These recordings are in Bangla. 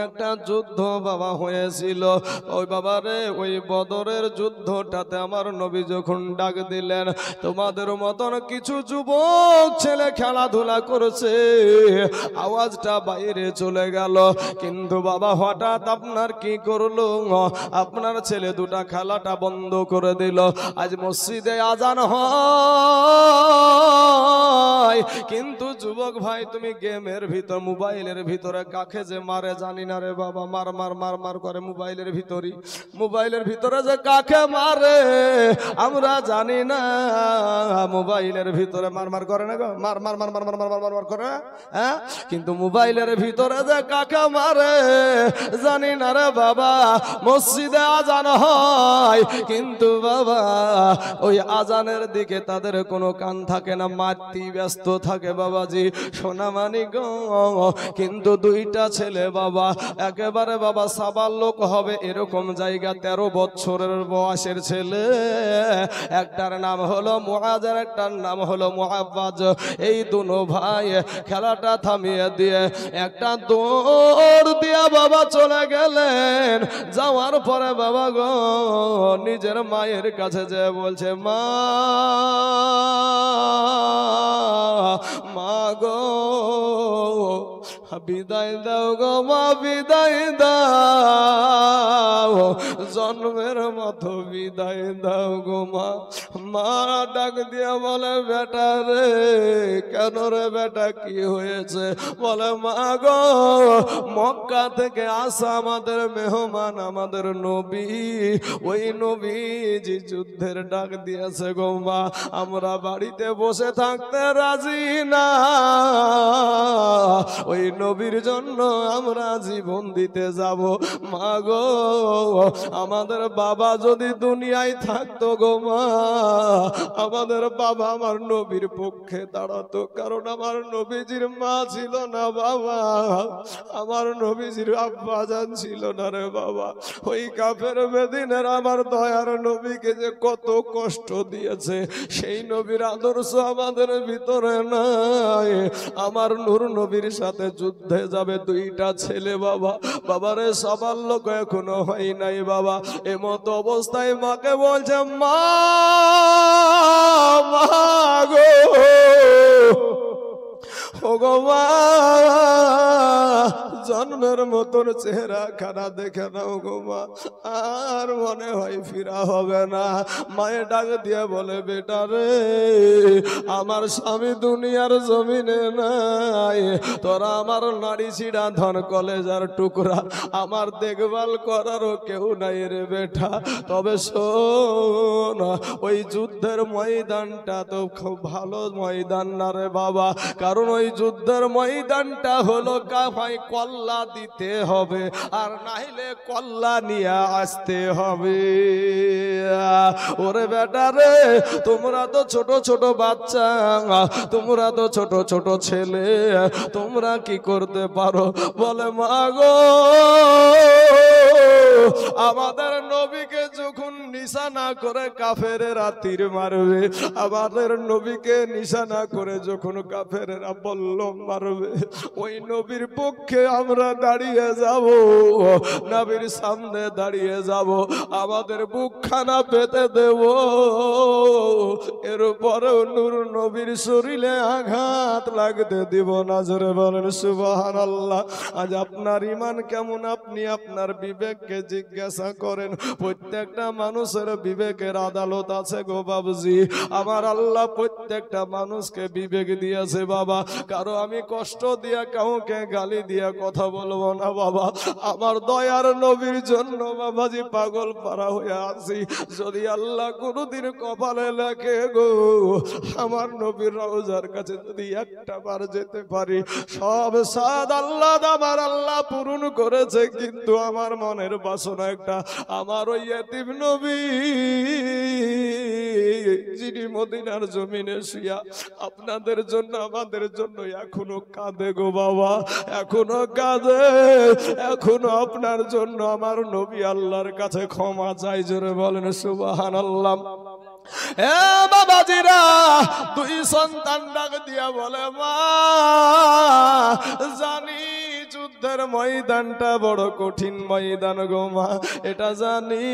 একটা যুদ্ধ বাবা হয়েছিল, ওই বাবারে ওই বদরের যুদ্ধটাতে আমার নবী যখন ডাক দিলেন, তোমাদের মতন কিছু যুবক ছেলে খেলাধুলা করছে, আওয়াজটা বাইরে চলে গেল, কিন্তু বাবা হঠাৎ আপনার কি করলো, আপনার ছেলে দুটা খেলাটা বন্ধ করে দিল। আজ মসজিদে আজান হয়, কিন্তু যুবক ভাই তুমি গেমের ভিতর মোবাইলের ভিতরে কাকে যে মারে জানি না রে বাবা, মার মার মার মার করে মোবাইলের ভিতরে যে কাকে মারে আমরা জানি না, মোবাইলের ভিতরে মার মার করে না গো, মার মার মার মার মার মার মার মার করে, হ্যাঁ, কিন্তু মোবাইলের ভিতরে যে কাকে মারে জানি না রে বাবা। মসজিদে আজান হয়, কিন্তু বাবা ওই আজানের দিকে তাদের কোনো কান থাকে না, মাতৃ ব্যস্ত থাকে বাবাজি সোনামানি গো। কিন্তু দুইটা ছেলে বাবা একেবারে বাবা সাবাল লোক হবে এরকম জায়গা, 13 বছরের বয়সের ছেলে, একটার নাম হলো মুআজ আর একটার নাম হলো মুআব্বাজ। এই দুনো ভাই খেলাটা থামিয়ে দিয়ে একটা দৌড় দিয়া বাবা চলে গেলেন। যাওয়ার পরে বাবা গো নিজের মায়ের কাছে যে বলছে, মা মা গো বিদায় দাও গো মা, বিদায় দাও, জন্মের মতো বিদায় দাও গো মা। মা ডাক দিয়া বলে, বেটা রে, কেন রে বেটা কি হয়েছে? বলে, মা গো মক্কা থেকে আসা আমাদের মেহমান আমাদের নবী, ওই নবীজি যুদ্ধের ডাক দিয়েছে গো মা, আমরা বাড়িতে বসে থাকতে রাজি না, ওই নবীর জন্য আমরা জীবন দিতে যাব। মা গো আমাদের বাবা যদি দুনিয়ায় থাকতো গো মা, আমাদের বাবা আমার নবীর পক্ষে দাঁড়াতো, কারণ আমার নবীজির মা ছিল না বাবা, আমার নবীজির আব্বা জান ছিল না রে বাবা। ওই কাফের বেদিনের আমার দয়ার নবীকে যে কত কষ্ট দিয়েছে, সেই নবীর আদর্শ আমাদের ভিতরে নাই। আমার নূর নবীর সাথে যুদ্ধে যাবে দুইটা ছেলে বাবা, বাবারে সবার লোক এখনো হয় নাই বাবা। এমতো অবস্থায় মাকে বলছে, মা মা গো, ও গো মা, জন্মের মতন চেহারা খানা দেখে নাও গো মা, আর মনে হয় ফিরা হবে না। মায়ে ডাক দিয়ে বলে, বেটা রে, আমার স্বামী দুনিয়ার জমিনে নাই, তোরা আমার নাড়ি ছিড়া ধন কলেজার টুকরা, আমার দেখভাল করারও কেউ নাই রে বেটা। তবে শোন, ওই যুদ্ধের ময়দানটা তো খুব ভালো ময়দান না রে বাবা, কারণ ওই যুদ্ধের ময়দানটা হলো কাফাই কল্লা দিতে হবে, আর নাইলে কল্লা নিয়ে আসতে হবে। ওরে বেটা রে, তোমরা তো ছোট ছোট বাচ্চা, তোমরা তো ছোট ছোট ছেলে, তোমরা কি করতে পারো? বলে, মা গো আমাদের নবীকে যখন নিশানা করে কাফেরেরা তীর মারবে, আমাদের নবীকে নিশানা করে যখন কাফেরেরা বল্লম মারবে, ওই নবীর পক্ষে আমরা দাঁড়িয়ে যাব, নবীর সামনে দাঁড়িয়ে যাব, আমাদের বুকখানা পেতে দেব, এরপরেও নূর নবীর শরীরে আঘাত লাগতে দিব না। জোরে বলেন সুবহানাল্লাহ। আজ আপনার ঈমান কেমন আপনি আপনার বিবেককে জিজ্ঞাসা করেন। প্রত্যেকটা মানুষের বিবেকের আদালত আছে গো বাবুজি, আমার আল্লাহ প্রত্যেকটা মানুষকে বিবেক দিয়েছে বাবা। কারো আমি কষ্ট দিয়া কাউকে গালি দিয়া কথা বলবো না বাবা, আমার দয়ার নবীর জন্য বাবাজি পাগল পারা হয়ে আছি। যদি আল্লাহ কোনদিন কপালে লেখে গো আমার নবীর রওজার কাছে যদি একটা বার যেতে পারি, সব সাদ আল্লাহ আমার আল্লাহ পূরণ করেছে। কিন্তু আমার মনের বাসনা একটা, আমার ওই এতিম নবী যিনি মদিনার জমিনে শুয়া আপনাদের জন্য আমাদের জন্য এখনো কাঁদে গো বাবা, এখনো কাঁদে, এখনো আপনার জন্য আমার নবী আল্লাহর কাছে ক্ষমা চাই। জোরে বলেন সুবহানাল্লাহ। এ বাবাজিরা, দুই সন্তান ডাক দিয়া বলে, মা জানি যুদ্ধ যুদ্ধের ময়দানটা বড় কঠিন ময়দান গো মা, এটা জানি,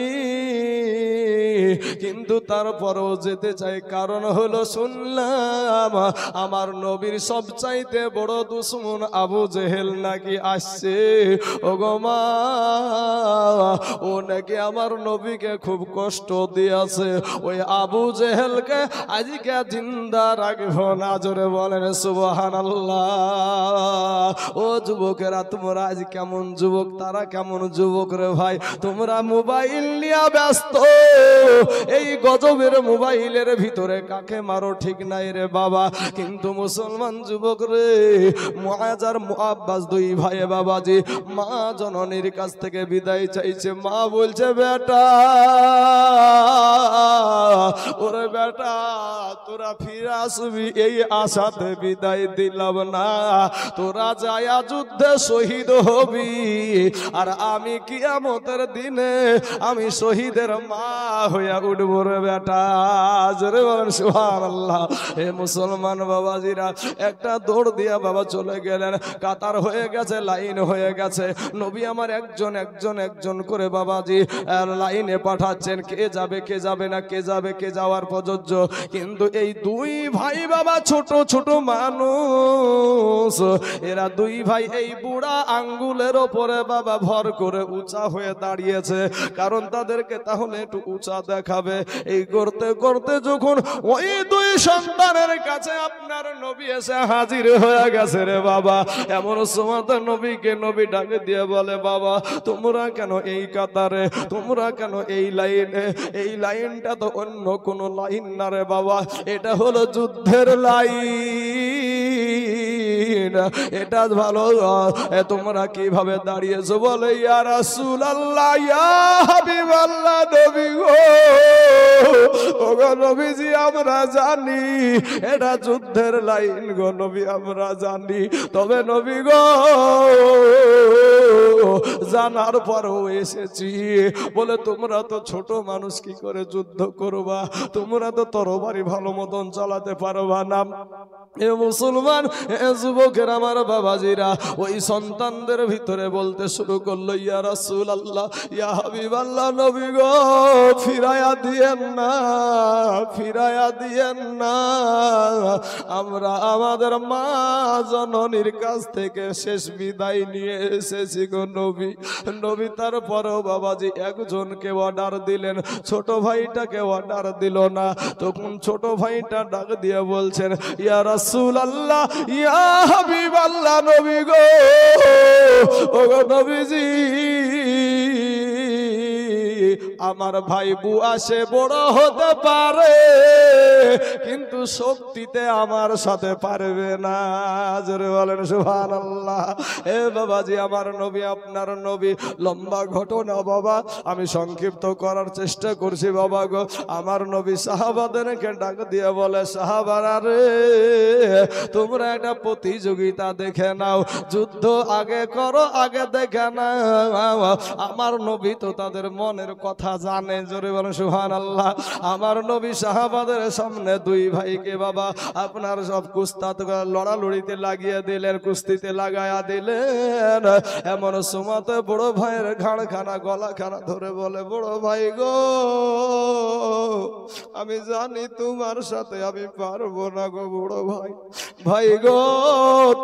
কিন্তু তারপরও যেতে চাই। কারণ হলো শুনলাম আমার নবীর সবচাইতে বড় দুশমন আবু জেহেল নাকি আসছে। ও গো মা, ও নাকি আমার নবীকে খুব কষ্ট দিয়েছে। ওই আবু জেহেলকে আজকে জিন্দা রাখবো না। জোরে বলেন সুবহানাল্লাহ। ও যুবকেরা, তোমরা আজ কেমন যুবক, তারা কেমন যুবক রে ভাই? তোমরা মোবাইল নিয়ে ব্যস্ত। এই গজবের মোবাইলের ভিতরে কাকে মারো ঠিক নাই রে বাবা। কিন্তু মুসলমান যুবক রে, মুআজ আর মুআব্বাস দুই ভাই বাবাজি মা জননীর কাছ থেকে বিদায় চাইছে। মা বলছে, বেটা, ওরে বেটা, তোরা ফিরে আসবি এই আশাতে বিদায় দিলাম না। তোরা যায়া যুদ্ধে শহীদ হবি, আর আমি কিয়ামতের দিনে আমি শহীদের মা হইয়া উঠবো রে বেটা। জোরে বলেন সুবহানাল্লাহ। হে মুসলমান বাবাজিরা, একটা দৌড় দিয়া বাবা চলে গেলেন। কাতার হয়ে গেছে, লাইন হয়ে গেছে। নবী আমার একজন একজন একজন করে বাবাজি লাইনে পাঠাচ্ছেন। কে যাবে কে যাবে না, কে যাবে কে যাওয়ার প্রযোজ্য। কিন্তু এই দুই ভাই বাবা ছোট ছোট মানুষ, এরা দুই ভাই এই বুড়া আঙ্গুলের ওপরে বাবা ভর করে উঁচা হয়ে দাঁড়িয়েছে। কারণ তাদেরকে তাহলে একটু উঁচা দেখাবে। এই করতে করতে যখন ওই দুই সন্তানের কাছে আপনার নবী এসে হাজির হয়ে গেছে রে বাবা, এমন সময় তো নবীকে নবী ডাকে দিয়ে বলে, বাবা তোমরা কেন এই কাতারে, তোমরা কেন এই লাইনে? এই লাইনটা তো অন্য কোনো লাইন না রে বাবা, এটা হলো যুদ্ধের লাইন। এটা ভালো, তোমরা কিভাবে দাঁড়িয়েছো? বলে, ইয়া রাসূলুল্লাহ, ইয়া হাবিবাল্লাহ, নবী গো, ওগো নবীজি, আমরা জানি এটা যুদ্ধের লাইন গো নবী, আমরা জানি। তবে নবী গো, জানার পরও এসেছি। বলে, তোমরা তো ছোট মানুষ, কি করে যুদ্ধ করবা? তোমরা তো তরবারি ভালো মতন চালাতে পারবা না। এ মুসলমান, এ যুবকের আমার বাবাজিরা ওই সন্তানদের ভিতরে বলতে শুরু করলো, ইয়া রাসূলুল্লাহ, ইয়া হাবিবাল্লাহ, নবী গো, ফিরায়া দিয়েন না, ফিরায়া দিয়েন না। আমরা আমাদের মা জননীর কাছ থেকে শেষ বিদায় নিয়ে এসেছি গো নবী। নবী তারপরেও বাবাজি একজনকে অর্ডার দিলেন, ছোট ভাইটাকে অর্ডার দিল না। তখন ছোট ভাইটা ডাক দিয়ে বলছেন, ইয়া রাসূলুল্লাহ, ইয়া হাবিবাল্লাহ, নবী গো, ও গো নবীজি, আমার ভাই বুয়াসে বড় হতে পারে, কিন্তু শক্তিতে আমার সাথে পারবে না। জোরে বলেন সুবহানাল্লাহ। এ বাবাজি, আমার নবী, আপনার নবী, লম্বা ঘটনা বাবা, আমি সংক্ষিপ্ত করার চেষ্টা করছি বাবা গো। আমার নবী সাহাবাদেরকে ডাক দিয়ে বলে, সাহাবারা রে, তোমরা একটা প্রতিযোগিতা দেখে নাও, যুদ্ধ আগে করো, আগে দেখে নাও। আমার নবী তো তাদের মনের কথা জানে। জোরে বলেন সুবহানাল্লাহ। আমার নবী সাহাবাদের সামনে দুই ভাইকে বাবা আপনার সব কুস্তাত লড়ালড়িতে লাগিয়ে দিলেন, কুস্তিতে লাগায়া দিলেন। এমন সময়তে বড় ভাইয়ের ঘাড়খানা গলাখানা ধরে বলে, বড় ভাই গো, আমি জানি তোমার সাথে আমি পারবো না গো বড় ভাই। ভাই গো,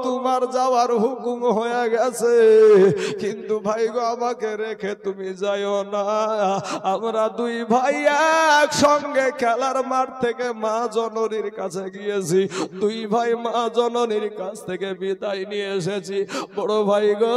তোমার যাওয়ার হুকুম হয়ে গেছে, কিন্তু ভাই গো, আমাকে রেখে তুমি যাইও না। আমরা দুই ভাই একসঙ্গে খেলার মাঠ থেকে মা জননীর কাছে গিয়েছি, দুই ভাই মা জননীর কাছ থেকে বিদায় নিয়ে এসেছি। বড় ভাই গো,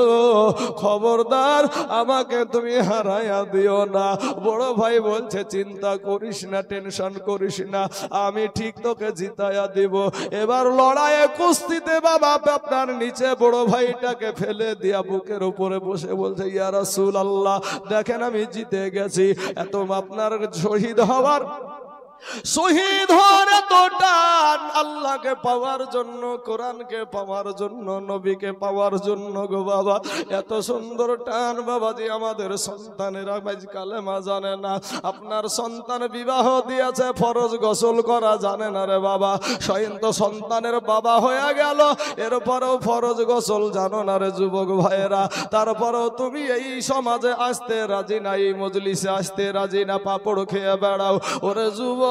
খবরদার আমাকে তুমি হারাইয়া দিও না। বড় ভাই বলছে, চিন্তা করিস না, টেনশন করিস না, আমি ঠিক তোকে জিতাইয়া দিব। এবার লড়াইয়ে কুস্তিতে বাবা আপনার নিচে বড় ভাইটাকে ফেলে দিয়া বুকের উপরে বসে বলছে, ইয়া রাসূলুল্লাহ, দেখেন আমি জিতে গেছি। এত আপনার শহীদ হওয়ার শহীদ হওয়ার এত টান আল্লাহকে পাওয়ার জন্য, কোরআনকে পাওয়ার জন্য, নবীকে পাওয়ার জন্য গো বাবা, এত সুন্দর টান বাবাজি। আমাদের সন্তানেরা আজ কালেমা জানে না। আপনার সন্তান বিবাহ দিয়েছে, ফরজ গোসল করা জানে না রে বাবা। স্বয়ং তো সন্তানের বাবা হয়ে গেল, এরপরেও ফরজ গোসল জানো না রে যুবক ভাইয়েরা। তারপরেও তুমি এই সমাজে আসতে রাজি না, এই মজলিসে আসতে রাজি না, পাপড় খেয়ে বেড়াও। ওরে যুবক,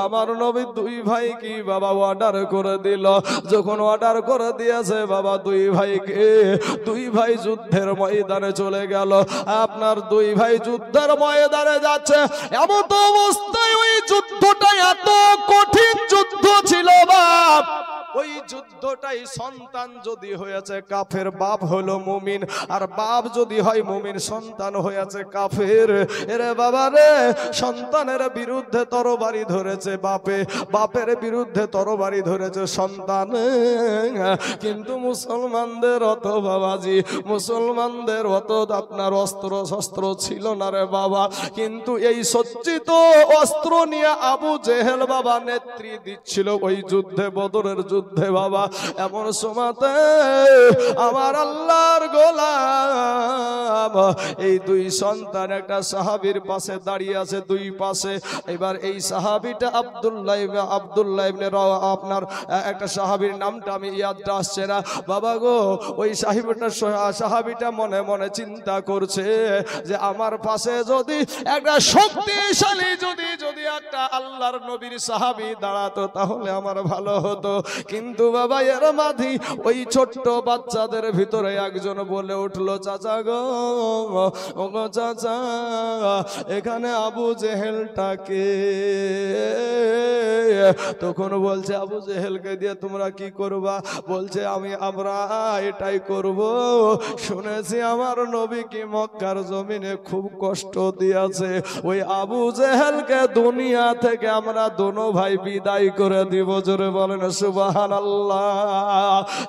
আমার নবী দুই ভাই কি বাবা অর্ডার করে দিল। যখন অর্ডার করে দিয়েছে বাবা দুই ভাইকে, দুই ভাই যুদ্ধের ময়দানে চলে গেল। আপনার দুই ভাই যুদ্ধের ময়দানে যাচ্ছে, এমন তো অবস্থায় ওই যুদ্ধটা এত কঠিন যুদ্ধ ছিল বাপ। ওই যুদ্ধটাই সন্তান যদি হয়েছে কাফের, বাপ হলো মুমিন, আর বাপ যদি হয় মুমিন, সন্তান হয়েছে কাফের। এরে বাবা রে, সন্তানের বিরুদ্ধে তরবারি ধরেছে বাপে, বাপের বিরুদ্ধে তরবারি ধরেছে সন্তান। কিন্তু মুসলমানদের অত বাবাজি, মুসলমানদের অত আপনার অস্ত্র শস্ত্র ছিল না রে বাবা। কিন্তু এই সজ্জিত অস্ত্র নিয়ে আবু জেহেল বাবা নেত্রী দিচ্ছিল ওই যুদ্ধে, বদরের যুদ্ধে বাবা। এমন সময়তে আমার আল্লাহর গোলাম এই দুই সন্তান একটা সাহাবীর পাশে দাঁড়িয়ে আছে, দুই পাশে। এবার এই সাহাবীটা আব্দুল্লাহ ইবনে আপনার একটা সাহাবীর নামটা আমি ইয়াদটা আসছে না বাবা গো। ওই সাহাবীটা মনে মনে চিন্তা করছে যে আমার পাশে যদি একটা শক্তিশালী যদি একটা আল্লাহর নবীর সাহাবী দাঁড়াতো তাহলে আমার ভালো হতো। কিন্তু বাবা এর মাঝি ওই ছোট্ট বাচ্চাদের ভিতরে একজন বলে উঠলো, চাচা গো, ও গো চাচা, এখানে আবু জেহেলটাকে। তখন বলছে আবু জেহেলকে দিয়ে তোমরা কি করবা? বলছে আমরা এটাই করব। শুনেছি আমার নবী কি মক্কার জমিনে খুব কষ্ট দিয়েছে, ওই আবু জেহেলকে দুনিয়া থেকে আমরা দোনো ভাই বিদায় করে দিব। জোরে বলেন সুবহানাল্লাহ।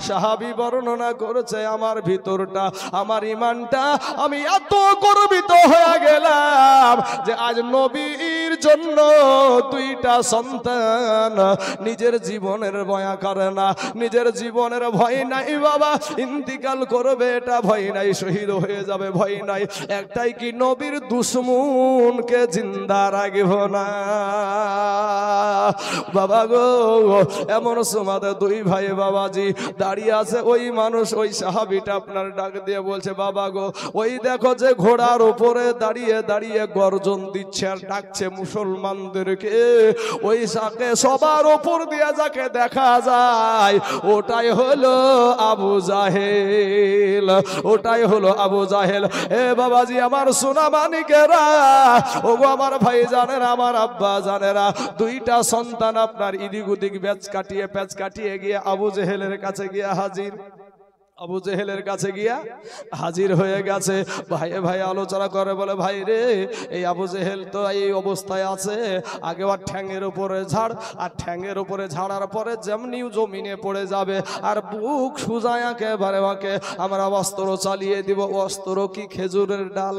সাহাবী বর্ণনা করেছে আমার ভিতরটা, আমার ঈমানটা, আমি এত গর্বিত হয়ে গেলাম যে আজ নবীর জন্য দুইটা সন্তান নিজের জীবনের ভয় করে না, নিজের জীবনের ভয় নাই বাবা, ইন্তিকাল করবে এটা ভয় নাই, শহীদ হয়ে যাবে ভয় নাই, একটাই কি নবীর দুশমনকে জিন্দা রাখব না বাবা গো। এমন সমাদে দুই ভাই বাবাজি দাঁড়িয়ে আছে। ওই মানুষ, ওই সাহাবীটা আপনার ডাক দিয়ে বলছে, বাবা গো, ওই দেখো যে ঘোড়ার উপরে দাঁড়িয়ে দাঁড়িয়ে গর্জন দিচ্ছে আর ডাকছে মুসলমানদেরকে, ওই সাকে সবার উপর দিয়ে যাকে দেখা যায় ওটাই হলো আবু জাহেল, ওটাই হলো আবু জাহেল। এ বাবাজি আমার সোনা মানিকেরা, ওগো আমার ভাই জানেরা, আমার আব্বা জানেরা, দুইটা সন্তান আপনার ইদিক উদিক প্যাচ কাটিয়ে গিয়ে আবু জেহেলের কাছে গিয়ে হাজির। আবু জেহেলের কাছে গিয়া হাজির হয়ে গেছে। ভাই ভাই আলোচনা করে বলে, ভাই রে, এই আবু জেহেল তো এই অবস্থায় আছে, আগে আর ঠ্যাঙের উপরে ঝাড়, আর ঠ্যাঙের উপরে ঝাড়ার পরে যেমনি জমিনে পড়ে যাবে আর বুক সুজায় একেবারে ওকে আমরা অস্ত্র চালিয়ে দিব। অস্ত্র কি? খেজুরের ডাল।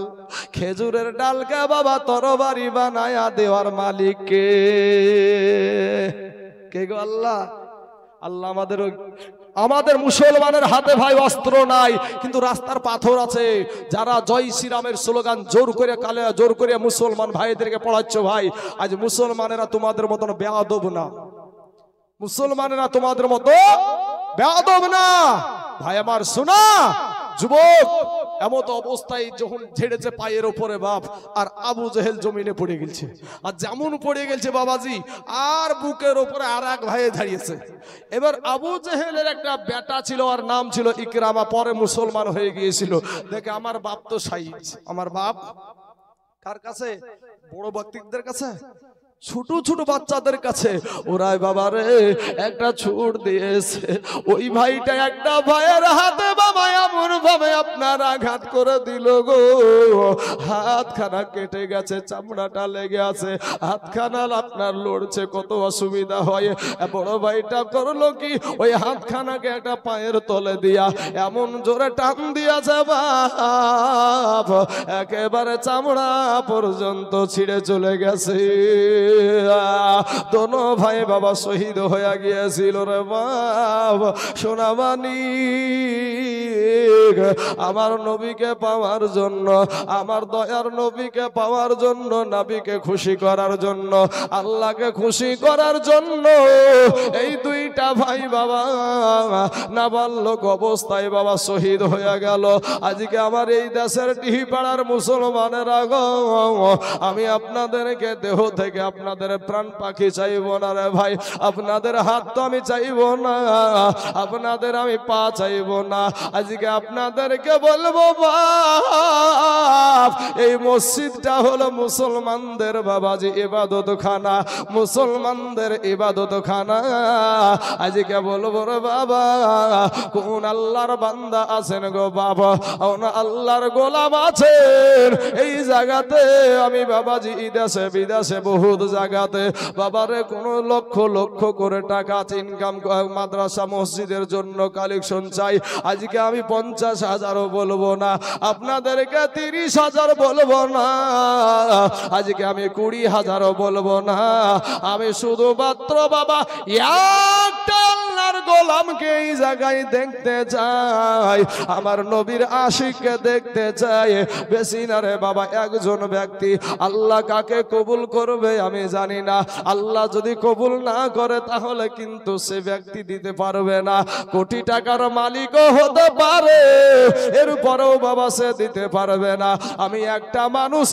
খেজুরের ডালকে বাবা তরবারি বানায়া দেওয়ার মালিক কে? কে গো? আল্লাহ। আল্লাহ আমাদের মুসলমানের হাতে ভাই অস্ত্র নাই, কিন্তু রাস্তার পাথর আছে। যারা জয় শ্রীরামের স্লোগান জোর করে মুসলমান ভাইদেরকে পড়াচ্ছ, ভাই আজ মুসলমানেরা তোমাদের মতন বেয়াদব না, মুসলমানেরা তোমাদের মতো বেয়াদব না। ভাই আমার শোনা যুবক, এমত অবস্থায় যখন ঝেড়েছে পায়ের ওপরে বাপ, আর আবু জেহেল জমিনে পড়ে গেছে, আর যেমন পড়ে গেছে বাবাজি, আর বুকের ওপরে আর এক ভাই দাঁড়িয়েছে। এবার আবু জেহেলের একটা বেটা ছিল, আর নাম ছিল ইকরামা, পরে মুসলমান হয়ে গিয়েছিল। দেখে আমার বাপ তো শাহিদ, আমার বাপ কার কাছে? বড় ব্যক্তিদের কাছে, ছোট ছোট বাচ্চাদের কাছে। ওরাই বাবারে একটা ছুট দিয়েছে। ওই ভাইটা একটা ভাইয়ের হাতে বাবা এমন ভাবে আপনার আঘাত করে দিল গো, হাতখানা কেটে গেছে, চামড়াটা লেগে আছে, হাতখানা আপনার লড়ছে, কত অসুবিধা হয়। বড় ভাইটা করলো কি, ওই হাতখানাকে একটা পায়ের তলে দিয়া এমন জোরে টান দিয়াছে বাপ, একেবারে চামড়া পর্যন্ত ছিঁড়ে চলে গেছে। দোনো ভাই বাবা শহীদ হয়ে গিয়েছিল রে বাপ। সোনামানি আমার নবীকে পাওয়ার জন্য, আমার দয়ার নবীকে পাওয়ার জন্য, নবীকে খুশি করার জন্য, আল্লাহকে খুশি করার জন্য এই দুইটা ভাই বাবা নাবালক অবস্থায় বাবা শহীদ হয়ে গেল। আজকে আমার এই দেশের টিহিপাড়ার মুসলমানেরা গো, আমি আপনাদেরকে দেহ থেকে আপনাদের প্রাণ পাখি চাইব না রে ভাই, আপনাদের হাত তো আমি চাইব না, আপনাদের আমি পা চাইব না। আজকে আপনাদেরকে বলবো বাপ, এই মসজিদটা হলো মুসলমানদের বাবাজি ইবাদত খানা, মুসলমানদের ইবাদত খানা। আজকে বলবো রে বাবা, কোন আল্লাহর বান্দা আছেন গো বাবা, কোন আল্লাহর গোলাম আছেন এই জায়গাতে? আমি বাবাজি দেশে বিদেশে বহুত জায়গাতে বাবারে কোন লক্ষ লক্ষ করে টাকা ইনকাম, মাদ্রাসা মসজিদের জন্য কালেকশন চাই। আজকে আমি 50,000ও বলবো না, আপনাদেরকে 30,000 বলবো না, আজকে আমি 20,000ও বলবো না। আমি শুধুমাত্র বাবা একটা আল্লাহর গোলামকে এই জায়গায় দেখতে চাই, আমার নবীর আশিককে দেখতে চাই। বেশি না রে বাবা, একজন ব্যক্তি। আল্লাহ কাকে কবুল করবে আমি জানি না, আল্লাহ যদি কবুল না করে তাহলে কিন্তু সে ব্যক্তি দিতে পারবে না। কোটি টাকার মালিকও হতে পারে, এরপরেও বাবা সে দিতে পারবে না। আমি একটা মানুষ,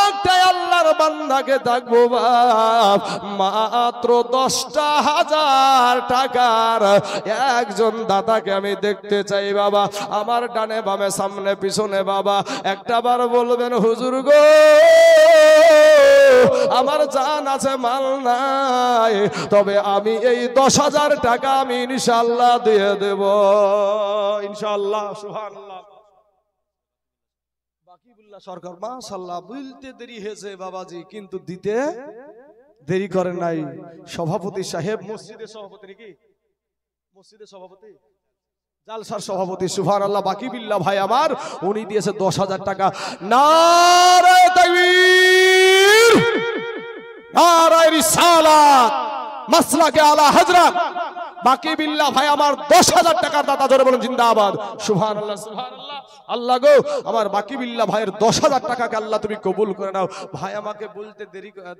একটা আল্লাহর বান্দাকে থাকবো বাপ, মাত্র 10,000 টাকার একজন দাতাকে আমি দেখতে চাই বাবা। আমার ডানে বামে সামনে পিছনে বাবা একটা বার বলবেন হুজুর গো, আমার জান আছে মাল নাই, তবে আমি এই 10,000 টাকা আমি ইনশাআল্লাহ দিয়ে দেব, ইনশাআল্লাহ। সুবহানাল্লাহ। বাকিবুল্লাহ সরকার মাশাআল্লাহ, বলতে দেরি হয়েছে বাবাজি, কিন্তু দিতে দেরি করে নাই। সভাপতি সাহেব, মসজিদের সভাপতি নাকি, মসজিদের সভাপতি, জালসার সভাপতি, সুবহানাল্লাহ, বাকিবুল্লাহ ভাই আমার, উনি দিয়েছে 10,000 টাকা। নারে তাকবীর, নারে রিসালাত, মাসলাকে আলা হযরত বাকিবুল্লাহ ভাই আমার 10,000 টাকার দাতা, জোরে বলুন জিন্দাবাদ। সুবহানাল্লাহ, সুবহানাল্লাহ। আল্লাহ গো, আমার বাকিবুল্লাহ ভাইয়ের 10,000 টাকাকে আল্লাহ তুমি কবুল করে নাও। ভাই আমাকে বলতে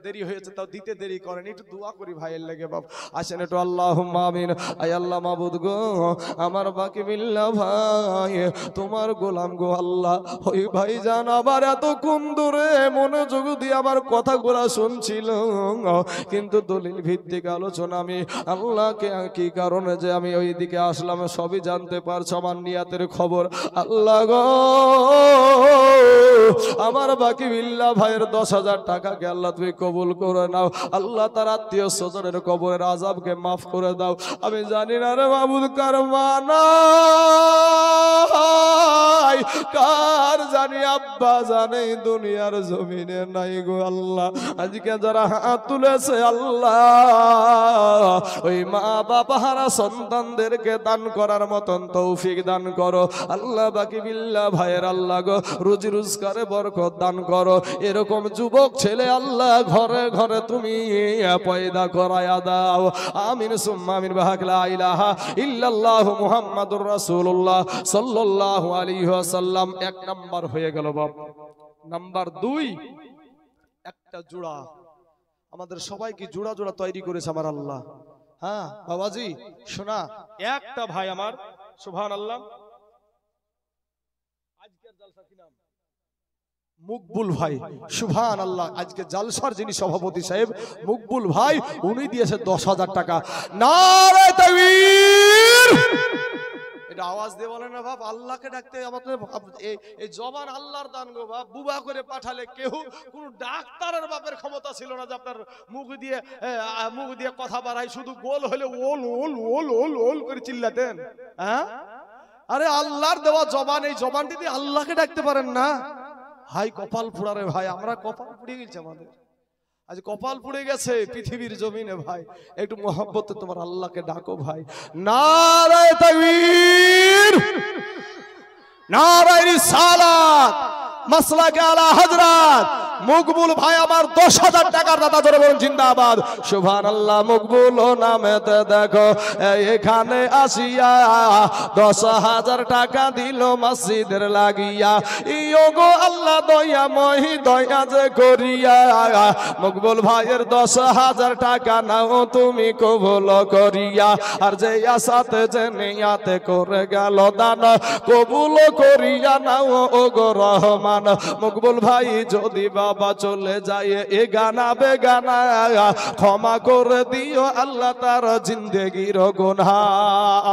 দেরি হয়েছে, তাও দিতে দেরি করেন, একটু দোয়া করি ভাইয়ের লেগে বাপ। আসেন একটু আল্লাহুম্মা আমিন। আয় আল্লাহ মাবুদ গো, আমার বাকিবুল্লাহ ভাই তোমার গোলাম গো আল্লাহ। ওই ভাই জান আবার এতক্ষণ ধরে মনোযোগ দিয়ে আমার কথাগুলো শুনছিল, কিন্তু দলিল ভিত্তিক আলোচনা আমি আল্লাহকে কি কারণে যে আমি ওই দিকে আসলাম সবই জানতে পারছো, আমার নিয়াতের খবর। আল্লাহ গো, আমার বাকিবুল্লাহ ভাইয়ের 10,000 টাকাকে আল্লাহ তুমি কবুল করে নাও। আল্লাহ তার আত্মীয় স্বজনের কবরের আযাবকে মাফ করে দাও। আমি জানি না রে মাবুদ কার মানা, কার জানি আব্বা জানে দুনিয়ার জমিনে নাই গো আল্লাহ। আজকে যারা হাত তুলেছে আল্লাহ, ওই মা বাবা হারা সন্তানদেরকে দান করার মতন তৌফিক দান করো আল্লাহ। বাকিবুল্লাহ ভাইয়ের আল্লাহ গো রুজি রোজগারে বরকত দান করো। এরকম যুবক ছেলে আল্লাহ ঘরে ঘরে তুমি পয়দা করায়া দাও। আমিন সুম্মা আমিন। বাহাক লা ইলাহা ইল্লাল্লাহ মুহাম্মাদুর রাসূলুল্লাহ সাল্লাল্লাহু আলাইহি ওয়াসাল্লাম। 1 নাম্বার হয়ে গেল বাপ। নাম্বার 2, একটা জোড়া। আমাদের সবাইকে জোড়া জোড়া তৈরি করেছে আমার আল্লাহ। হ্যাঁ বাবাজি শোনা, একটা ভাই আমার, সুবহানাল্লাহ, আজকের জালসা কি নাম? মুকবুল ভাই, সুবহানাল্লাহ। আজকে জালসার যিনি সভাপতি সাহেব মুকবুল ভাই, উনি দিয়েছে 10,000 টাকা। নারে তাকবীর। এটা আওয়াজ দিয়ে বলেন না বাপ, আল্লাহকে ডাকতে আমাদের এই জবান আল্লাহর দান গো বাপ। বুবা করে পাঠালে কেউ, কোন ডাক্তারের বাপের ক্ষমতা ছিল না যে আপনার মুখ দিয়ে কথা বাড়াই, শুধু গোল হলে ওল ওল ওল ওল ওল করে চিল্লাতেন। হ্যাঁ, আরে আল্লাহর দেওয়া জবান, এই জবানটি দিয়ে আল্লাহকে ডাকতে পারেন না? হাই কপাল পুড়ারে ভাই, আমরা কপাল পুড়ে গেছে আমাদের, আজ কপাল পুড়ে গেছে পৃথিবীর জমিনে ভাই। একটু মহব্বতে তোমার আল্লাহকে ডাকো ভাই। নারায়ে তাকবীর, নারায়ে রিসালাত, মাসলাকে আলা হযরত মকবুল ভাই আমার 10,000 টাকার দাতা, ধরে বলুন জিন্দাবাদ। সুবহানাল্লাহ। মকবুল নামেতে দেখো এখানে আসিয়া 10,000 টাকা দিল মসজিদের লাগিয়া। ইয়োগো আল্লাহ দয়া মহি দয়া যে করিয়া, মকবুল ভাইয়ের 10,000 টাকা নাও তুমি কবুল করিয়া। আর যে আসাতে যে নিয়াতে করে গেল দান, কবুল করিয়া নাও ওগো রহমান। মকবুল ভাই যদি বাবা চলে যায় এ গানা বেগানা, ক্ষমা করে দিও আল্লাহ তার জিন্দেগির গুনাহ।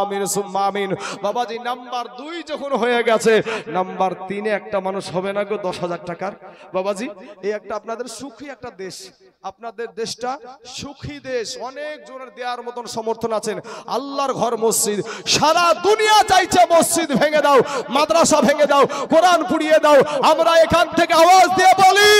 আমিন সুম্মা আমিন। বাবাজি নাম্বার 2 যখন হয়ে গেছে, নাম্বার 3-এ একটা মানুষ হবে না গো 10,000 টাকার। বাবাজি এই একটা আপনাদের সুখী একটা দেশ, আপনাদের দেশটা সুখী দেশ, অনেক জনের দেওয়ার মতন সমর্থন আছেন। আল্লাহর ঘর মসজিদ, সারা দুনিয়া চাইছে মসজিদ ভেঙে দাও, মাদ্রাসা ভেঙে দাও, কোরআন পুড়িয়ে দাও। আমরা এখান থেকে আওয়াজ দিয়ে বলি,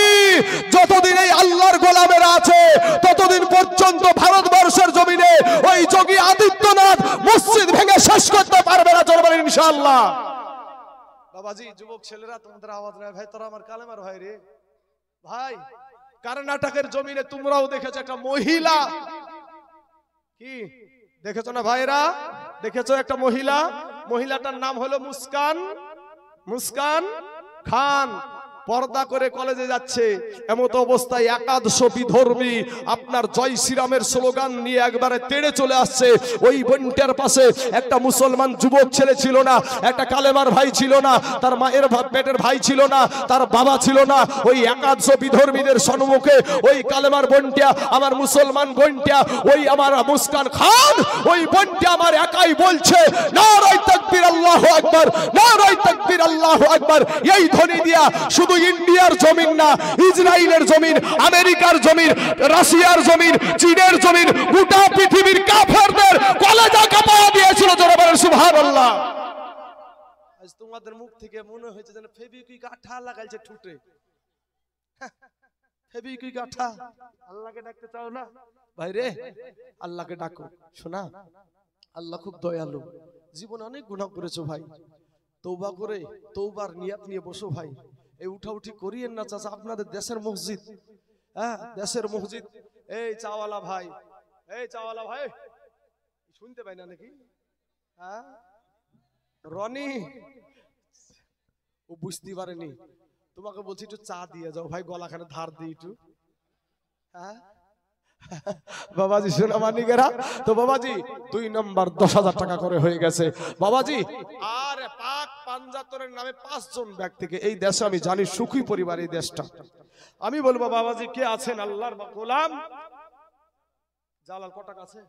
যতদিন এই আল্লাহর গোলামেরা আছে ততদিন পর্যন্ত ভারতবর্ষের জমিনে ওই যোগী আদিত্যনাথ মসজিদ ভেঙে শেষ করতে পারবে না। চলো বলেন ইনশাআল্লাহ। বাবাজি যুবক ছেলেরা তোমাদের আওয়াজ নাই ভাই, তোরা আমার কালেমার ভাই রে ভাই। কর্ণাটকের জমিনে তোমরাও দেখেছো একটা মহিলা, কি দেখেছো না ভাইরা? দেখেছো একটা মহিলা, মহিলাটার নাম হলো মুস্কান খান। পর্দা করে কলেজে যাচ্ছে, এমত অবস্থায় একাদশ বিধর্মী আপনার জয় শ্রীরামের স্লোগান নিয়ে একবারে তেড়ে চলে আসছে। ওই বোনটার পাশে একটা মুসলমান যুবক ছেলে ছিল না, একটা কালেমার ভাই ছিল না, তার মায়ের পেটের ভাই ছিল না, তার বাবা ছিল না। ওই একাদশ বিধর্মীদের সম্মুখে ওই কালেমার বোনটা, আমার মুসলমান বোনটা, ওই আমার মুস্কান খান, ওই বোনটা আমার একাই বলছে নারায়ে তাকবীর আল্লাহু আকবার, নারায়ে তাকবীর আল্লাহু আকবার। এই ধ্বনি দিয়া শুধু ইন্ডিয়ার জমিন না, ইসরায়েলের জমিন, আমেরিকার জমিন, রাশিয়ার জমিন, চীনের জমিন, গোটা পৃথিবীর কাফেরদের কলেজা কাঁপায়া দিয়েছিল। জোরে বলেন সুবহানাল্লাহ। আজ তোমাদের মুখ থেকে মনে হয়েছে যেন ফেবিকুইক আঠা লাগাইছে ঠুটে। ফেবিকুইক আঠা। আল্লাহকে ডাকতে চাও না ভাই রে? আল্লাহকে ডাকো। শোনা, আল্লাহ খুব দয়ালু। জীবনে অনেক গুনাহ করেছো ভাই, তওবা করে তওবার নিয়ত নিয়ে বসো ভাই। এই উঠাউঠি করিয়েন না চাচা, আপনাদের দেশের মসজিদ, হ্যাঁ দেশের মসজিদ। এই চাওয়ালা ভাই, এই চাওয়ালা ভাই শুনতে পাই না নাকি? হ্যাঁ রনি ও বুঝতে পারেনি, তোমাকে বলছি একটু চা দিয়ে যাও ভাই, গলাখানে ধার দিই একটু। হ্যাঁ বাবাজি শোনা মানিকেরা, তো বাবাজি 2 নম্বর 10,000 টাকা করে হয়ে গেছে বাবাজি। আর পাক পাঞ্জাতনের নামে 5 জন ব্যক্তিকে এই দেশে আমি জানি, সুখী পরিবার এই দেশটা। আমি বলবো বাবাজি কে আছেন আল্লাহর গোলাম? জালাল কত টাকা আছে?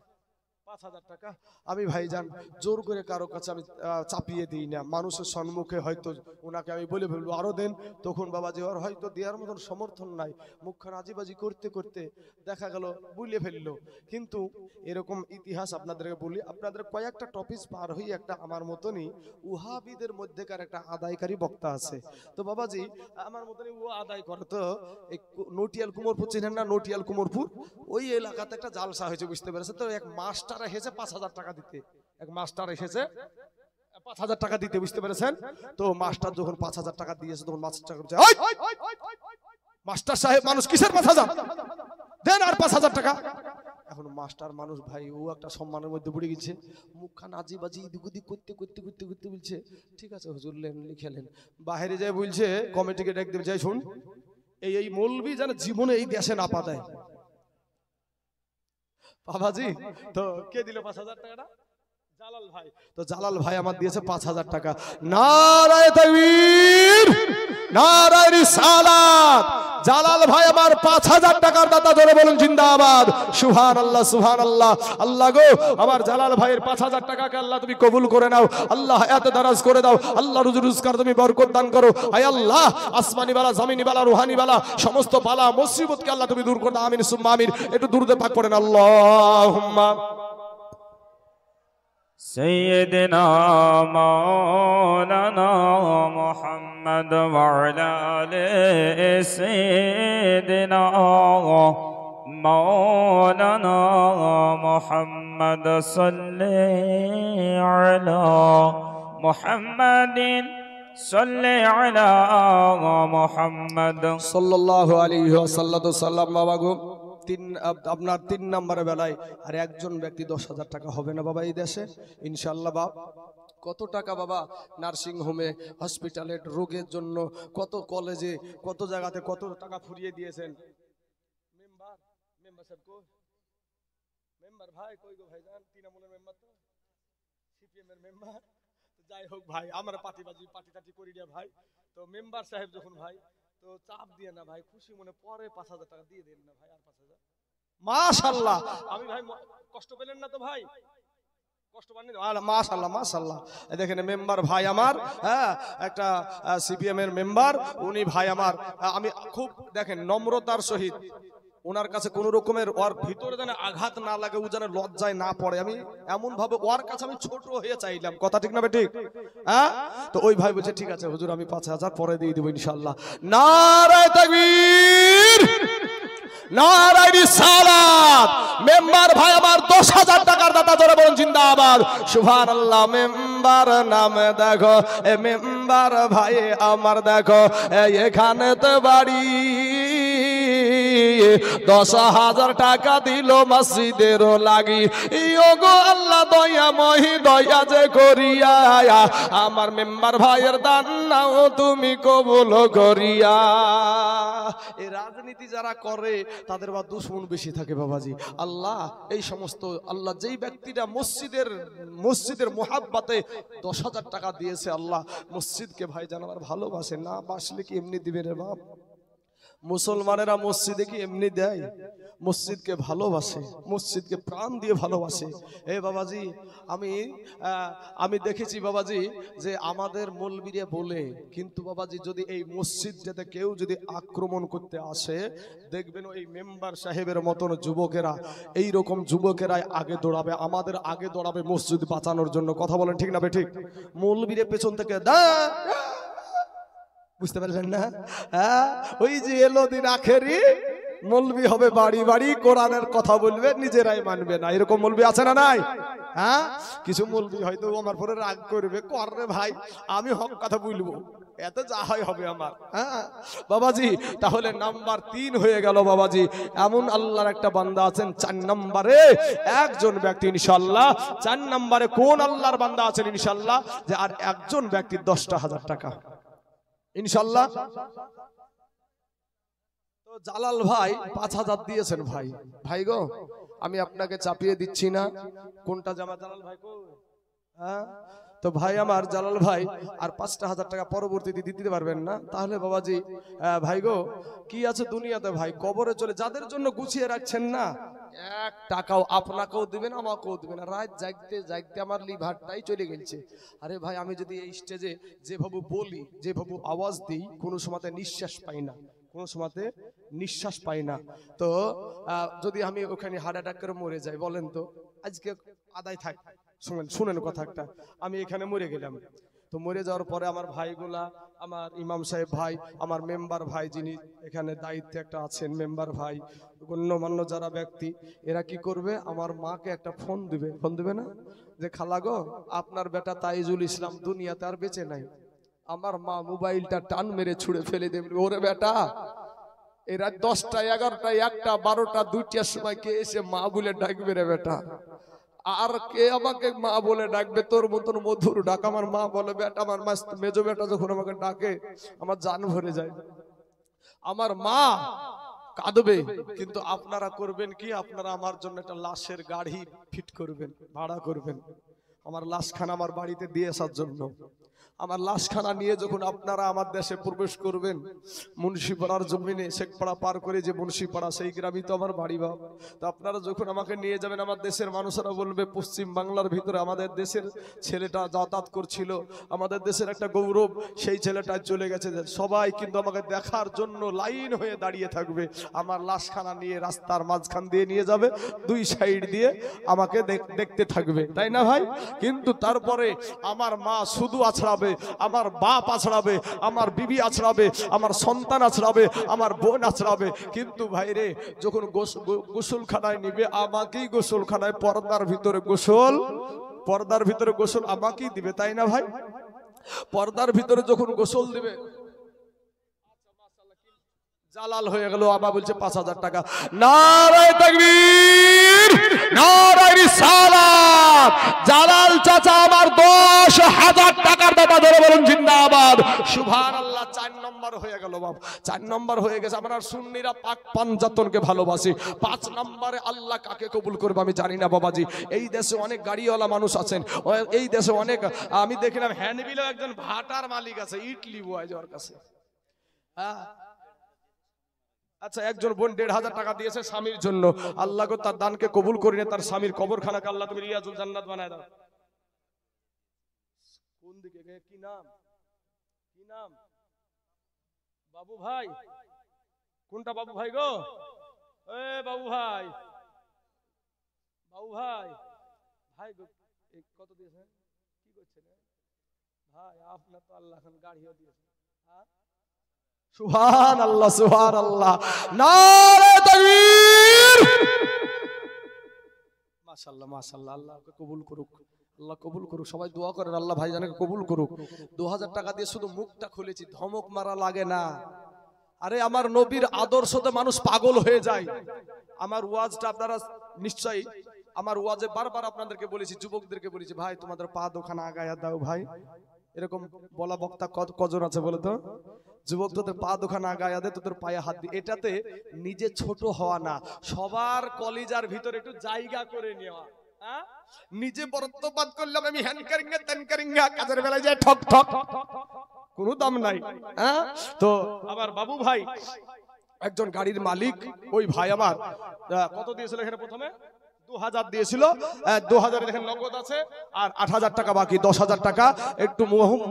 5,000 টাকা। আমি ভাইজান জোর করে কারো কাছে আমি চাপিয়ে দিই না, মানুষের সম্মুখে হয়তো ওনাকে আমি বলে ফেলবো আরো দেন, তখন বাবাজি ওর হয়তো দেওয়ার মতন সমর্থন নাই, মুখখান আজিবাজি করতে করতে দেখা গেল বুলে ফেললো। কিন্তু এরকম ইতিহাস আপনাদেরকে বলি, আপনাদের কয়েকটা টপিক পার হয়ে একটা আমার মতনই উহাবিদের মধ্যেকার একটা আদায়কারী বক্তা আছে। তো বাবাজি আমার মতনই ও আদায় করে। তো এই নটিয়াল কুমোরপুর চিনেন না? নটিয়াল কুমোরপুর ওই এলাকাতে একটা জালসা হয়েছে, বুঝতে পেরেছে? তো এক মাস্টার এসেছে 5,000 টাকা দিতে, এক মাস্টার এসেছে 5,000 টাকা দিতে, বুঝতে পেরেছেন? তো মাস্টার যখন 5,000 টাকা দিয়েছে তখন মাস্টার সাহেব মানুষ কিসের 5,000 দেন আর 5,000 টাকা। এখন মাস্টার মানুষ ভাই, ও একটা সম্মানের মধ্যে পড়ে গেছে, মুখখান আজিবাজি এদিক ওদিক করতে করতে করতে করতে বলছে ঠিক আছে হুজুর লেন, লিখেলেন। বাইরে যায় বলছে কমিটিকে ডেকে দেবে, যাই শুন এই মৌলবি যেন জীবনে এই দেশে না পাতায়। বাবাজি তো কে দিল 5,000 টাকাটা? জালাল ভাই। তো জালাল ভাই আমার দিয়েছে 5,000 টাকা। নারায়ে তাকবীর, নারায়ে রিসালাত। জালাল ভাই আমার 5,000 টাকার দাতা, ধরে বলুন জিন্দাবাদ। সুবহানাল্লাহ সুবহানাল্লাহ। আল্লাহ গো আমার জালাল ভাইয়ের 5,000 টাকাকে আল্লাহ তুমি কবুল করে নাও, আল্লাহ হায়াতে দারাজ করে দাও, আল্লাহ রুজি রোজগার তুমি বরকত দান করো। আয় আল্লাহ আসমানি বালা, জমিনি বালা, রুহানি বালা, সমস্ত বালা মুসিবতকে আল্লাহ তুমি দূর করে দাও। আমিন সুম্মা আমিন। একটু দূরতে পাক পড়েন আল্লাহুম্মা سيدنا مولانا محمد وعلى آل سيدنا مولانا محمد صل على محمد صل على محمد সাল্লাল্লাহু আলাইহি ওয়াসাল্লাম। বাবা গো, আপনার 3 নম্বরের বেলায় আর একজন ব্যক্তি 10,000 টাকা হবে না বাবা এই দেশে ইনশাআল্লাহ। বাপ কত টাকা বাবা নার্সিং হোমে, হসপিটালে, রোগের জন্য, কত কলেজে, কত জায়গাতে কত টাকা ফুরিয়ে দিয়েছেন। মেম্বার সাহেব কো, মেম্বার ভাই কই গো ভাইজান? তৃণমূলের মেম্বার তো, সিপিএম এর মেম্বার। যাই হোক ভাই, আমরা পার্টি টাটি করি না ভাই। তো মেম্বার সাহেব যখন ভাই, তো চাপ দিয়ে না ভাই, খুশি মনে পরে 5,000 টাকা দিয়ে দেন না ভাই, আর 5,000। মাশাআল্লাহ। আমি ভাই কষ্ট পেলেন না তো ভাই? কষ্ট পাননি? মাশাআল্লাহ মাশাআল্লাহ। দেখেন মেম্বার ভাই আমার, হ্যাঁ, একটা সিপিএম এর মেম্বার, উনি ভাই আমার। আমি খুব দেখেন নম্রতার সহিত ওনার কাছে কোন রকমের ওর ভিতরে যেন আঘাত না লাগে, ও যেন লজ্জায় না পড়ে, আমি এমন ভাবে ওর কাছে আমি ছোট হয়ে চাইলাম। কথা ঠিক না ঠিক? হ্যাঁ। তো ওই ভাই বলছে ঠিক আছে হুজুর, আমি 5,000 পরে দিয়ে দেবো ইনশাআল্লাহ। নারায়ে তাকবীর, নারায়ে রিসালাত। মেম্বার ভাই আমার 10,000 টাকার দাতা, ধরে বলুন জিন্দাবাদ, সুবহানাল্লাহ। মেম্বার নামে দেখো, এ মেম্বার ভাই আমার দেখো, এখানেতে বাড়ি 10,000 টাকা দিল মসজিদেরও লাগি। ইয়োগো আল্লাহ দয়াময়, দয়া যে করিয়া আমার মেম্বার ভাইয়ের দান নাও তুমি কবুল করিয়া। এই রাজনীতি যারা করে তাদের বা দুশ্মন বেশি থাকে বাবাজি। আল্লাহ এই সমস্ত, আল্লাহ যেই ব্যক্তিটা মসজিদের মোহাব্বতে 10,000 টাকা দিয়েছে, আল্লাহ মসজিদকে ভাই জানাবার ভালোবাসে, না বাসলে কি এমনি দিবে রে বাপ? মুসলমানেরা মসজিদে কি এমনি দেয়? মসজিদকে ভালোবাসে, মসজিদকে প্রাণ দিয়ে ভালোবাসে। এ বাবাজি, আমি দেখেছি বাবাজি যে আমাদের মৌলবীরা বলে, কিন্তু বাবাজি যদি এই মসজিদটাতে কেউ যদি আক্রমণ করতে আসে, দেখবেন ওই মেম্বার সাহেবের মতন যুবকেরা, এই রকম যুবকেরাই আগে দৌড়াবে, আমাদের আগে দৌড়াবে মসজিদ বাঁচানোর জন্য। কথা বলেন ঠিক না ঠিক? মৌলবীরা পেছন থেকে বুঝতে পারলেন না? হ্যাঁ, ওই যে এলো দিন আখেরি, মৌলবি হবে বাড়ি বাড়ি, কোরআনের কথা বলবে, নিজেরাই মানবে না। এরকম মৌলবি আছে না নাই? হ্যাঁ, কিছু মৌলবি হয়তো আমার পরে রাগ করবে, কররে ভাই আমি হক কথা বলবো, এত যা হয় হবে আমার। হ্যাঁ বাবাজি, তাহলে নাম্বার 3 হয়ে গেল বাবাজি। এমন আল্লাহর একটা বান্দা আছেন 4 নম্বরে একজন ব্যক্তি ইনশাআল্লাহ। 4 নম্বরে কোন আল্লাহর বান্দা আছেন ইনশাআল্লাহ, যে আর একজন ব্যক্তির 10,000 টাকা ইনশাআল্লাহ। তো জালাল ভাই 5,000 দিয়েছেন ভাই। ভাই গো, আমি আপনাকে চাপিয়ে দিচ্ছি না, কোনটা জামা জালাল ভাই কো? হ্যাঁ, তো ভাই আমার জালাল ভাই আর 5,000 টাকা পরবর্তীতে দিতে পারবেন না? তাহলে বাবাজি ভাই গো, কি আছে দুনিয়াতে ভাই, কবরে চলে যাদের জন্য গুছিয়ে রাখছেন না, 1 টাকাও আপনাকেও দিবেন আমাকেও দিবেন। রাত জাগতে জাগতে আমার লিভারটাই চলে গেছে। আরে ভাই, আমি যদি এই স্টেজে যেভাবে বলি, যেভাবে আওয়াজ দিই, কোনো সময়তে নিঃশ্বাস পাই না, কোনো সময়তে নিঃশ্বাস পাই না। তো যদি আমি ওখানে হার্ট অ্যাটাক করে মরে যাই, বলেন তো আজকে আদায় থাক। শুনেন কথা একটা, আমি এখানে মরে গেলাম, তো মরে যাওয়ার পরে আমার ভাইগুলা, আমার ইমাম সাহেব ভাই, আমার মেম্বার ভাই যিনি এখানে দায়িত্বে একটা আছেন, মেম্বার ভাই, গণ্যমান্য যারা ব্যক্তি, এরা কি করবে, আমার মাকে একটা ফোন দিবে না, যে খালা গো, আপনার বেটা তাইজুল ইসলাম দুনিয়াতে আর বেঁচে নাই। আমার মা মোবাইলটা টান মেরে ছুঁড়ে ফেলে দেবে। ওরে বেটা, এরা 10টা 11টা 1টা 12টা 2টার সময় কে এসে মা বলে ডাকবে রে বেটা? আর কে আমাকে মা বলে ডাকবে? তোর মতন মধুর ডাক আমার মা বলে বেটা। আমার মেজো বেটা যখন আমাকে ডাকে আমার জান ভরে যায়। আমার মা কাঁদবে, কিন্তু আপনারা করবেন কি, আপনারা আমার জন্য একটা লাশের গাড়ি ফিট করবেন, ভাড়া করবেন, আমার লাশখানা আমার বাড়িতে দিয়ে আসার জন্য। আমার লাশখানা নিয়ে যখন আপনারা আমার দেশে প্রবেশ করবেন, মুন্সিপাড়ার জমিনে শেখপাড়া পার করে যে মুন্সিপাড়া, সেই গ্রামই তো আমার বাড়ি বাপ। তো আপনারা যখন আমাকে নিয়ে যাবেন, আমার দেশের মানুষেরা বলবে পশ্চিম বাংলার ভিতরে আমাদের দেশের ছেলেটা যাতায়াত করছিল, আমাদের দেশের একটা গৌরব, সেই ছেলেটা চলে গেছে। সবাই কিন্তু আমাকে দেখার জন্য লাইন হয়ে দাঁড়িয়ে থাকবে। আমার লাশখানা নিয়ে রাস্তার মাঝখান দিয়ে নিয়ে যাবে, দুই সাইড দিয়ে আমাকে দেখতে থাকবে, তাই না ভাই? কিন্তু তারপরে আমার মা শুধু আছড়াবে, আমার বাপ আছড়াবে, আমার বিবি আছড়াবে, আমার সন্তান আছড়াবে, আমার বোন আছড়াবে। কিন্তু ভাই রে, যখন গোসলখানায় নিবে, আমাকেই গোসলখানায় পর্দার ভিতরে গোসল আমাকেই দিবে, তাই না ভাই? পর্দার ভিতরে যখন গোসল দিবে, জালাল হয়ে গেল। আবার বলছে 5,000 টাকা। নারায়ে তাকবীর, নারায়ে রিসালাত। জালাল চাচা আমার 10,000 টাকার দাদা, ধরে বলুন জিন্দাবাদ, সুবহানাল্লাহ। 4 নম্বর হয়ে গেল বাপ, 4 নম্বর হয়ে গেছে। আমরা সুন্নিরা পাক পাঞ্জাতনকে ভালোবাসি। 5 নম্বরে আল্লাহ কাকে কবুল করবে আমি জানি না বাবাজি। এই দেশে অনেক গাড়িওয়ালা মানুষ আছেন, এই দেশে অনেক, আমি দেখলাম হ্যান্ডবিলও একজন ভাটার মালিক আছে, ইটলি বয় যাওয়ার কাছে। হ্যাঁ, আচ্ছা, একজন বোন 1,500 টাকা দিয়েছে স্বামীর জন্য। আল্লাহ গো তার দানকে কবুল করিনে, তার স্বামীর কবরখানাকে আল্লাহ তুমি রিয়াজুল জান্নাত বানায় দাও। কোন দিকে, কি নাম, কি নাম? বাবু ভাই, কোনটা বাবু ভাই গো? এ বাবু ভাই, বাবু ভাই, ভাই গো কত দিয়েছেন, কি করছেন ভাই? আপনার তো আল্লাহ গাড়িও দিয়েছে। হ্যাঁ, সুবহানাল্লাহ, সুবহানাল্লাহ, নারায়ে তাকবীর। মাশাআল্লাহ, মাশাআল্লাহ, আল্লাহ কবুল করুক, আল্লাহ কবুল করুক। সবাই দোয়া করেন আল্লাহ ভাইজানকে কবুল করুক। 2,000 টাকা দিয়ে শুধু মুখটা খুলেছি, ধমক মারা লাগে না। আরে আমার নবীর আদর্শতে মানুষ পাগল হয়ে যায়। আমার ওয়াজটা আপনারা নিশ্চয়ই, আমার ওয়াজে বারবার আপনাদেরকে বলেছি, যুবকদেরকে বলেছি, ভাই তোমাদের পা দোখানা আগায়া দাও ভাই। এরকম বলা বক্তা কজন আছে বলে তো? যুবক, তোদের পা দোখানা গায়া দে, তোদের পায়ে হাত দি। এটাতে নিজে ছোট হওয়া না, সবার কলিজার ভিতরে একটু জায়গা করে নেওয়া। নিজে বরত্ববাদ করলাম আমি, হ্যানকারিঙ্গা তেনকারিঙ্গা, কাজের বেলায় যায় ঠক ঠক, কোনো দাম নাই। তো আমার বাবু ভাই একজন গাড়ির মালিক, ওই ভাই আমার কত দিয়েছিল এখানে? প্রথমে 2,000 দিয়েছিল, 2,000 দেখেন নগদ আছে, আর 8,000 টাকা বাকি। 10,000 টাকা একটু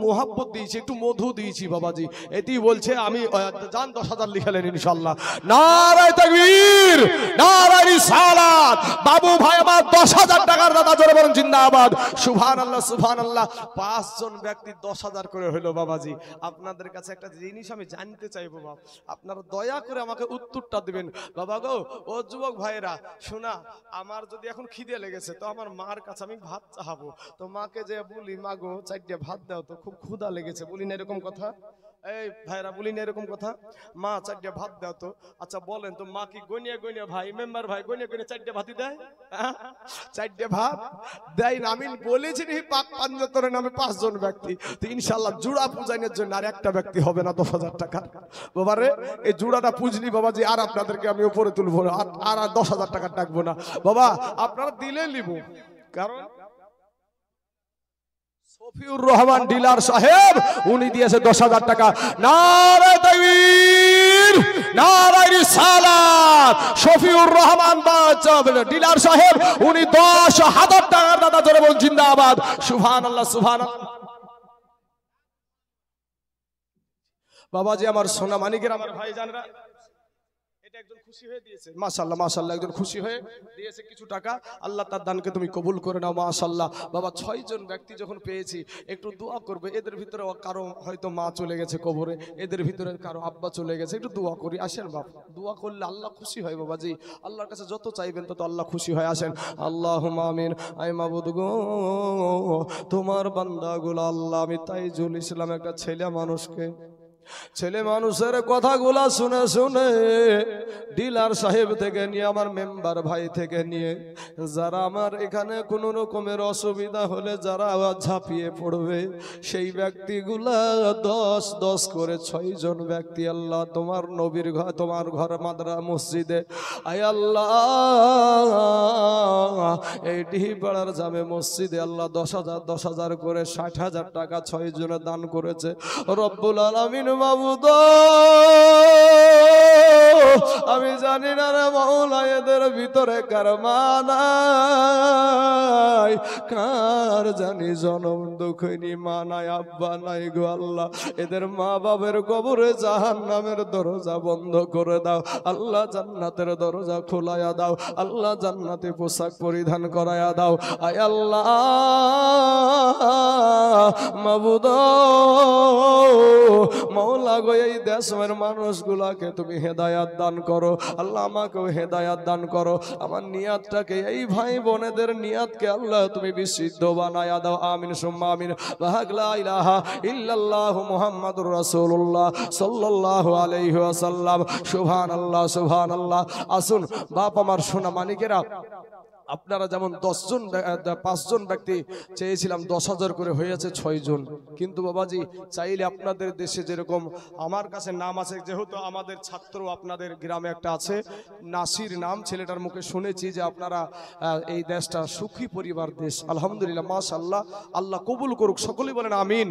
মোহাব্বত দিয়েছি, একটু মধু দিয়েছি বাবাজি। এটি বলছে আমি জান 10,000 লিখালেন ইনশাআল্লাহ। নারায়ে তাকবীর, নারায়ে রিসালাত। বাবু ভাই আমার 10,000 টাকার দাদা, জোরে বলেন জিন্দাবাদ, সুবহানাল্লাহ, সুবহানাল্লাহ। 5 জন ব্যক্তি 10,000 করে হলো বাবাজি। আপনাদের কাছে একটা জিনিস আমি জানতে চাইবো বাবা, আপনারা দয়া করে আমাকে উত্তরটা দিবেন বাবা গো। ও যুবক ভাইরা, শোনা, আমার যদি এখন খিদে লেগেছে, তো আমার মার কাছে আমি ভাত চাহাবো, তো মাকে যে বলি, মা গো 4টে ভাত দাও তো, খুব ক্ষুধা লেগেছে, বলি না এরকম কথা? এই ভাইরা বলি না এরকম কথা? মা 4টে ভাত দাও তো। আচ্ছা বলেন তো, মা কি গনিয়া গনিয়া, ভাই মেম্বার ভাই গনিয়া গনিয়া 4টে ভাতই দেয়? 4টে ভাত দেয় না। আমি বলেছি পাক পাঞ্জাতনের নামে 5 জন ব্যক্তি, তো ইনশাআল্লাহ জুড়া পূজাইনের জন্য আর একটা ব্যক্তি হবে না 10,000 টাকা। বাবারে, এই জুড়াটা পুজলি বাবাজি, আর আপনাদেরকে আমি উপরে তুলবো না, আর 10,000 টাকা ডাকবো না বাবা। আপনারা দিলে নিব, কারণ শফিউর রহমান ডিলার সাহেব উনি দিয়েছে 10,000 টাকা। নারায়ে তাকবীর, নারায়ে রিসালাত। শফিউর রহমান ডিলার সাহেব উনি 10,000 টাকার দাদা, জোরে বলুন জিন্দাবাদ, সুবহানাল্লাহ, সুবহানাল্লাহ। বাবাজি আমার সোনা মানিকের আমার ভাইজানরা, এটা একজন খুশি হয়ে দিয়েছে, মাশাআল্লাহ, মাশাআল্লাহ, একজন খুশি হয়ে দিয়েছে কিছু টাকা। আল্লাহ তার দানকে তুমি কবুল করে নাও, মাশাআল্লাহ। বাবা 6 জন ব্যক্তি যখন পেয়েছি, একটু দোয়া করবে। এদের ভিতরে কারো হয়তো মা চলে গেছে কবরে, এদের ভিতরে কারো আব্বা চলে গেছে, একটু দোয়া করি, আসেন বাবা। দোয়া করলে আল্লাহ খুশি হয় বাবাজি। আল্লাহর কাছে যত চাইবেন তত আল্লাহ খুশি হয়, আসেন। আল্লাহুম্মা আমিন। আয় মাবুদ গো, তোমার বান্দাগুলো আল্লাহ, আমি তাইজুল ইসলাম একটা ছেলে মানুষকে ছেলে মানুষের কথাগুলা শুনে শুনে ডিলার সাহেব থেকে নিয়ে আমার মেম্বার ভাই থেকে নিয়ে যারা আমার এখানে কোনো রকমের অসুবিধা হলে যারা ঝাঁপিয়ে পড়বে সেই ব্যক্তিগুলা 10 করে 6 জন ব্যক্তি আল্লাহ তোমার নবীর ঘর, তোমার ঘর মাদ্রা মসজিদে আয় আল্লাহ এই ডিহিপাড়ার জামে মসজিদে আল্লাহ 10,000 করে 60,000 টাকা 6 জনে দান করেছে। রব্বুল আলামিন মাবুদ, আমি জানি না রে মাওলা এদের ভিতরে কার মা নাই, কার জানি জনম দুঃখিনী মা নাই, আব্বা নাই গো আল্লাহ। এদের মা বাবার কবরে জাহান্নামের দরজা বন্ধ করে দাও আল্লাহ, জান্নাতের দরজা খোলায়া দাও আল্লাহ, জান্নাতে পোশাক পরিধান করায়া দাও আয় আল্লাহ মাবুদ মাওলা গো। এই দেশের মানুষগুলাকে তুমি হেদায়াত দান করো আল্লাহ, আমাকেও হেদায়াত দান করো। আমার নিয়াতটাকে এই ভাই বোনেদের নিয়াতকে আল্লাহ তুমি বিশুদ্ধ বানায়া দাও। আমিন সুম্মা আমিন। লা ইলাহা ইল্লাল্লাহ মুহাম্মাদুর রাসূলুল্লাহ সাল্লাল্লাহু আলাইহি ওয়াসাল্লাম। সুবহানাল্লাহ সুবহানাল্লাহ। আসুন বাপ আমার সোনা মানিকেরা, আপনারা যেমন 5 জন ব্যক্তি চেয়েছিলাম 10,000 করে হয়েছে 6 জন, কিন্তু বাবাজি চাইলে আপনাদের দেশে যেরকম আমার কাছে নাম আছে, যেহেতু আমাদের ছাত্র আপনাদের গ্রামে একটা আছে নাসির নাম, ছেলেটার মুখে শুনেছি যে আপনারা এই দেশটা সুখী পরিবার দেশ, আলহামদুলিল্লাহ মাশাআল্লাহ, আল্লাহ কবুল করুক। সকলেই বলেন আমিন।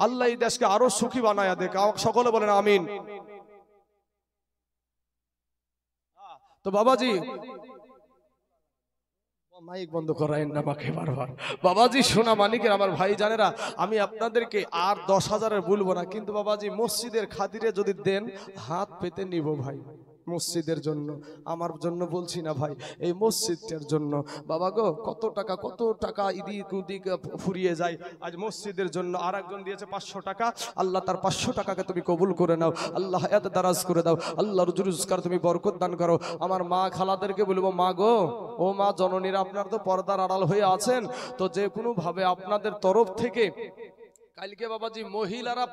আল্লাহ এই দেশকে আরো সুখী বানায়া দেখ, সকলে বলেন আমিন। তো বাবাজি মাইক বন্ধ করায়েন না আমাকে বারবার। বাবাজি সোনা মানিকের আমার ভাই জানেরা, আমি আপনাদেরকে আর 10,000 বলবো না, কিন্তু বাবাজি মসজিদের খাতিরে যদি দেন হাত পেতে নিব ভাই, মসজিদের জন্য, আমার জন্য বলছি না ভাই, এই মসজিদটার জন্য। বাবা গো কত টাকা ইদিক উদিক ফুরিয়ে যায় আজ মসজিদের জন্য। আর একজন দিয়েছে 500 টাকা, আল্লাহ তার 500 টাকাকে তুমি কবুল করে নাও আল্লাহ, হায়াত দারাজ করে দাও আল্লাহ, রুজগার তুমি বরকত দান করো। আমার মা খালাদেরকে বলবো, মা গো ও মা জননীরা, আপনার তো পর্দার আড়াল হয়ে আছেন, তো যে কোনো ভাবে আপনাদের তরফ থেকে কালকে বাবাজি মহিলারা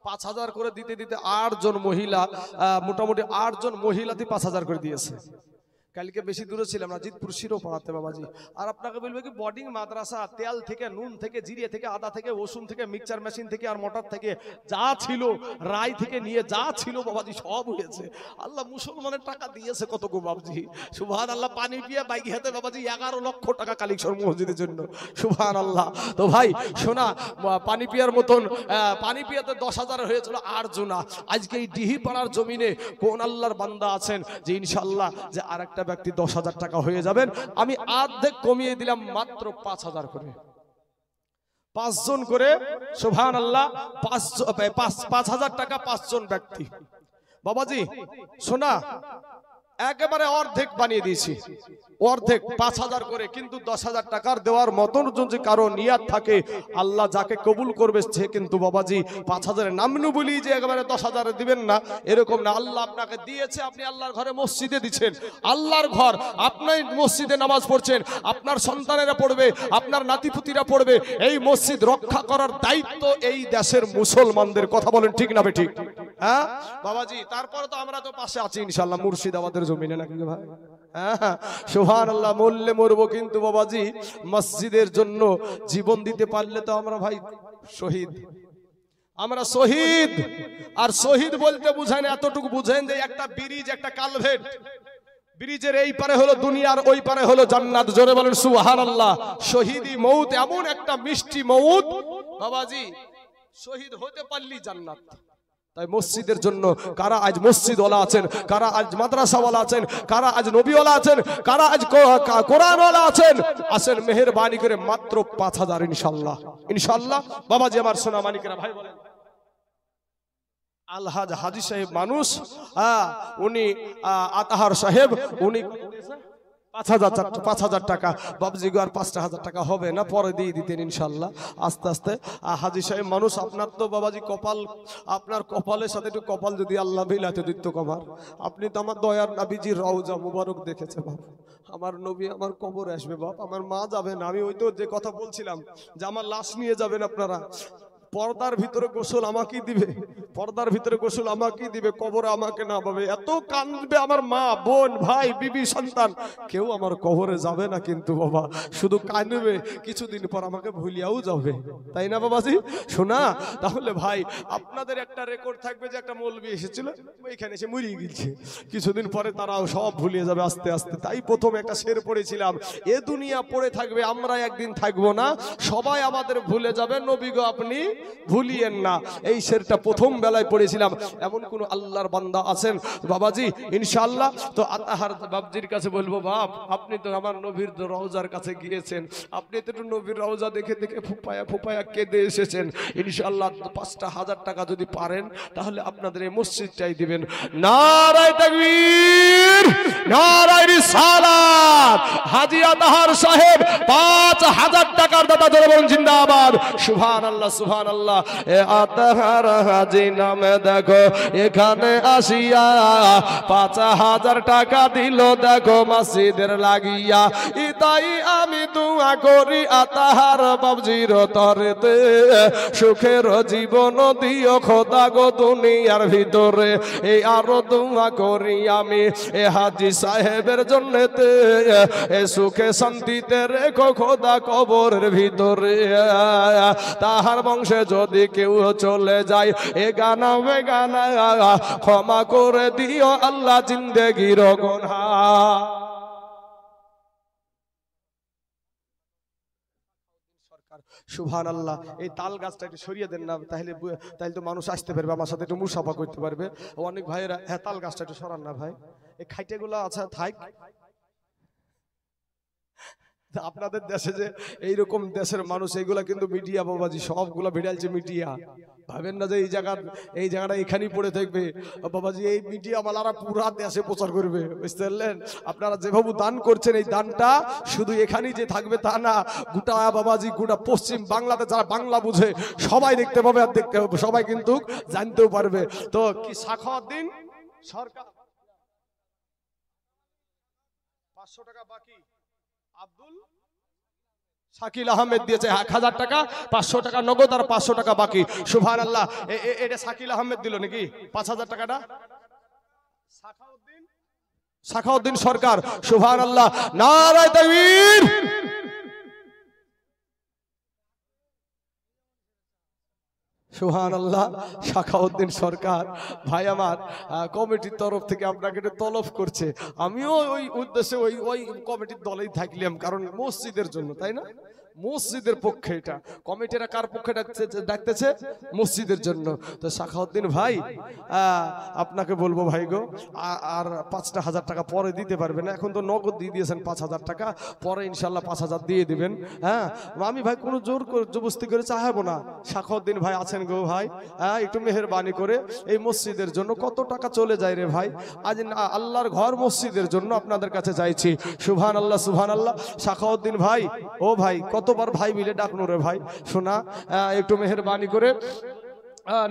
5,000 করে দিতে 8 জন মহিলা, মোটামুটি 8 জন মহিলাতে 5,000 করে দিয়েছে। কালকে বেশি দূরে ছিলাম না, জিতপুর শিরো পাড়াতে বাবাজি। আর আপনাকে বলবে কি বোর্ডিং মাদ্রাসা, তেল থেকে নুন থেকে জিরে থেকে আদা থেকে ওষুন থেকে মিক্সচার মেশিন থেকে আর মোটর থেকে যা ছিল, রায় থেকে নিয়ে যা ছিল বাবাজি সব হয়েছে। আল্লাহ মুসলমানের টাকা দিয়েছে কত গো বাবাজি, সুবহানাল্লাহ। পানি পিয়া বাইক হাতে বাবাজি 11 লক্ষ টাকা কালেকশন মসজিদের জন্য, সুবহানাল্লাহ। তো ভাই শোনা, পানি পিয়ার মতন পানি পিয়াতে 10,000 হয়েছিল 8 জনা। আজকে এই ডিহিপাড়ার জমিনে কোন আল্লাহর বান্দা আছেন যে ইনশাআল্লাহ যে আরেকটা ব্যক্তি 10,000 টাকা হয়ে যাবেন, আমি অর্ধেক কমিয়ে দিলাম মাত্র 5,000 করে, 5 জন করে, সুবহানাল্লাহ। 5,000 টাকা 5 জন ব্যক্তি বাবাজি শোনা, একেবারে অর্ধেক বানিয়ে দিয়েছি, অর্ধেক 5,000 করে। কিন্তু 10,000 টাকার দেওয়ার মতন যদি কারো নিয়াত থাকে আল্লাহ যাকে কবুল করবে সে কিন্তু বাবাজি 5,000 নামনু বলি যে একেবারে 10,000 দিবেন না এরকম না। আল্লাহ আপনাকে দিয়েছে, আপনি আল্লাহর ঘরে মসজিদে দিচ্ছেন, আল্লাহর ঘর, আপনি মসজিদে নামাজ পড়ছেন, আপনার সন্তানেরা পড়বে, আপনার নাতিপুতিরা পড়বে, এই মসজিদ রক্ষা করার দায়িত্ব এই দেশের মুসলমানদের। কথা বলেন ঠিক না ঠিক? হ্যাঁ বাবাজি, তারপরে তো আমরা তো পাশে আছি ইনশাআল্লাহ, মুর্শিদাবাদের জমিনে নাকি ভাই? হ্যাঁ সুবহানাল্লাহ। মরলে মরবো, কিন্তু বাবাজি মসজিদের জন্য জীবন দিতে পারলে তো আমরা ভাই শহীদ, আমরা শহীদ। আর শহীদ বলতে বুঝায় না, এতটুকু বুঝেন যে একটা ব্রিজ, একটা কালভেট, ব্রিজের এই পারে হলো দুনিয়ার, ওই পারে হলো জান্নাত। জোরে বলেন সুবহানাল্লাহ। শহীদি মৌত এমন একটা মিষ্টি মৌত বাবাজি, শহীদ হতে পারলি জান্নাত। তাই মসজিদের জন্য কারা আজ মসজিদওয়ালা আছেন, কারা আজ মাদ্রাসাওয়ালা আছেন, কারা আজ নবীওয়ালা আছেন, কারা আজ কোরআনওয়ালা আছেন, আসেন মেহেরবানি করে মাত্র 5,000 ইনশাআল্লাহ, ইনশাআল্লাহ। বাবাজি আমার সোনা মানিকেরা ভাই বলেন, আলহাজ হাজী সাহেব মানুষ, উনি আতাহার সাহেব, উনি 5,000 টাকা বাবজি গো, আর 5,000 টাকা হবে না, পরে দিয়ে দিতেন ইনশাল্লাহ আস্তে আস্তে। হাজী সাহেব মানুষ, আপনার তো বাবাজি কপাল, আপনার কপালের সাথে একটু কপাল যদি আল্লাহ মিলাতে দিত কমার, আপনি তো আমার দয়ার নবীজির রওজা মুবারক দেখেছে বাপ, আমার নবী আমার কবরে আসবে বাপ, আমার মা যাবে না। আমি ওই তো যে কথা বলছিলাম যে আমার লাশ নিয়ে যাবেন আপনারা, পর্দার ভিতরে গোসল আমাকেই দিবে, পর্দার ভিতরে গোসল আমাকেই দিবে, কবরে আমাকে না পাবে, এত কাঁদবে আমার মা বোন ভাই বিবি সন্তান, কেউ আমার কবরে যাবে না, কিন্তু বাবা শুধু কাঁদবে, কিছুদিন পর আমাকে ভুলিয়াও যাবে, তাই না বাবাজি? শোনা, তাহলে ভাই আপনাদের একটা রেকর্ড থাকবে যে একটা মৌলবি এসেছিল, ওইখানে এসে মরিয়ে গেছে, কিছুদিন পরে তারাও সব ভুলিয়ে যাবে আস্তে আস্তে। তাই প্রথম একটা শের পড়েছিলাম, এ দুনিয়া পড়ে থাকবে, আমরা একদিন থাকবো না, সবাই আমাদের ভুলে যাবে, নবী গো আপনি ভুলিয়েন না। এই শেরটা প্রথম বেলায় পড়েছিলাম। এমন কোন আল্লাহর বান্দা আছেন বাবাজি ইনশাআল্লাহ? তো আতাহার বাবজির কাছে বলবো, বাপ আপনি তো আমার নবীর রওজার কাছে গিয়েছেন, আপনি তো একটু নবীর রওজা দেখে দেখে ফুপায়া ফুপায়া কেঁদে এসেছেন, ইনশাআল্লাহ 5,000 টাকা যদি পারেন তাহলে আপনাদের এই মসজিদটাই দিবেন। নারায়ে তাকবীর, নারায়ে রিসালাত। হাজী আতাহার সাহেব 5,000 টাকার দাতা, জোরে বলুন জিন্দাবাদ, সুবহানাল্লাহ সুবহানাল্লাহ। এ আতাহার হাজী নামে দেখো এখানে আসিয়া 5,000 টাকা দিল, দেখো মসজিদের লাগিয়া, তাই আমি দোয়া করি আতাহার বাবজির তরেতে সুখের জীবন দিও খোদা গো দুনিয়ার ভিতরে। এই আরো দোয়া করি আমি এ হাজী সাহেবের জন্যতে, এ সুখে শান্তিতে রেখো খোদা কবরের ভিতরে। তাহার বংশে যদি কেউ চলে যায় এ গানা বেগানা, ক্ষমা করে দিও আল্লাহ জিন্দেগির গুনাহ। সুবহানাল্লাহ। এই তাল গাছটা একটু সরিয়ে দেন না, তাহলে তো মানুষ আসতে পারবে, আমার সাথে একটু মুসাফা করতে পারবে। অনেক ভাইয়েরা, হ্যাঁ তাল গাছটা একটু সরান না ভাই, এই খাইটেগুলো আচ্ছা থাক। আপনাদের দেশে যে এইরকম দেশের মানুষ, এইগুলা কিন্তু মিডিয়া বাবাজি, সবগুলা ভিড়ালছে মিডিয়া। ভাবেন না যে এই জায়গাটা এখানেই পড়ে থাকবে বাবাজি, এই মিডিয়া মালারা পুরা দেশে প্রচার করবে, বুঝতে পারলেন? আপনারা যেভাবে দান করছেন, এই দানটা শুধু এখানেই যে থাকবে তা না, গোটা বাবাজি গোটা পশ্চিম বাংলাতে যারা বাংলা বুঝে সবাই দেখতে পাবে, আর দেখতে হবে সবাই কিন্তু জানতেও পারবে। তো কি সাখাওয়াত সরকার 500 টাকা বাকি, আব্দুল শাকিল আহমেদ দিয়েছে 1000 টাকা, 500 টাকা নগদ আর 500 টাকা বাকি। সুবহানাল্লাহ। এটা শাকিল আহমেদ দিল নাকি 5,000 টাকাটা? সাখাউদ্দিন সরকার। সুবহানাল্লাহ, নারায়ে তাকবীর। সুবহানাল্লাহ, সাখাউদ্দিন সরকার ভাই আমার কমিটির তরফ থেকে আপনাকে একটু তলব করছে। আমিও ওই উদ্দেশ্যে ওই কমিটির দলেই থাকলাম, কারণ মসজিদের জন্য, তাই না? মসজিদের পক্ষে, এটা কমিটিরা কার পক্ষে ডাকতেছে? মসজিদের জন্য। তো সাখাউদ্দিন ভাই আপনাকে বলবো ভাই গো, আর 5,000 টাকা পরে দিতে পারবেন না, এখন তো নগদ দিয়ে দিয়েছেন 5,000 টাকা, পরে ইনশাল্লাহ 5,000 দিয়ে দিবেন। হ্যাঁ আমি ভাই কোনো জবরদস্তি করে চাহাবো না, সাখাউদ্দিন ভাই আছেন গো ভাই, একটু মেহেরবানি করে এই মসজিদের জন্য কত টাকা চলে যায় রে ভাই, আজ আল্লাহর ঘর মসজিদের জন্য আপনাদের কাছে চাইছি। সুবহানাল্লাহ সুবহানাল্লাহ। সাখাউদ্দিন ভাই, ও ভাই কতবার ভাই মিলে ডাকনো রে ভাই, শোনা একটু মেহেরবানি করে।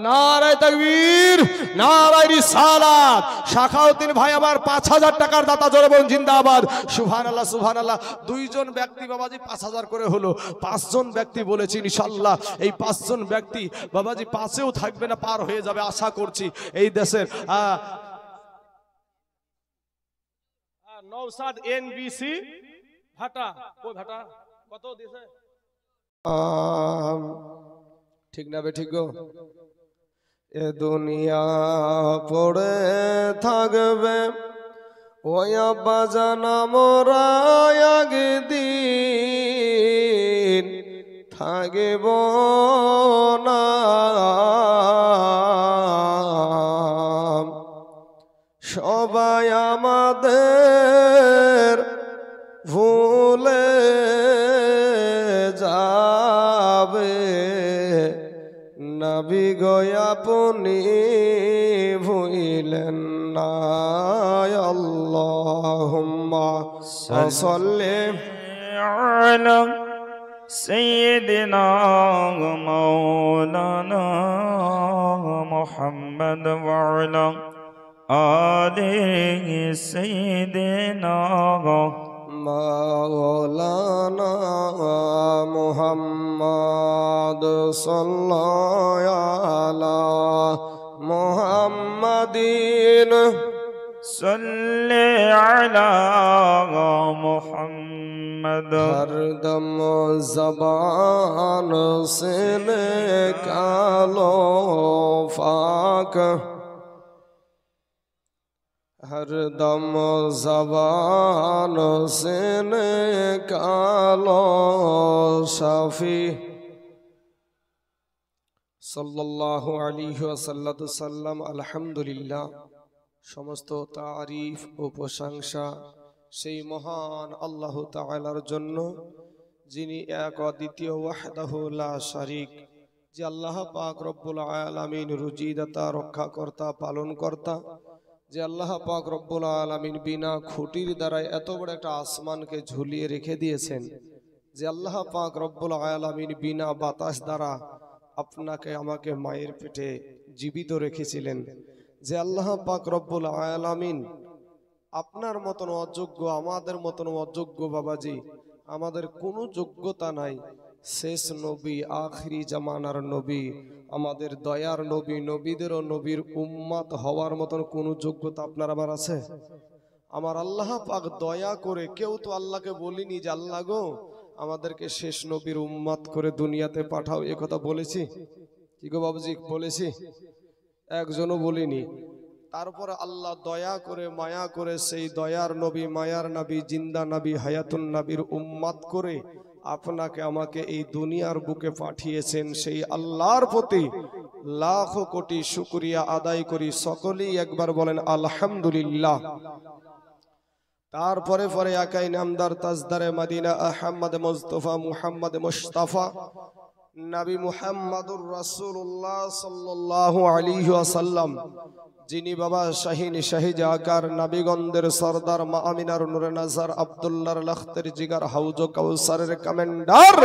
নারায়ে তাকবীর, নারায়ে রিসালাত। সাখাউদ্দিন ভাই আবার 5,000 টাকার দাতা, জোরে বলুন জিন্দাবাদ। সুবহানাল্লাহ সুবহানাল্লাহ। 2 জন ব্যক্তি বাবাজি 5,000 করে হলো, 5 জন ব্যক্তি বলেছি ইনশাআল্লাহ। এই 5 জন ব্যক্তি বাবাজি পাশেও থাকবে না, পার হয়ে যাবে আশা করছি। এই দেশের নওশাদ এনবিসি ভাটা, কই ভাটা কত দিয়েছে? ঠিক না বে ঠিক গো? এ দুনিয়া পড়ে থাকবে, ওই বাজানা মোরা একদিন থাকব না। সবাই আমাদের ভুলে যাবে, নবী গো আপনি ভুলেন না। আল্লাহুম্মা সাল্লি আলা সাইয়্যিদিনা মাওলানা মুহাম্মদ ওয়া আলা আলি সাইয়্যিদিনা মাওলানা মুহাম্মদ সাল্লাল্লাহু আলা محمد صل على محمد ہر دم زبان سے نکالو فاک ہر دم زبان سے نکالو شافی সাল্লাল্লাহু আলাইহি ওয়াসাল্লাম। আলহামদুলিল্লাহ, সমস্ত তারিফ ও প্রশংসা সেই মহান আল্লাহ তাআলার জন্য, যিনি এক অদ্বিতীয় ওয়াহদাহু লা শারীক, যে আল্লাহ পাক রব্বুল আলামিন রুজিদাতা, রক্ষাকর্তা, পালনকর্তা, যে আল্লাহ পাক রব্বুল আলামিন বিনা খুঁটির দ্বারা এত বড় একটা আসমানকে ঝুলিয়ে রেখে দিয়েছেন, যে আল্লাহ পাক রব্বুল আলামিন বিনা বাতাস দ্বারা আপনাকে আমাকে মায়ের পেটে জীবিত রেখেছিলেন, যে আল্লাহ পাক রব্বুল আলামিন আপনার মতন অযোগ্য, আমাদের মতন অযোগ্য বাবাজি, আমাদের কোনো যোগ্যতা নাই, শেষ নবী, আখিরি জামানার নবী, আমাদের দয়ার নবী, নবীদেরও নবীর উম্মত হওয়ার মতন কোনো যোগ্যতা আপনার আমার আছে? আমার আল্লাহ পাক দয়া করে, কেউ তো আল্লাহকে বলিনি যে আল্লাহ গো আমাদেরকে শেষ নবীর উম্মত করে দুনিয়াতে পাঠাও, এ কথা বলেছি কি গো বাবুজি? বলেছি? একজনও বলিনি। তারপর আল্লাহ দয়া করে, মায়া করে সেই দয়ার নবী, মায়ার নবী, জিন্দা নবী, হায়াতুন নবীর উম্মত করে আপনাকে আমাকে এই দুনিয়ার বুকে পাঠিয়েছেন। সেই আল্লাহর প্রতি লাখ কোটি শুকরিয়া আদায় করি। সকলেই একবার বলেন আলহামদুলিল্লাহ। তারপরে পরে একাই নামদার তাজদারে মদিনা আহমদ মুস্তফা মুহাম্মদ মুস্তাফা নবী মুহাম্মদুর রাসূলুল্লাহ সাল্লাল্লাহু আলাইহি ওয়াসাল্লাম, যিনি বাবা শাহিন শাহিজ আকার, নবীগণদের সরদার, মা আমিনার নূরে নজর, আব্দুল্লাহর লখতের জিগার, হাউজ কাউসারের কমান্ডার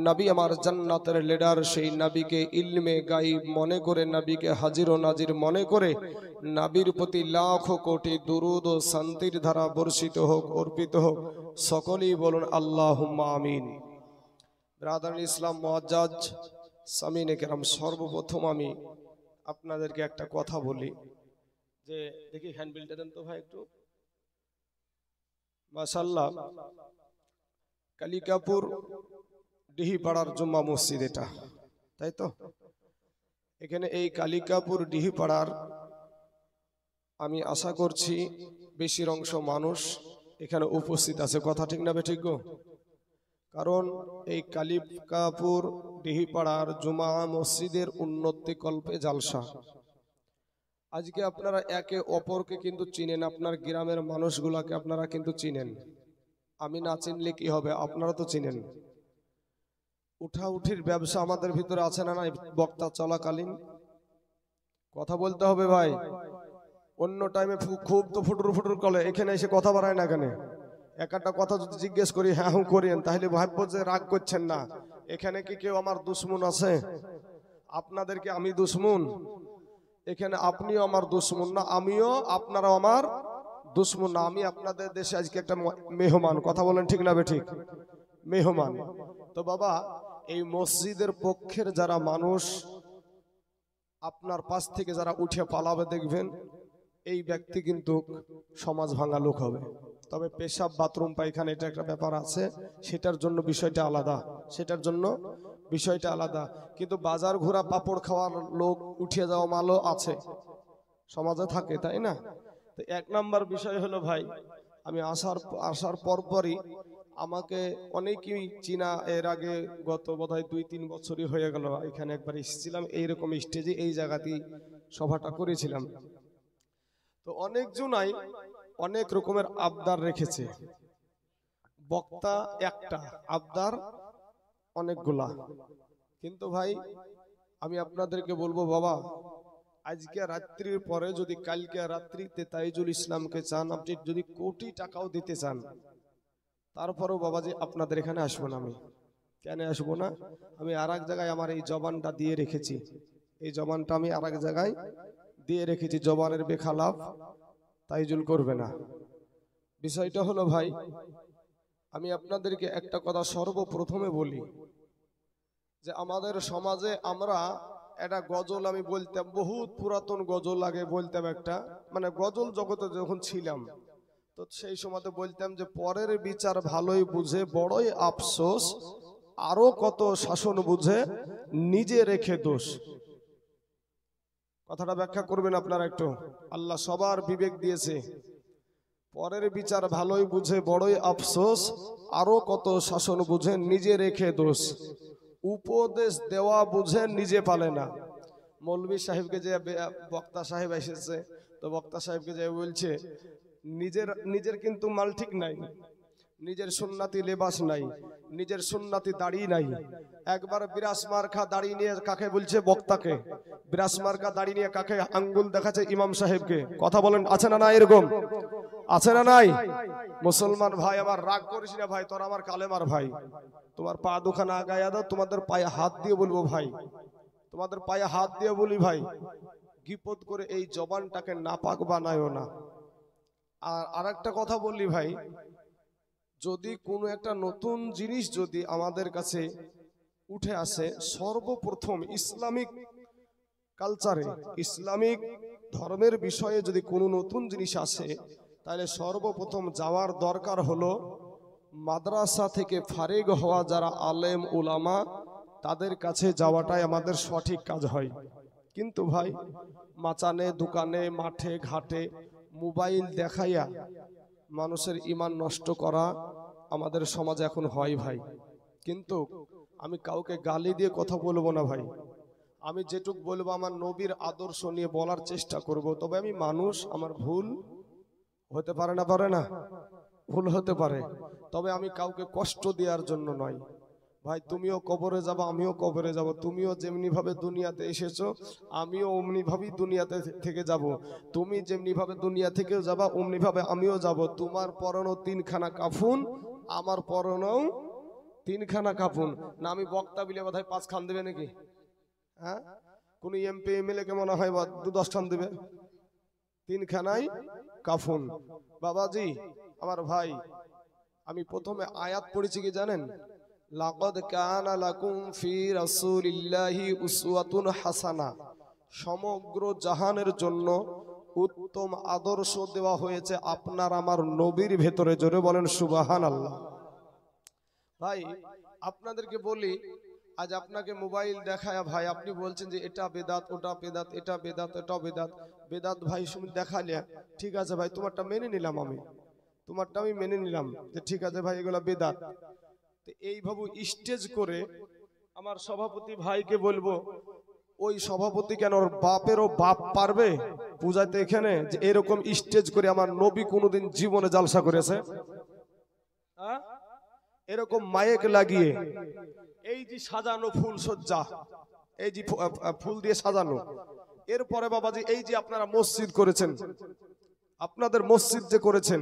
নবী, আমার জান্নাতের লিডার, সেই নবীকে ইলমে গায়ব মনে করে, নবীকে হাজির ও নাজির মনে করে, নবীর প্রতি লাখ কোটি দুরুদ ও শান্তির ধারা বর্ষিত হোক, অর্পিত হোক। সকলেই বলুন আল্লাহুম্মা আমিন। ব্রাদার ইসলাম মুআজ্জাজ সামিনে কেরাম, সর্বপ্রথম আমি আপনাদেরকে একটা কথা বলি, যে দেখি হ্যান্ডবিলটা দেন তো ভাই একটু। মাশাআল্লাহ, কালিকাপুর ডিহিপাড়ার জুম্মা মসজিদ এটা, তাই তো? এখানে এই কালিকাপুর ডিহিপাড়ার আমি আশা করছি বেশির অংশ মানুষ এখানে উপস্থিত আছে, কথা ঠিক না বেঠিক গো? কারণ এই কালিকাপুর ডিহিপাড়ার জুমা মসজিদের উন্নতি কল্পে জালসা। আজকে আপনারা একে অপরকে কিন্তু চিনেন, আপনার গ্রামের মানুষগুলাকে আপনারা কিন্তু চিনেন। আমি না চিনলে কি হবে, আপনারা তো চিনেন। উঠাউঠির ব্যবসা আমাদের ভিতরে আছে না নাই? বক্তা চলাকালীন কথা বলতে হবে ভাই। অন্য টাইমে খুব তো ফুটুর ফুটুর করে, এখানে এসে কথা বাড়ায় না কেন? একটা কথা যদি জিজ্ঞেস করি হ্যাঁ হুঁ করেন, তাহলে ভাববো যে রাগ করছেন না। এখানে কি কেউ আমার দুশ্মন আছে? আপনাদেরকে আমি দুশ্মন? এখানে আপনিও আমার দুশ্মন না, আমিও আপনারাও আমার দুশ্মন না। আমি আপনাদের দেশে আজকে একটা মেহমান, কথা বলেন ঠিক না বেঠিক? মেহমান। তো বাবা, এই মসজিদের পক্ষের যারা মানুষ আপনার পাশ থেকে যারা উঠে পালাবে, দেখবেন এই ব্যক্তি কিন্তু সমাজ ভাঙা লোক হবে। তবে পেশাব, বাথরুম, পায়খানা এটা একটা ব্যাপার আছে, সেটার জন্য বিষয়টা আলাদা, সেটার জন্য বিষয়টা আলাদা। কিন্তু বাজার ঘোরা, পাপড় খাওয়ার লোক, উঠিয়ে যাওয়া মালও আছে, সমাজে থাকে, তাই না? তো এক নাম্বার বিষয় হলো ভাই, আমি আসার পরপরই আমাকে অনেকেই চিনা, এর আগে গত বোধহয় 2-3 বছরই হয়ে গেল এখানে একবার এসেছিলাম, এইরকম স্টেজে এই জায়গাতেই সভাটা করেছিলাম। তো অনেকজনাই অনেক রকমের আবদার রেখেছে, বক্তা একটা, আবদার অনেকগুলা। কিন্তু ভাই আমি আপনাদেরকে বলবো বাবা, আজকে রাত্রির পরে যদি কালকে রাত্রিতে তাইজুল ইসলামকে চান, আপনি যদি কোটি টাকাও দিতে চান, তারপরেও বাবাজি আপনাদের এখানে আসবো না। আমি কেন আসবো না? আমি আর এক জায়গায় আমার এই জবানটা দিয়ে রেখেছি, এই জবানটা আমি আর এক জায়গায় দিয়ে রেখেছি, জবানের বেখালাফ তাইজুল করবে না। বিষয়টা হলো ভাই, আমি আপনাদেরকে একটা কথা সর্বপ্রথমে বলি, যে আমাদের সমাজে আমরা একটা গজল আমি বলতাম, বহুত পুরাতন গজল আগে বলতাম একটা, মানে গজল জগতে যখন ছিলাম তো সেই সময়তে বলতাম যে পরের বিচার ভালোই বুঝে বড়ই আফসোস, আরো কত শাসন বুঝে নিজে রেখে দোষ। কথাটা ব্যাখ্যা করবেন আপনারা একটু, আল্লাহ সবার বিবেক দিয়েছে। পরের বিচার ভালোই বুঝে বড়ই আফসোস, আরো কত শাসন বুঝে নিজে রেখে দোষ। উপদেশ দেওয়া বুঝে নিজে পালে না। মৌলভী সাহেবকে যে বক্তা সাহেব এসেছে, তো বক্তা সাহেবকে যে বলছে নিজের কিন্তু মাল ঠিক নাই, নিজের সুন্নাতি লেবাস নাই, নিজের সুন্নাতি দাড়ি নাই। একবার বিরাস মার্কা দাড়ি নিয়ে কাকে বলছে? বক্তাকে। বিরাস মার্কা দাড়ি নিয়ে কাকে আঙ্গুল দেখাচ্ছে? ইমাম সাহেবকে। কথা বলেন, আছে না নাই? এরকম আছে না নাই? মুসলমান ভাই আমার, রাগ করিস না ভাই, তোর আমার কালেমার ভাই। তোমার পা দুখানা আগায়া দাও, তোমাদের পায়ে হাত দিয়ে বলবো ভাই, তোমাদের পায়ে হাত দিয়ে বলি ভাই, গিপত করে এই জবানটাকে নাপাক বানায়ও না। আর আরেকটা কথা বললি ভাই, যদি কোনো একটা নতুন জিনিস যদি আমাদের কাছে উঠে আসে, সর্বপ্রথম ইসলামিক কালচারে, ইসলামিক ধর্মের বিষয়ে যদি কোনো নতুন জিনিস আসে, তাহলে সর্বপ্রথম যাওয়ার দরকার হলো মাদ্রাসা থেকে ফারিগ হওয়া যারা আলেম উলামা, তাদের কাছে যাওয়াটাই আমাদের সঠিক কাজ হয়। কিন্তু ভাই মাচানে দোকানে মাঠে ঘাটে মোবাইল দেখাইয়া মানুষের ঈমান নষ্ট করা আমাদের সমাজে এখন হয় ভাই। কিন্তু আমি কাউকে গালি দিয়ে কথা বলবো না ভাই, আমি যেটুক বলবো আমার নবীর আদর্শ নিয়ে বলার চেষ্টা করব। তবে আমি মানুষ, আমার ভুল হতে পারে না, পারে না, ভুল হতে পারে, তবে আমি কাউকে কষ্ট দেওয়ার জন্য নয় ভাই। তুমিও কবরে যাবো, আমিও কবরে যাব। তুমিও যেমনি ভাবে দুনিয়াতে এসেছো, আমিও অমনি ভাবেই দুনিয়াতে থেকে যাব। তুমি যেমনি ভাবে দুনিয়া থেকেও যাবা, অমনি ভাবে আমিও যাব। তোমার পরনও তিনখানা কাফুন, আমার পরনও তিনখানা কাফুন। না আমি বক্তা বিলে বোধহয় 5 খান দেবে নাকি? হ্যাঁ, কোন এমপি এমএলএ কে মনে হয় 2-10 খান দেবে, 3খানাই কাফুন। বাবাজি আমার ভাই, আমি প্রথমে আয়াত পড়েছি কি জানেন? লাকাদ কানা লাকুম ফি রাসূলিল্লাহি উসওয়াতুন হাসানা। সমগ্র জাহানের জন্য উত্তম আদর্শ দেওয়া হয়েছে আপনার আমার নবীর ভেতরে। জোরে বলেন সুবহানাল্লাহ। ভাই আপনাদেরকে বলি, আজ আপনাকে মোবাইল দেখায় ভাই, আপনি বলছেন যে এটা বেদাত, ওটা বেদাত, এটা বেদাত, এটা বেদাত। বেদাত ভাই শুনে দেখালে ঠিক আছে ভাই, তোমারটা মেনে নিলাম, আমি তোমারটা আমি মেনে নিলাম যে ঠিক আছে ভাই এগুলা বেদাত। তো এইভাবে স্টেজ করে আমার সভাপতি ভাইকে বলবো, ওই সভাপতি কেন ওর বাপেরও বাপ পারবে পূজাতে এখানে যে এরকম স্টেজ করে? আমার নবী কোনোদিন জীবনে জালসা করেছে? এরকম মাইক লাগিয়ে এই যে সাজানো ফুল সজ্জা, এই যে ফুল দিয়ে সাজানো, এরপরে বাবাজি এই যে আপনারা মসজিদ করেছেন, আপনাদের মসজিদ যে করেছেন,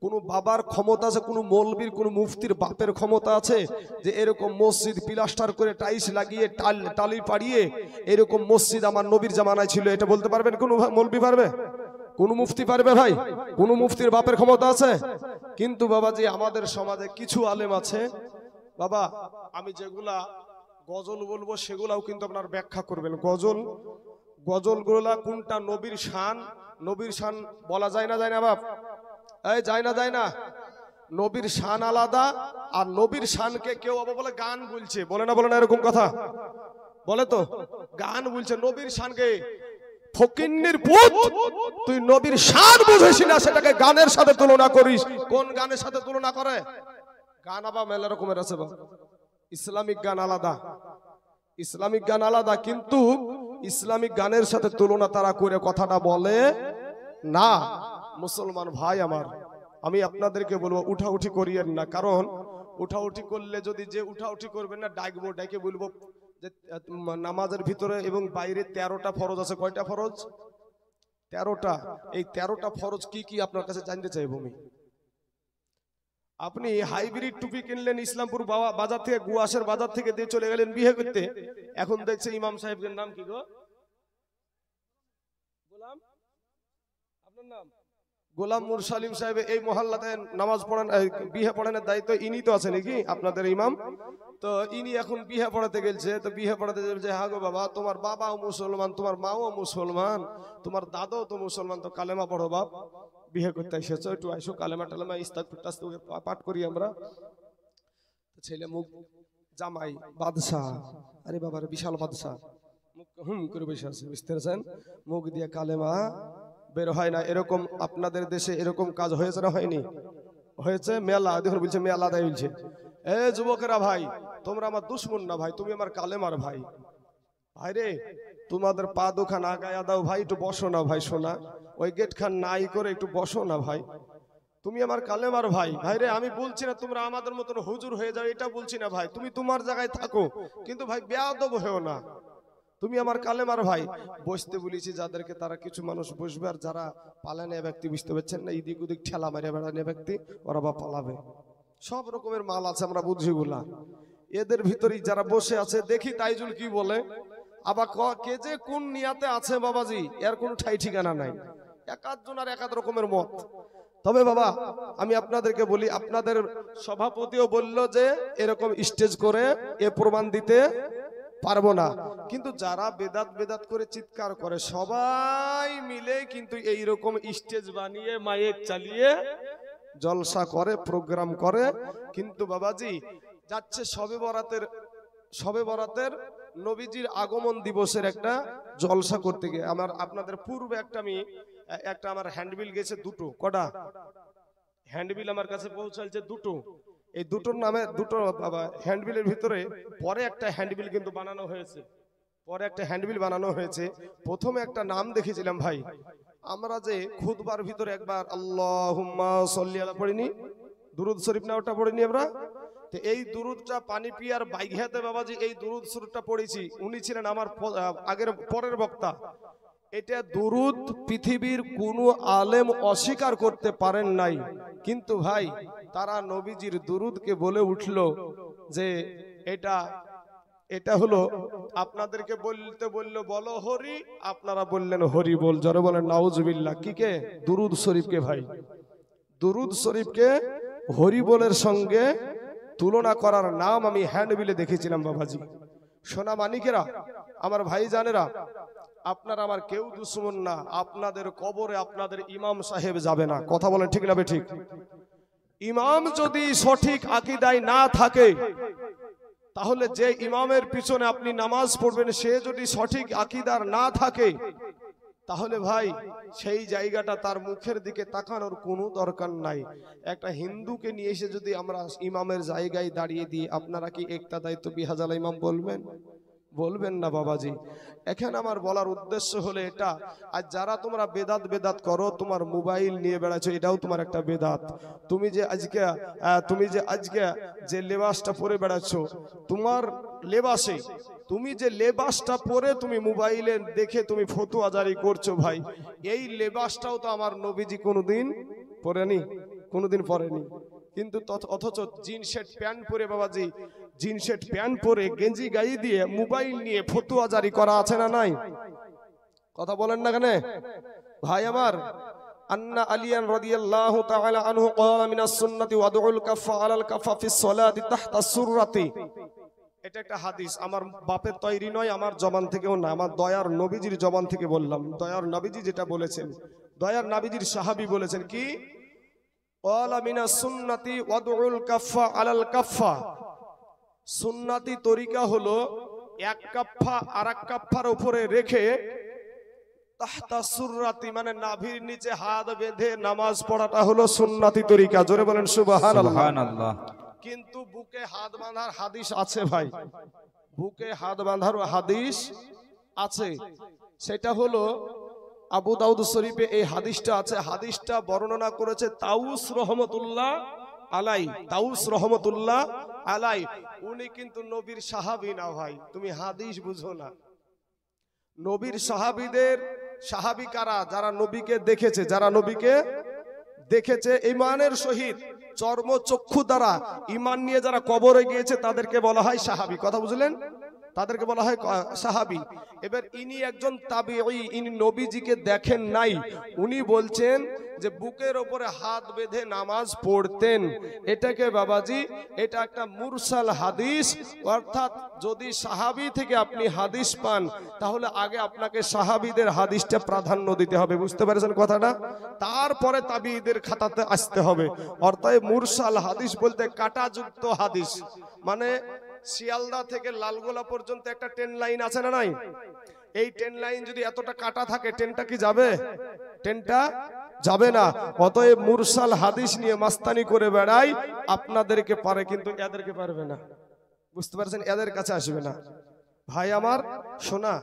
কোন বাবার ক্ষমতা আছে, কোন মৌলবীর কোন মুফতির বাপের ক্ষমতা আছে যে এরকম মসজিদ প্লাস্টার করে টাইলস লাগিয়ে টালি পাড়িয়ে এরকম মসজিদ আমার নবীর জামানায় ছিল? এটা বলতে পারবেন কোন মৌলবী পারবে? কোন মুফতি পারবে ভাই? কোন মুফতির বাপের ক্ষমতা আছে? কিন্তু বাবাজি আমাদের সমাজে কিছু আলেম আছে বাবা, আমি যেগুলা গজল বলবো সেগুলাও কিন্তু আপনার ব্যাখ্যা করবেন। গজলগুলা কোনটা নবীর শান? নবীর শান বলা যায় না, যায় না বাপ? এই যায় না, যায় না? নবীর শান আলাদা, আর নবীর শানকে কেউ আবার বলে গান বলছে, বলে না, বলে না এরকম কথা বলে তো? গান বলছে নবীর শানকে। ফকিন্নির পুত, তুই নবীর শান বুঝিস না, সেটাকে গানের সাথে তুলনা করিস। কোন গানের সাথে তুলনা করে? গান আবার মেলা রকমের আছে বাবা। ইসলামিক গান আলাদা, ইসলামিক গান আলাদা, কিন্তু ইসলামিক গানের সাথে তুলনা তারা করে কথাটা বলে না। মুসলমান ভাই আমার, আমি আপনাদেরকে বলবো উঠাউঠি করিয়েন না, কারণ উঠাউঠি করলে যদি যে উঠাউঠি করবেন না, ডাকবো, ডাকে বলবো যে নামাজের ভিতরে এবং বাইরে 13টা ফরজ আছে। কয়টা ফরজ? 13টা। এই 13টা ফরজ কি কি আপনার কাছে জানতে চাইবো আমি। আপনি হাইব্রিড টুপি কিনলেন ইসলামপুর বাজার থেকে, গুয়াশের বাজার থেকে দিয়ে চলে গেলেন বিয়ে করতে, এখন দেখছে ইমাম সাহেবের নাম কি গো? গোলাম, আপনার নাম গোলাম মুরসালিম সাহেব এই মহল্লাতে নামাজ পড়ান, বিহে পড়ানোর দায়িত্ব ইনি তো আছে নাকি আপনাদের ইমাম? তো ইনি এখন বিহে পড়াতে গেছে, তো বিহে পড়াতে যে হ্যাঁ গো বাবা, তোমার বাবাও মুসলমান, তোমার মাও মুসলমান, তোমার দাদাও তো মুসলমান, তো কালেমা পড়ো বাপ, বিয়ে করতে এসেছো, একটু আইসো কালেমা টালেমা ইস্তাগফির তাসবিহ পাঠ করি আমরা। ছেলে মুখ জামাই বাদশাহ, আরে বাবার বিশাল বাদশাহ, মুখ হুম করে বসে আছে, বুঝতে পারছেন? মুখ দিয়ে কালেমা বের হয় না। এরকম আপনাদের দেশে এরকম কাজ হয়েছে না হয়নি? হয়েছে। মেলা দেখুন বলছে, মেলা দেয় বলছে, এ যুবকেরা ভাই, তোমরা আমার দুশ্মন না ভাই, তুমি আমার কালেমার ভাই। ভাই রে, তোমাদের পা দুখান আগায়া দাও ভাই, একটু বসো না ভাই, শোনা ওই গেট খান নাই করে একটু বসো না ভাই, তুমি আমার কালেমার ভাই। ভাই রে, আমি বলছি না তোমরা আমাদের মতন হুজুর হয়ে যাও, এটা বলছি না ভাই, তুমি তোমার জায়গায় থাকো, কিন্তু ভাই বেয়াদব হয়েও না, তুমি আমার কালেমার ভাই। বসতে বলেছি যাদেরকে, তারা কিছু মানুষ বসবে, আর যারা পালানে ব্যক্তি, বুঝতে পারছেন না, এদিক ওদিক ঠেলা মারে বেড়ানে ব্যক্তি, ওরা বা পালাবে। সব রকমের মাল আছে, আমরা বুঝি গুলা। এদের ভিতরেই যারা বসে আছে, দেখি তাইজুল কি বলে। আবার কে যে কোন নিয়াতে আছে বাবাজি, এর কোনো ঠাই ঠিকানা নাই, এক আধজনের এক আধ রকমের মত। তবে বাবা আমি আপনাদেরকে বলি, আপনাদের সভাপতিও বলল যে এরকম স্টেজ করে এ প্রমাণ দিতে পারবো না, কিন্তু যারা বেদাত বেদাত করে চিৎকার করে সবাই মিলে কিন্তু এইরকম স্টেজ বানিয়ে মাইক চালিয়ে জলসা করে, প্রোগ্রাম করে। কিন্তু বাবাজি যাচ্ছে সবে বরাতের নবীজির আগমন দিবসের একটা জলসা করতে গিয়ে, আপনাদের পূর্বে একটা আমার হ্যান্ডবিল গেছে দুটো, কটা হ্যান্ডবিল আমার কাছে পৌঁছালছে দুটো। এই দুটোর নামে দুটো বাবা হ্যান্ডবিলের ভিতরে পরে একটা হ্যান্ডবিল কিন্তু বানানো হয়েছে, প্রথমে একটা নাম দেখেছিলাম ভাই, আমরা যে খুতবার ভিতরে একবার আল্লাহুম্মা সাল্লি আলা পড়িনি, দুরুদ শরীফ না ওটা পড়িনি আমরা? তো এই দুরুদটা পানি পিয়ার বাইঘাতে বাবাজি এই দুরুদ শরীফটা পড়েছি, উনি ছিলেন আমার পরের বক্তা। এটা দুরুদ পৃথিবীর কোনো আলেম অস্বীকার করতে পারেন নাই, কিন্তু ভাই তারা নবীজির দুরুদকে বলে উঠল যে এটা হলো, আপনাদেরকে বলতে বললো বলো হরি, আপনারা বললেন হরি বল, জোরে বলেন নাউজুবিল্লাহ। কি কে? দুরুদ শরীফকে ভাই, দুরুদ শরীফকে হরি বলের সঙ্গে তুলনা করার নাম আমি হ্যান্ডবিলে দেখেছিলাম বাবাজি। সোনা মানিকেরা, আমার ভাই জানেরা, আপনারা আমার কেউ দুশ্মন না, আপনাদের কবরে আপনাদের ইমাম সাহেব যাবে না, কথা বলেন ঠিক না ঠিক? ইমাম যদি সঠিক আকীদায় না থাকে, তাহলে যে ইমামের পিছনে আপনি নামাজ পড়বেন সে যদি সঠিক আকীদার না থাকে, তাহলে ভাই সেই জায়গাটা তার মুখের দিকে তাকানোর কোনো দরকার নাই। একটা হিন্দুকে নিয়ে এসে যদি আমরা ইমামের জায়গায় দাঁড়িয়ে দিই, আপনারা কি একটা দায়িত্ব বিহাজালা ইমাম বলবেন? বলবেন না বাবাজি। এখানে আমার বলার উদ্দেশ্য হলো এটা, আর যারা তোমরা বেদাত করো, তোমার মোবাইল নিয়ে বেড়াচ্ছো, এটাও তোমার একটা বেদাত। তুমি যে আজকে যে লেবাসটা পরে বেড়াচ্ছ, তোমার লেবাসে তুমি যে লেবাসটা পরে তুমি মোবাইলে দেখে তুমি ফতোয়া জারি করছো ভাই, এই লেবাসটাও তো আমার নবীজি কোনোদিন পরেনি। কিন্তু অথচ জিন্সের প্যান্ট পরে বাবাজি, জিন্সের প্যান্ট পরে গেঞ্জি গায়ে দিয়ে মোবাইল নিয়ে ফতোয়া জারি করা আছে না নাই? কথা বলেন না কেন ভাই আমার? আন্না আলিয়ান রাদিয়াল্লাহু তাআলা আনহু ক্বালা মিনাস সুন্নাতি ওয়াদউল কাফা আলাল কাফা ফিস সালাতি তাহতা সুররাতি। এটা একটা হাদিস, আমার বাপের তৈরি নয়, আমার জবান থেকেও না, আমার দয়ার নবীজির জবান থেকে বললাম। দয়ার নবীজি যেটা বলেছেন, দয়ার নবীজির সাহাবী বলেছেন কি, ক্বালা মিনাস সুন্নাতি ওয়াদউল কাফা আলাল কাফা। সুন্নাতি তরিকা হলো এক কাফা আরেক কাফার উপরে রেখে তাহতা সুররাতি, মানে নাভির নিচে হাত বেঁধে নামাজ পড়াটা হলো সুন্নাতি তরিকা। জোরে বলেন সুবহানাল্লাহ। কিন্তু বুকে হাত বাঁধার হাদিস আছে ভাই, বুকে হাত বাঁধার হাদিস আছে। সেটা হলো আবু দাউদ শরীফে এই হাদিসটা আছে। হাদিসটা বর্ণনা করেছে তাউস রহমতুল্লাহ আলাই। উনি কিন্তু নবীর সাহাবী না ভাই, তুমি হাদিস বুঝো না। নবীর সাহাবী কারা? যারা নবীকে দেখেছে ঈমানের সহিত, চর্ম চক্ষু দ্বারা ঈমান নিয়ে যারা কবরে গিয়েছে তাদেরকে বলা হয় সাহাবী। কথা বুঝলেন? তাদেরকে বলা হয় সাহাবী। এবার ইনি একজন তাবিঈ, ইনি নবীজিকে দেখেন নাই, উনি বলছেন যে বুকের ওপরে হাত বেঁধে নামাজ পড়তেন। এটাকে বাবাজি এটা একটা মুরসাল হাদিস, অর্থাৎ যদি সাহাবী থেকে আপনি হাদিস পান তাহলে আগে আপনাকে সাহাবীদের হাদিসটা প্রাধান্য দিতে হবে, বুঝতে পেরেছেন কথাটা? তারপরে তাবিঈদের খাতাতে আসতে হবে। অর্থাৎ মুরসাল হাদিস বলতে কাঁটাযুক্ত হাদিস, মানে শিয়ালদা থেকে লালগোলা পর্যন্ত একটা ট্রেন লাইন আছে না নাই? এই ট্রেন লাইন যদি এতটা কাটা থাকে ট্রেনটা কি যাবে? ট্রেনটা যাবে না। অতএব মুরসাল হাদিস নিয়ে মাস্তানি করে বেড়াই আপনাদেরকে পারে, কিন্তু এদেরকে পারবে না, বুঝতে পারছেন? এদের কাছে আসবে না। ভাই আমার শোনা,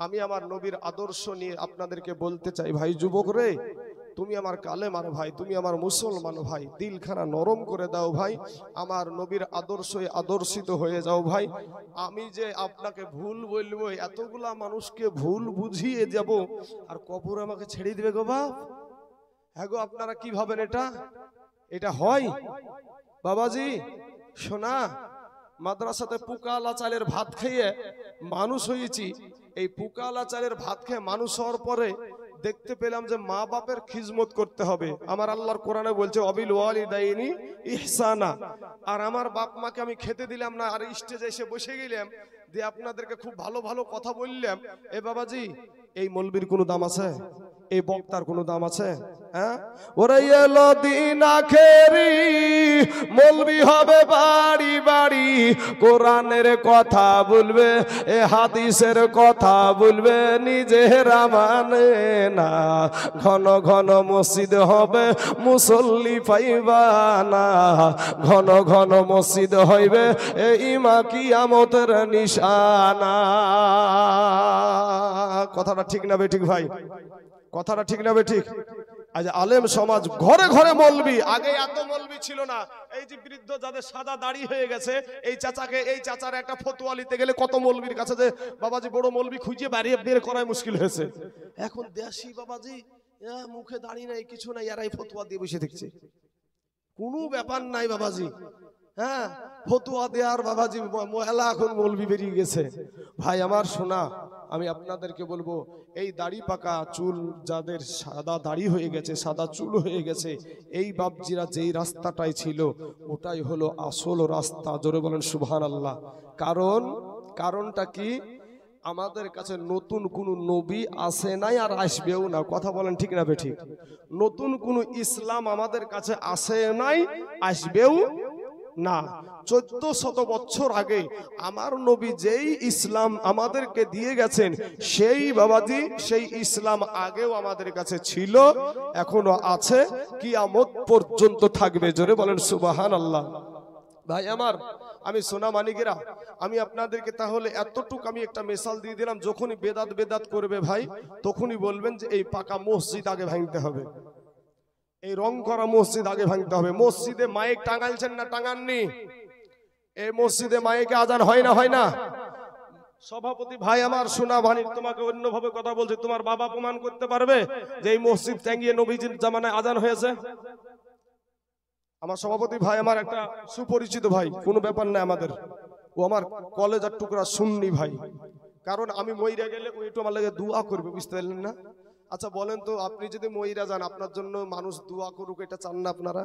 আমি আমার নবীর আদর্শ নিয়ে আপনাদেরকে বলতে চাই, ভাই যুবক রে, তুমি আমার কালেমার ভাই, তুমি আমার মুসলমান ভাই, দিলখানা নরম করে দাও ভাই, আমার নবীর আদর্শে আদর্শিত হয়ে যাও ভাই। আমি যে আপনাকে ভুল বলবো, এতগুলা মানুষকে ভুল বুঝিয়ে যাব, আর কবর আমাকে ছেড়ে দিবে গো বাপ? হ্যাঁ গো, আপনারা কি ভাবেন এটা হয়? বাবাজি শোনা, মাদ্রাসাতে পুকালা চালের ভাত খেয়ে মানুষ হয়েছি। এই পুকালা চালের ভাত খেয়ে মানুষ হওয়ার পরে দেখতে পেলাম যে মা বাপের খিজমত করতে হবে। আমার আল্লাহর কোরআনে বলছে অবিল ওয়ালিদাইনি ইহসানা। আর আমার বাপ মাকে আমি খেতে দিলাম না, আর স্টেজে এসে বসে গেলাম, দিয়ে আপনাদেরকে খুব ভালো ভালো কথা বললাম। এ বাবাজি, এই মৌলবীর কোনো দাম আছে? এই বক্তার কোনো দাম আছে? হ্যাঁ, ওরে এলো দিন আখেরি, মৌলবী হবে বাড়ি বাড়ি, কোরআনের কথা বলবে, এ হাদিসের কথা বলবে, নিজেরা মানে না। ঘন ঘন মসজিদ হবে, মুসল্লি পাইবা না। ঘন ঘন মসজিদ হইবে, এ ইমা কিয়ামতের নিশানা। কথাটা ঠিক না বেঠিক ভাই? কথাটা ঠিক না বেঠিক? আজ আলেম সমাজ ঘরে ঘরে মৌলবি, আগে এত মৌলবি ছিল না। এই যে বৃদ্ধ যাদের সাদা দাড়ি হয়ে গেছে, এই চাচার একটা ফতোয়া নিতে গেলে কত মৌলবির কাছে যে বাবাজি বড় মৌলবি খুঁজে বাড়িয়ে বের করাই মুশকিল হয়েছে। এখন দেশি বাবাজি মুখে দাড়ি নাই, কিছু নাই, এরাই ফতোয়া দিয়ে বসে থাকছে। কোনো ব্যাপার নাই বাবাজি, হ্যাঁ, ফতোয়া দেওয়ার বাবাজি মহিলা এখন মৌলবি বেরিয়ে গেছে। ভাই আমার শোনা, আমি আপনাদেরকে বলবো, এই দাড়ি পাকা চুল যাদের সাদা দাড়ি হয়ে গেছে, সাদা চুল হয়ে গেছে, এই বাপজিরা যেই রাস্তাটাই ছিল ওটাই হলো আসল রাস্তা। জোরে বলেন সুবহানাল্লাহ। কারণটা কি? আমাদের কাছে নতুন কোন নবী আসে নাই, আর আসবেও না। কথা বলেন ঠিক না বেঠিক? নতুন কোন ইসলাম আমাদের কাছে আসে নাই, আসবেও না। 1400 বছর আগে আমার নবী যেই ইসলাম আমাদেরকে দিয়ে গেছেন, সেই বাবাজি সেই ইসলাম আগেও আমাদের কাছে ছিল, এখনো আছে, কিয়ামত পর্যন্ত থাকবে। জোরে বলেন সুবহানাল্লাহ। ভাই আমার, আমি সোনা মানিকেরা, আমি আপনাদেরকে তাহলে এতটুকু আমি একটা মিসাল দিয়ে দিলাম, যখনই বেদাত করবে ভাই, তখনই বলবেন যে এই পাকা মসজিদ আগে ভাঙতে হবে, এই রং করা মসজিদ আগে ভাঙতে হবে। মসজিদে মাইক টাঙাইছেন না টাঙাননি? এই মসজিদে মাইকে আজান হয় না? হয় না? সভাপতি ভাই আমার শোনা ভানি, তোমাকে অন্যভাবে কথা বলছি, তোমার বাবা প্রমাণ করতে পারবে যে এই মসজিদ টাঙ্গিয়ে নবীজির জামানায় আজান হয়েছে? আমার সভাপতি ভাই আমার একটা সুপরিচিত ভাই, কোনো ব্যাপার না আমাদের, ও আমার কলেজের টুকরা সুন্নি ভাই। কারণ আমি মইরা গেলে ও একটু আমার লাগে দোয়া করবে, বুঝতে পারলেন না? আচ্ছা বলেন তো, আপনি যদি মইরা যান, আপনার জন্য মানুষ দোয়া করুক, এটা চান না আপনারা?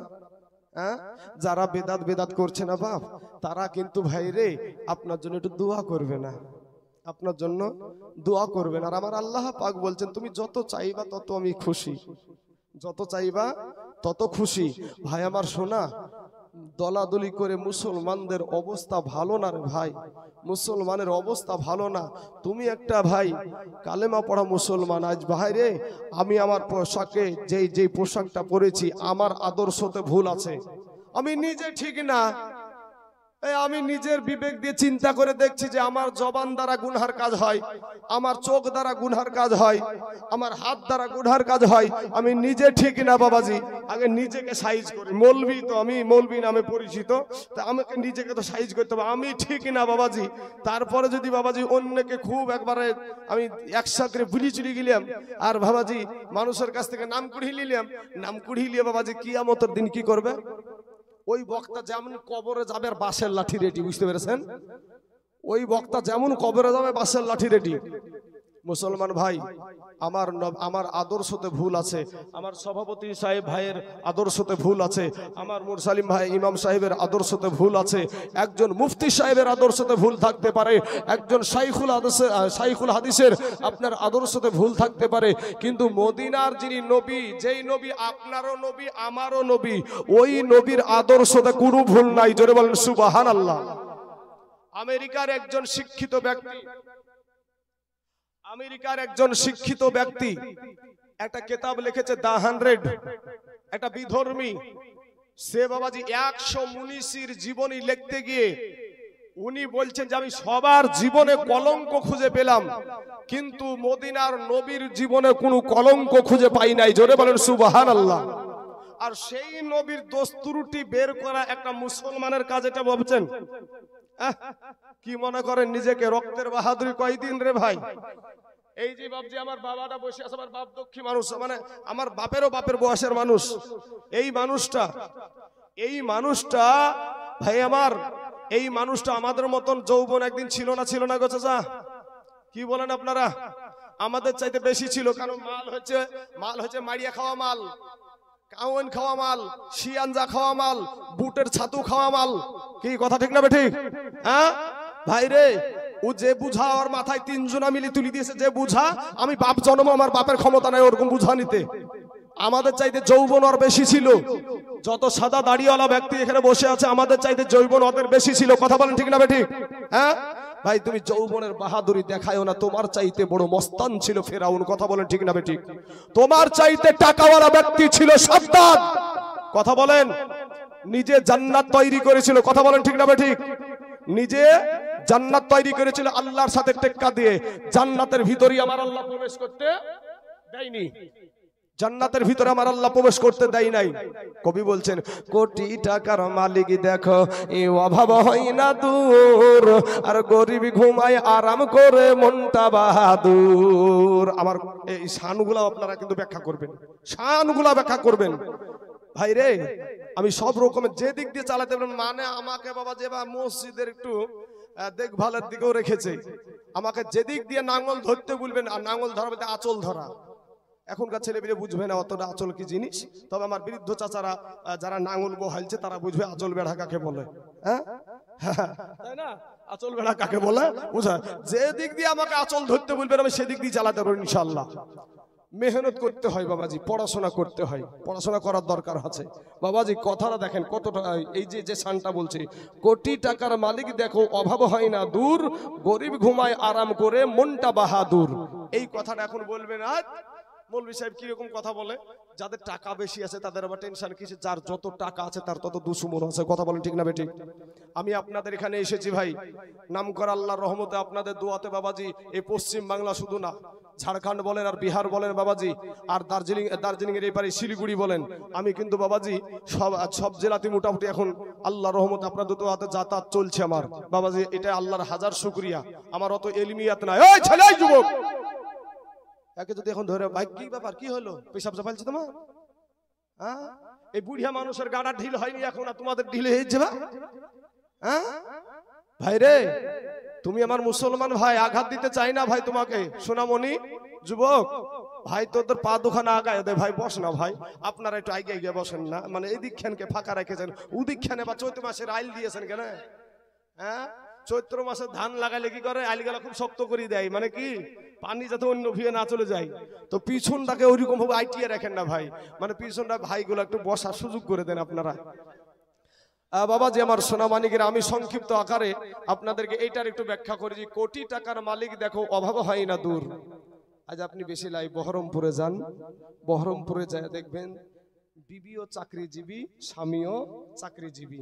হ্যাঁ, যারা বেদাত করছে না বাপ, তারা কিন্তু ভাই রে আপনার জন্য একটু দোয়া করবে না, আপনার জন্য দোয়া করবেন। আর আমার আল্লাহ পাক বলছেন, তুমি যত চাইবা তত আমি খুশি, যত চাইবা তত খুশি। ভাই আমার শোনা, দলাদলি করে মুসলমানদের অবস্থা ভালো না রে ভাই, মুসলমানের অবস্থা ভালো না। তুমি একটা ভাই কালেমা পড়া মুসলমান, আজ ভাই রে আমি আমার পোশাকে যেই পোশাকটা পরেছি, আমার আদর্শতে ভুল আছে, আমি নিজে ঠিক না, আমি নিজের বিবেক দিয়ে চিন্তা করে দেখছি যে আমার জবান দ্বারা গুনহার কাজ হয়, আমার চোখ দ্বারা গুনহার কাজ হয়, আমার হাত দ্বারা গুনহার কাজ হয়, আমি নিজে ঠিক না বাবাজি। আগে নিজেকে সাইজ করি, মৌলবি তো আমি, মৌলবি নামে পরিচিত, তা আমাকে নিজেকে তো সাইজ করতে হবে, আমি ঠিক না বাবাজি। তারপরে যদি বাবাজি অন্যকে খুব একবারে আমি একসাথে বুলি চুরি গেলাম, আর বাবাজি মানুষের কাছ থেকে নাম কুড়িয়ে নিলাম, নাম কুড়িয়ে নিয়ে বাবাজি কিয়ামতের দিন কি করবে? ওই বক্তা যেমন কবরে যাবে আর বাঁশের লাঠি রেডি, বুঝতে পেরেছেন? ওই বক্তা যেমন কবরে যাবে বাঁশের লাঠি রেডি। মুসলমান ভাই, আমার আদর্শতে ভুল আছে, আমার সভাপতি সাহেব ভাইয়ের আদর্শতে ভুল আছে, আমার মুরসালিম ভাই ইমাম সাহেবের আদর্শতে ভুল আছে, একজন মুফতি সাহেবের আদর্শতে ভুল থাকতে পারে, একজন শাইখুল হাদিসের আপনার আদর্শতে ভুল থাকতে পারে, কিন্তু মদিনার যিনি নবী, যেই নবী আপনারও নবী আমারও নবী, ওই নবীর আদর্শতে কোনো ভুল নাই। জোরে বলেন সুবহানাল্লাহ। আমেরিকার একজন শিক্ষিত ব্যক্তি একটা কিতাব লিখেছে দা 100, একটা বিধর্মী, সে বাবাজি 100 মুনিশির জীবনী লিখতে গিয়ে উনি বলছেন যে আমি সবার জীবনে কলঙ্ক খুঁজে পেলাম, কিন্তু মদিনার নবীর জীবনে কোনো কলঙ্ক খুঁজে পাই নাই। জোরে বলেন সুবহানাল্লাহ। আর সেই নবীর দোষ ত্রুটি বের করা একটা মুসলমানের কাজ, এটা ভাবছেন? কি মনে করেন নিজেকে রক্তের বাহাদুরি কয়দিন রে ভাই? এই যে বাপজি আমার বাবাটা বসে আছে, আমার বাপ দক্ষী মানুষ, মানে আমার বাপেরও বাপের বয়সের মানুষ। এই মানুষটা ভাই আমার, এই মানুষটা আমাদের মতন যৌবন একদিন ছিল না গো চাচা? কি বলেন আপনারা? আমাদের চাইতে বেশি ছিল, কারণ মাল হচ্ছে মারিয়া খাওয়া মাল, কাউন খাওয়া মাল, শিয়ানজা খাওয়া মাল, বুটের ছাতু খাওয়া মাল। কি কথা ঠিক না বেঠিক? হ্যাঁ ভাই রে, ও যে বুঝা ওর মাথায় 3 জনা মিলি তুলি দিয়েছে, যে বুঝা আমি বাপ জন্ম, আমার বাপের ক্ষমতা নাই ওরকম বুঝা নিতে। আমাদের চাইতে যৌবন ওর বেশি ছিল। যত সাদা দাড়িওয়ালা ব্যক্তি এখানে বসে আছে, আমাদের চাইতে যৌবন ওদের বেশি ছিল। কথা বলেন ঠিক না বেঠিক? হ্যাঁ ভাই, তুমি যৌবনের বাহাদুরি দেখায়ও না, তোমার চাইতে বড় মস্তান ছিল ফেরাউন। কথা বলেন ঠিক না বেঠিক? তোমার চাইতে টাকাওয়ালা ব্যক্তি ছিল সাদ্দাদ। কথা বলেন। নিজে জান্নাত তৈরি করেছিল। কথা বলেন ঠিক না বেঠিক? নিজে জান্নাত তৈরি করেছিল আল্লাহর সাথে টেক্কা দিয়ে। জান্নাতের ভিতরে আমার আল্লাহ প্রবেশ করতে দেয়নি, জান্নাতের ভিতরে আমার আল্লাহ প্রবেশ করতে দেয় নাই। কবি বলছেন, কোটি টাকার মালিক দেখো এ অভাব হয় না দূর, আর গরিব ঘুমায় আরাম করে মনটা বাহাদুর। আমার এই শানগুলা আপনারা কিন্তু ব্যাখ্যা করবেন, ভাই রে। আমি সব রকমের যে দিক দিয়ে চালাতে পারেন, মানে আমাকে বাবা যে মসজিদের একটু দেখভালের দিকেও রেখেছে, আমাকে যেদিক দিয়ে নাঙ্গল ধরতে বলবেন, আর নাঙ্গল ধরা বলতে আঁচল ধরা। এখনকার ছেলেমেয়ে বুঝবে না অতটা আঁচল কি জিনিস, তবে আমার বৃদ্ধ চাচারা যারা নাঙ্গল বহাইছে তারা বুঝবে আঁচল বেড়া কাকে বলে। হ্যাঁ তাই না? আঁচল বেড়া কাকে বলে বুঝা। যে দিক দিয়ে আমাকে আঁচল ধরতে বলবেন আমি সেদিক দিয়ে চালাতে পারবো ইনশাল্লাহ। মেহনত করতে হয় বাবাজি, পড়াশোনা করতে হয়, পড়াশোনা করার দরকার আছে বাবাজি। কথাটা দেখেন কতটা, এই যে শানটা বলছে, কোটি টাকার মালিক দেখো অভাব হয় না দূর, গরিব ঘুমায় আরাম করে মনটা বাহাদুর। এই কথাটা এখন বলবেন। আজ মৌলভী সাহেব কিরকম কথা বলে, যাদের টাকা বেশি আছে তাদের আবার টেনশন কিসে? যার যত টাকা আছে তার তত দুশ্মন আছে। কথা বলেন ঠিক না বেঠিক? আমি আপনাদের এখানে এসেছি ভাই, নাম করা আল্লাহর রহমতে, আপনাদের দোয়াতে বাবাজি। এই পশ্চিম বাংলা শুধু না, ঝাড়খণ্ড বলেন আর বিহার বলেন বাবাজি, আর দার্জিলিং এর এপারে শিলিগুড়ি বলেন, আমি কিন্তু বাবাজি সব জেলাতে মোটামুটি এখন আল্লাহর রহমতে আপনাদের দোয়াতে যাতায়াত চলছে আমার বাবাজি। এটা আল্লাহর হাজার শুকরিয়া। আমার অত এলিমিয়াত নাই। ওই ছেলে, যুবক, একে যদি এখন ধরে, ভাই কি ব্যাপার, কি হলো, পেশাব চাপাইছে তোমার? হ্যাঁ, এই বুড়িয়া মানুষের গাড়া ঢিল হয়নি এখন, আর তোমাদের ঢিল হয়ে যাবে। হ্যাঁ ভাই রে, তুমি আমার মুসলমান ভাই, আঘাত দিতে চাই না ভাই তোমাকে। সোনামণি যুবক ভাই, তোদের পা দুখানা আগায় দে ভাই, বস না ভাই। আপনারা একটু আগে গিয়ে বসেন না, মানে এদিক খানকে ফাঁকা রেখেছেন, ওদিক খানে বা চৈত্র মাসের আইল দিয়েছেন কেন? হ্যাঁ, চৈত্র মাসে ধান লাগাইলে কি করে, আইলগুলা খুব শক্ত করে দেয়, মানে কি পানি যাতে অন্য ভিয়ে না চলে যায়। তো পিছনটাকে ওইরকম ভাবে আইটিয়ে রাখেন না ভাই, মানে পিছনটা ভাইগুলো একটু বসার সুযোগ করে দেন আপনারা। বাবাজি আমার সোনামানিকের, আমি সংক্ষিপ্ত আকারে আপনাদেরকে এইটার একটু ব্যাখ্যা করি যে কোটি টাকার মালিক দেখো অভাব হয় না দূর। আজ আপনি বেশি লাই বহরমপুরে যান, বহরমপুরে যায় দেখবেন বিবিও চাকরিজীবী, স্বামীও চাকরিজীবী।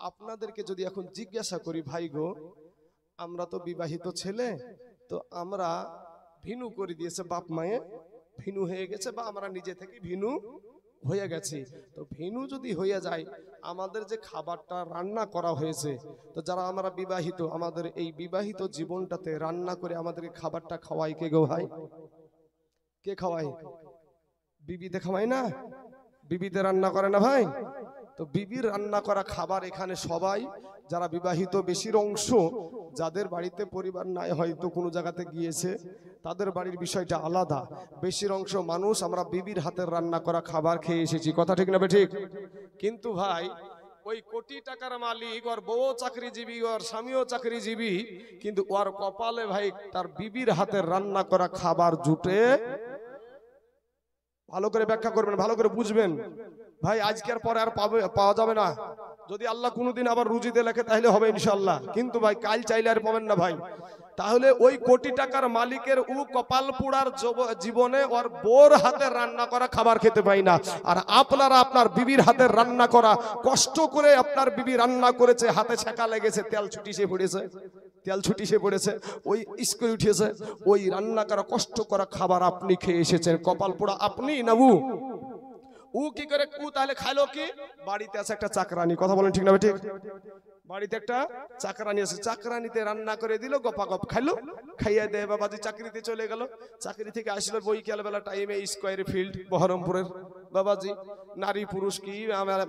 আপনাদেরকে যদি এখন জিজ্ঞাসা করি, ভাই গো আমরা তো বিবাহিত ছেলে, তো আমরা ভিনু করে দিয়েছে বাপ মায়ে, ভিনু হয়ে গেছে, বা আমরা নিজে থেকে ভিনু হয়ে গেছি, তো ভিনু যদি হয়ে যায়, আমাদের যে খাবারটা রান্না করা হয়েছে, তো যারা আমরা বিবাহিত, আমাদের এই বিবাহিত জীবনটাতে রান্না করে আমাদেরকে খাবারটা খাওয়াই কে গো ভাই? কে খাওয়াই? বিবিতে খাওয়াই না? বিবিতে রান্না করে না ভাই? তো বিবির রান্না করা খাবার এখানে সবাই যারা বিবাহিত, বেশির অংশ যাদের বাড়িতে পরিবার নাই, হয়তো কোনো জায়গাতে গিয়েছে, তাদের বাড়ির বিষয়টা আলাদা। বেশির অংশ মানুষ আমরা বিবির হাতের রান্না করা খাবার খেয়ে এসেছি, কথা ঠিক না ঠিক? কিন্তু ভাই ওই কোটি টাকার মালিক, ওর বউ চাকরিজীবী, ওর স্বামীও চাকরিজীবী, কিন্তু ওর কপালে ভাই তার বিবির হাতের রান্না করা খাবার জুটে। ভালো করে ব্যাখ্যা করবেন, ভালো করে বুঝবেন ভাই। আজকের পরে আর পাওয়া যাবে না। যদি আল্লাহ কোনোদিন আবার রুজিতে লেখে তাহলে হবে ইনশাআল্লাহ, কিন্তু ভাই কাল চাইলে আর পাবেন না ভাই। তাহলে ওই কোটি টাকার মালিকের ও কপাল পোড়ার জীবনে ওর বোর হাতের রান্না করা খাবার খেতে পাই না। আর আপনারা আপনার বিবির হাতের রান্না করা, কষ্ট করে আপনার বিবি রান্না করেছে, হাতে ছেঁকা লেগেছে, তেল ছুটি সে পড়েছে, ওই স্কুল উঠেছে, ওই রান্না করা কষ্ট করা খাবার আপনি খেয়ে এসেছেন, কপাল পোড়া আপনি না ও কি করে? ও তাহলে খাইলো কি? বাড়িতে আছে একটা চাকরানি, কথা বলেন ঠিক না ঠিক? বাড়িতে একটা চাকরানি আছে, চাকরানিতে রান্না করে দিল, গপাগপ খাইলো, খাইয়া দেয় বাবাজি চাকরিতে চলে গেল। চাকরি থেকে আসলো বৈকাল বেলা টাইমে স্কোয়ার ফিল্ড বহরমপুরের বাবাজি, নারী পুরুষ কি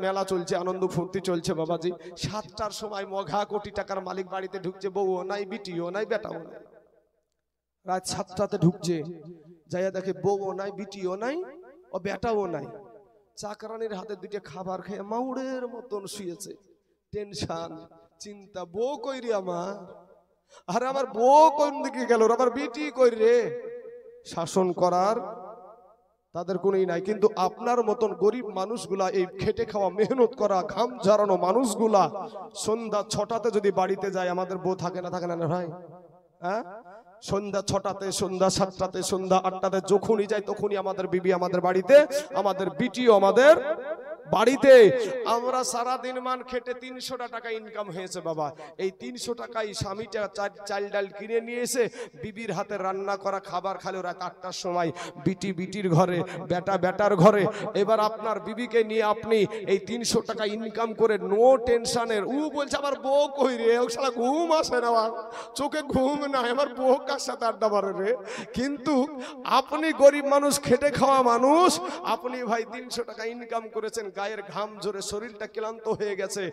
মেলা চলছে, আনন্দ ফুর্তি চলছে বাবাজি। 7টার সময় মঘা কোটি টাকার মালিক বাড়িতে ঢুকছে, বউও নাই, বিটিও নাই, বেটাও নাই। রাত 7টাতে ঢুকছে, যাইয়া দেখে বউও নাই, বিটিও নাই, ও বেটাও নাই। চাকরানির হাতে দুইটা খাবার খেয়ে মাউড়ের মতন শুয়েছে। টেনশন, চিন্তা, বউ কই রে আমার, আরে আমার বউ কোন দিকে গেল, আমার বিটি কই রে? শাসন করার তাদের কোনই নাই। কিন্তু আপনার মতন গরিব মানুষগুলা, এই খেটে খাওয়া মেহনত করা ঘাম ঝরানো মানুষগুলা সন্ধ্যা 6টাতে যদি বাড়িতে যায়, আমাদের বউ থাকে না ভাই? হ্যাঁ, সন্ধ্যা 6টাতে, সন্ধ্যা 7টাতে, সন্ধ্যা 8টাতে যখনই যায় তখনই আমাদের বিবি আমাদের বাড়িতে, আমাদের বিটিও আমাদের বাড়িতে। আমরা সারা দিন মান খেটে 300 টাকা ইনকাম হয়েছে বাবা। এই 300 টাকায় স্বামীটা চাল ডাল কিনে নিয়ে এসে বিবির হাতে রান্না করা খাবার খালো রাত 8টার সময়, বিটির ঘরে, বেটার ঘরে। এবার আপনার বিবিকে নিয়ে আপনি এই 300 টাকা ইনকাম করে নো টেনশনের, ও বলছে আমার বউ কই রে, ও শালা ঘুম আসে না, আমার চোখে ঘুম না, আমার বউ কার সাথে আড্ডা মারে রে। কিন্তু আপনি গরিব মানুষ, খেটে খাওয়া মানুষ, আপনি ভাই 300 টাকা ইনকাম করেছেন, গায়ের ঘাম ঝরে শরীরটা ক্লান্ত হয়ে গেছে,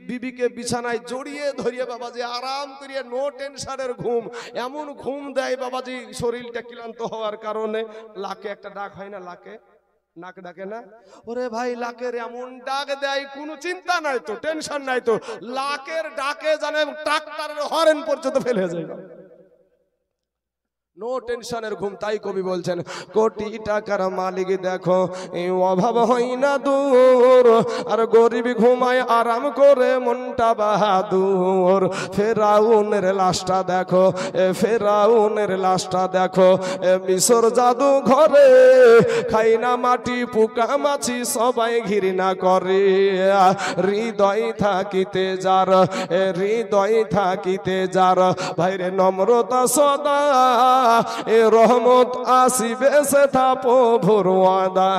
বিবিকে বিছানায় জড়িয়ে ধরিয়ে বাবাজি আরাম করিয়ে নো টেনশনের ঘুম, এমন ঘুম দেয় বাবাজি শরীরটা ক্লান্ত হওয়ার কারণে। লাকে একটা ডাক হয় না, লাকে নাক ডাকে না, ওরে ভাই লাকের এমন ডাক দেয়, কোনো চিন্তা নাই তো, টেনশন নাই তো, লাকের ডাকে জানে ট্রাক্টরের হর্ন পর্যন্ত ফেলে যায়, নো টেনশনের ঘুম। তাই কবি বলছেন, কোটি টাকার মালিক দেখো অভাব হয় না দূর, আর গরিব ঘুমায় আরাম করে মনটা বাহাদুর। ফেরাউনের লাশটা দেখো, ফেরাউনের লাশটা দেখো, মিশর জাদু ঘরে, খাই না মাটি পোকা মাছি সবাই ঘৃণা করে। হৃদয় থাকিতে যার, হৃদয় থাকিতে যার, ভাইরে নম্রতা সদা, এ রহমত আসিবে সে থা প্রভুর ওয়াদা।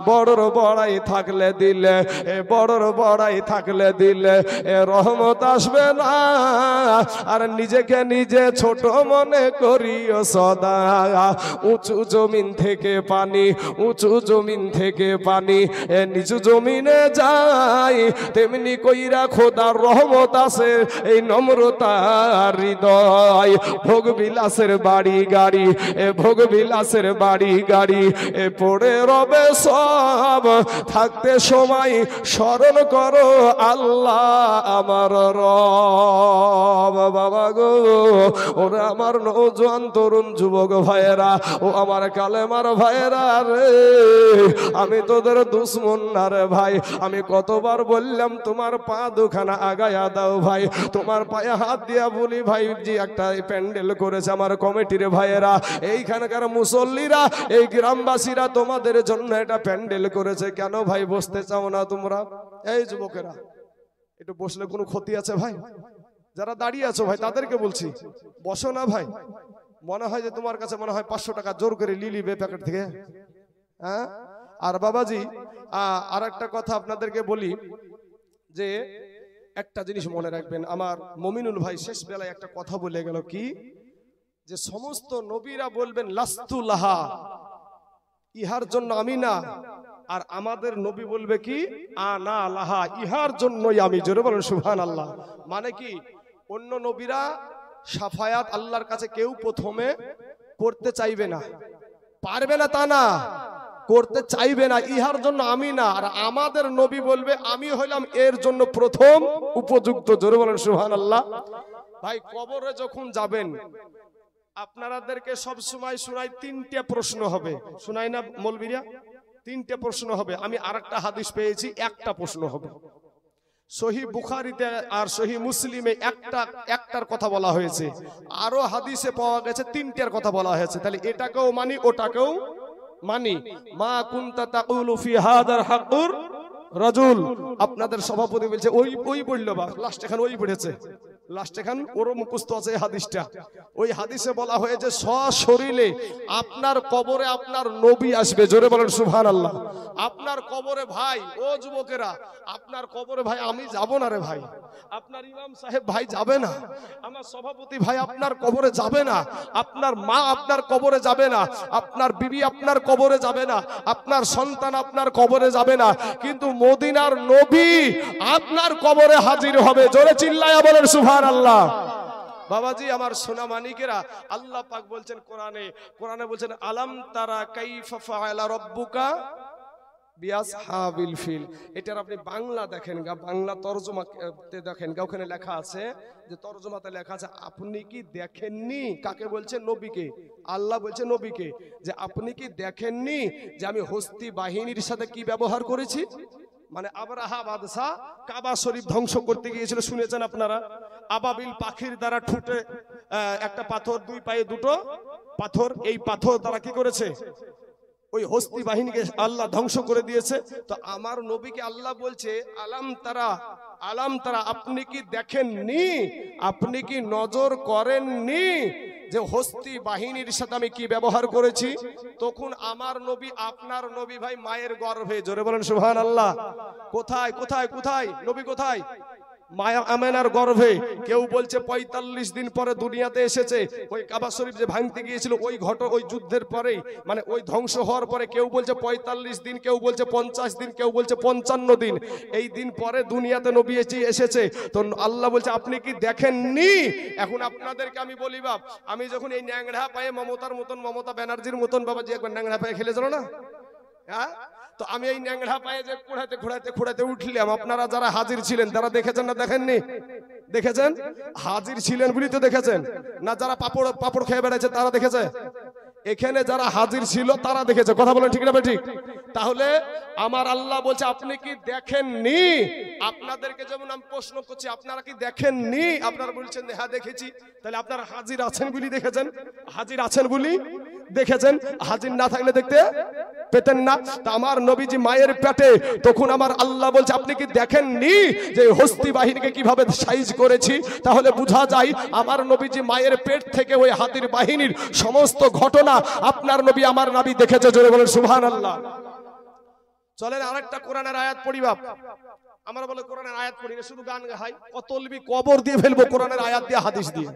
বড়র বড়াই থাকলে দিলে, এ বড়র বড়াই থাকলে দিলে এ রহমত আসবে না, আর নিজেকে নিজে ছোট মনে করিও সদা। উঁচু জমিন থেকে পানি, উঁচু জমিন থেকে পানি নিচু জমিনে যায়, তেমনি কইরা খোদার রহমত আছে এই নম্রতা হৃদয়। ভোগ বিলাসের বাড়ি গাড়ি, এ ভোগ বিলাসের বাড়ি গাড়ি এ পড়ে রবে সব, থাকতে সময় স্মরণ করো আল্লাহ আমার রব। বাবা গো, ওরে আমার নওজোয়ান তরুণ যুবক ভাইয়েরা, ও আমার কালেমার ভাইয়েরা রে, আমি তোদের দুশ্মন না রে ভাই। আমি কতবার বললাম তোমার পা দুখানা আগায়া দাও ভাই, তোমার পায়ে হাত দিয়া বলি ভাই জি একটা প্যান্ডেল করেছে আমার কমিটির ভাইয়েরা, এইখানকার মুসল্লিরা, এই গ্রামবাসীরা তোমাদের জন্য এটা প্যান্ডেল করেছে, কেন ভাই বসতে চাও না তোমরা? এই যুবকেরা, একটু বসলে কোনো ক্ষতি আছে ভাই? যারা দাঁড়িয়ে আছো ভাই তাদেরকে বলছি, বসো না ভাই। মনে হয় যে তোমার কাছে মনে হয় 500 টাকা জোর করে লিলিবে প্যাকেট থেকে, হ্যাঁ? আর বাবাজি আর একটা কথা আপনাদেরকে বলি, যে একটা জিনিস মনে রাখবেন, আমার মমিনুল ভাই শেষ বেলায় একটা কথা বলে গেল, কি যে সমস্ত নবীরা বলবেন লাস্তু লাহা, ইহার জন্য আমি না, আর আমাদের নবী বলবে কি আনা লাহা, ইহার জন্যই আমি। জোরে বলেন সুবহানাল্লাহ। মানে কি অন্য নবীরা সাফায়াত আল্লাহর কাছে কেউ প্রথমে করতে চাইবে না, পারবে না তা না, করতে চাইবে না, ইহার জন্য আমি না। আর আমাদের নবী বলবে আমি হইলাম এর জন্য প্রথম উপযুক্ত। জোরে বলেন সুবহানাল্লাহ। ভাই কবরে যখন যাবেন আপনাদেরকে সব সময় শোনাই তিনটে প্রশ্ন হবে, শোনাই না মৌলবীরা? তিনটে প্রশ্ন হবে। আমি আরেকটা হাদিস পেয়েছি, একটা প্রশ্ন হবে। সহি বুখারীতে আর সহি মুসলিমে একটার কথা বলা হয়েছে, আরো হাদিসে পাওয়া গেছে তিনটার কথা বলা হয়েছে। তাহলে এটাকেও মানি ওটাকেও মানি। মা কুনতা তাকুলু ফি হাদার হাকুর রাজুল। আপনাদের সভাপতি বলছে ওই বললো, বা লাস্ট এখানে ওই পড়েছে, লাস্ট এখান ওরও মুখস্থ আছে এই হাদিসটা। ওই হাদিসে বলা হয়েছে সশরীরে আপনার কবরে আপনার নবী আসবে। জোরে বলেন সুবহানাল্লাহ। আপনার কবরে ভাই, ও যুবকেরা, আপনার কবরে ভাই আমি যাব না রে ভাই, আপনার ইমাম সাহেব ভাই যাবে না, আমার সভাপতি ভাই আপনার কবরে যাবে না, আপনার মা আপনার কবরে যাবে না, আপনার বিবি আপনার কবরে যাবে না, আপনার সন্তান আপনার কবরে যাবে না, কিন্তু মদিনার নবী আপনার কবরে হাজির হবে। জোরে চিল্লায়া বলেন সুবহানাল্লাহ। বাবাজি আমার সোনা মানিকেরা, আল্লাহ পাক বলছেন কোরআনে বলছেন আলাম তারা কাইফা ফাআলা রাব্বুকা বিআসহাবিল ফিল। এটার আপনি বাংলা দেখেন, বাংলা তরজমাতে দেখেন, ওখানে লেখা আছে, যে তরজমাতে লেখা আছে আপনি কি দেখেননি? কাকে বলছে? নবীকে। আল্লাহ বলছে নবীকে যে আপনি কি দেখেননি যে আমি হস্তি বাহিনীর সাথে কি ব্যবহার করেছি? মানে আবরাহা বাদশা কাবা শরীফ ধ্বংস করতে গিয়েছিল, শুনেছেন আপনারা? আবাবিল পাখির দ্বারা ঠুটে একটা পাথর, দুই পায়ে দুটো পাথর, এই পাথর দ্বারা কি করেছে? ওই হস্তি বাহিনীকে আল্লাহ ধ্বংস করে দিয়েছে। তো আমার নবীকে আল্লাহ বলছে আলাম তারা, আপনি কি দেখেননি, আপনি কি নজর করেননি যে হস্তি বাহিনীর সাথে আমি কি ব্যবহার করেছি? তখন আমার নবী আপনার নবী ভাই মায়ের গর্ভে। জোরে বলেন সুবহানাল্লাহ। কোথায় কোথায় কোথায় নবী কোথায়? মায়া আমেনার গর্ভে। কেউ বলছে ৪৫ দিন পরে দুনিয়াতে এসেছে। ওই কাবা শরীফ যে ভাঙতে গিয়েছিল ওই যুদ্ধের পরেই, মানে ওই ধ্বংস হওয়ার পরে, কেউ বলছে ৪৫ দিন, কেউ বলছে ৫০ দিন, কেউ বলছে ৫৫ দিন, এই দিন পরে দুনিয়াতে নবী এসেছে। তো আল্লাহ বলছে আপনি কি দেখেননি? এখন আপনাদেরকে আমি বলি বাপ, আমি যখন এই ন্যাংড়া পায়ে মমতা ব্যানার্জির মতন বাবাজি একবার ন্যাংড়া পায়ে খেলেছিল না, হ্যাঁ? তো আমি এই ন্যাংড়া পায়ে যে খোঁড়াতে উঠলাম, আপনারা যারা হাজির ছিলেন তারা দেখেছেন না দেখেননি? দেখেছেন? হাজির ছিলেন বলি তো দেখেছেন না? যারা পাপড় খেয়ে বেড়াচ্ছে তারা দেখেছে? এখানে যারা হাজির ছিল তারা দেখেছে। কথা বলেন ঠিক না ঠিক? তাহলে আমার আল্লাহ বলছে আপনি কি দেখেননি? আপনাদেরকে যেমন আমি প্রশ্ন করছি আপনারা কি দেখেননি? আপনারা বলছেন হ্যাঁ দেখেছি। তাহলে আপনারা হাজির আছেন বলি দেখেছেন, হাজির আছেন বলি দেখেছেন, হাজির না থাকলে দেখতে পেতেন না। তা আমার নবীজি মায়ের পেটে, তখন আমার আল্লাহ বলছে আপনি কি দেখেননি যে হস্তি বাহিনীকে কিভাবে সাইজ করেছি? তাহলে বোঝা যায় আমার নবীজি মায়ের পেট থেকে ওই হাতির বাহিনীর সমস্ত ঘটনা আপনার নবী আমার নবী দেখেছে। জোরে বলেন সুবহানাল্লাহ। চলেন আরেকটা কোরআনের আয়াত পড়ি বাপ। আমরা বলে কোরআনের আয়াত পড়ি না, শুধু গান গাই, কতলবি কবর দিয়ে ফেলবো কোরআনের আয়াত দিয়ে হাদিস দিয়ে।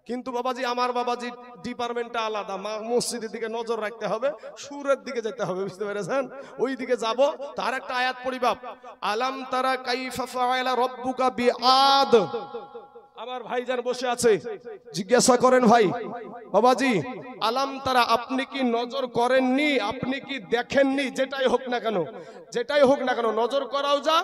কিন্তু বাবাজি আমার বাবাজি ডিপার্টমেন্টটা আলাদা, মসজিদের দিকে নজর রাখতে হবে, সুরের দিকে যেতে হবে, বুঝতে পেরেছেন? ওই দিকে যাব। তার একটা আয়াত পড়ি বাপ, আলাম তারা কাইফা ফাআলা রাব্বুকা বিআদ। আমার ভাইজান বসে আছে, জিজ্ঞাসা করেন ভাই বাবাজি আলাম তারা, আপনি কি নজর করেননি, আপনি কি দেখেননি? যেটাই হোক না কেন, যেটাই হোক না কেন, নজর করাও যা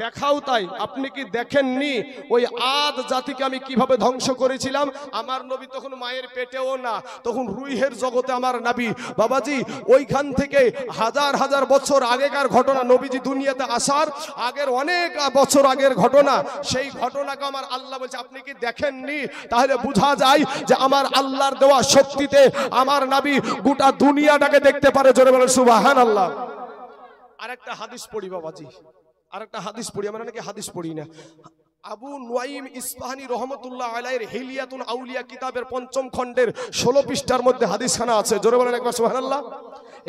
দেখাও তাই। আপনি কি দেখেননি ওই আদ জাতিকে আমি কিভাবে ধ্বংস করেছিলাম? আমার নবী তখন মায়ের পেটেও না, তখন রুহের জগতে আমার নবী। বাবাজি ওইখান থেকে হাজার হাজার বছর আগেকার ঘটনা, নবীজি দুনিয়াতে আসার আগের অনেক বছর আগের ঘটনা, সেই ঘটনাকে আমার আল্লাহ বলছে আপনি কি দেখেননি? তাহলে বোঝা যায় যে আমার আল্লাহর দেওয়া শক্তিতে আমার নবী গোটা দুনিয়াটাকে দেখতে পারে। জোরে বলেন সুবহানাল্লাহ। আরেকটা হাদিস পড়ি বাবাজি, আরেকটা হাদিস পড়ি। আমরা নাকি হাদিস পড়ি না। আবু নুয়াইম ইসফাহানি রহমতুল্লাহ আলাইহির হিলিয়াতুল আউলিয়া কিতাবের ৫ম খণ্ডের ১৬ পৃষ্ঠার মধ্যে হাদিসখানা আছে। জোরে বলেন একবার সুবহানাল্লাহ।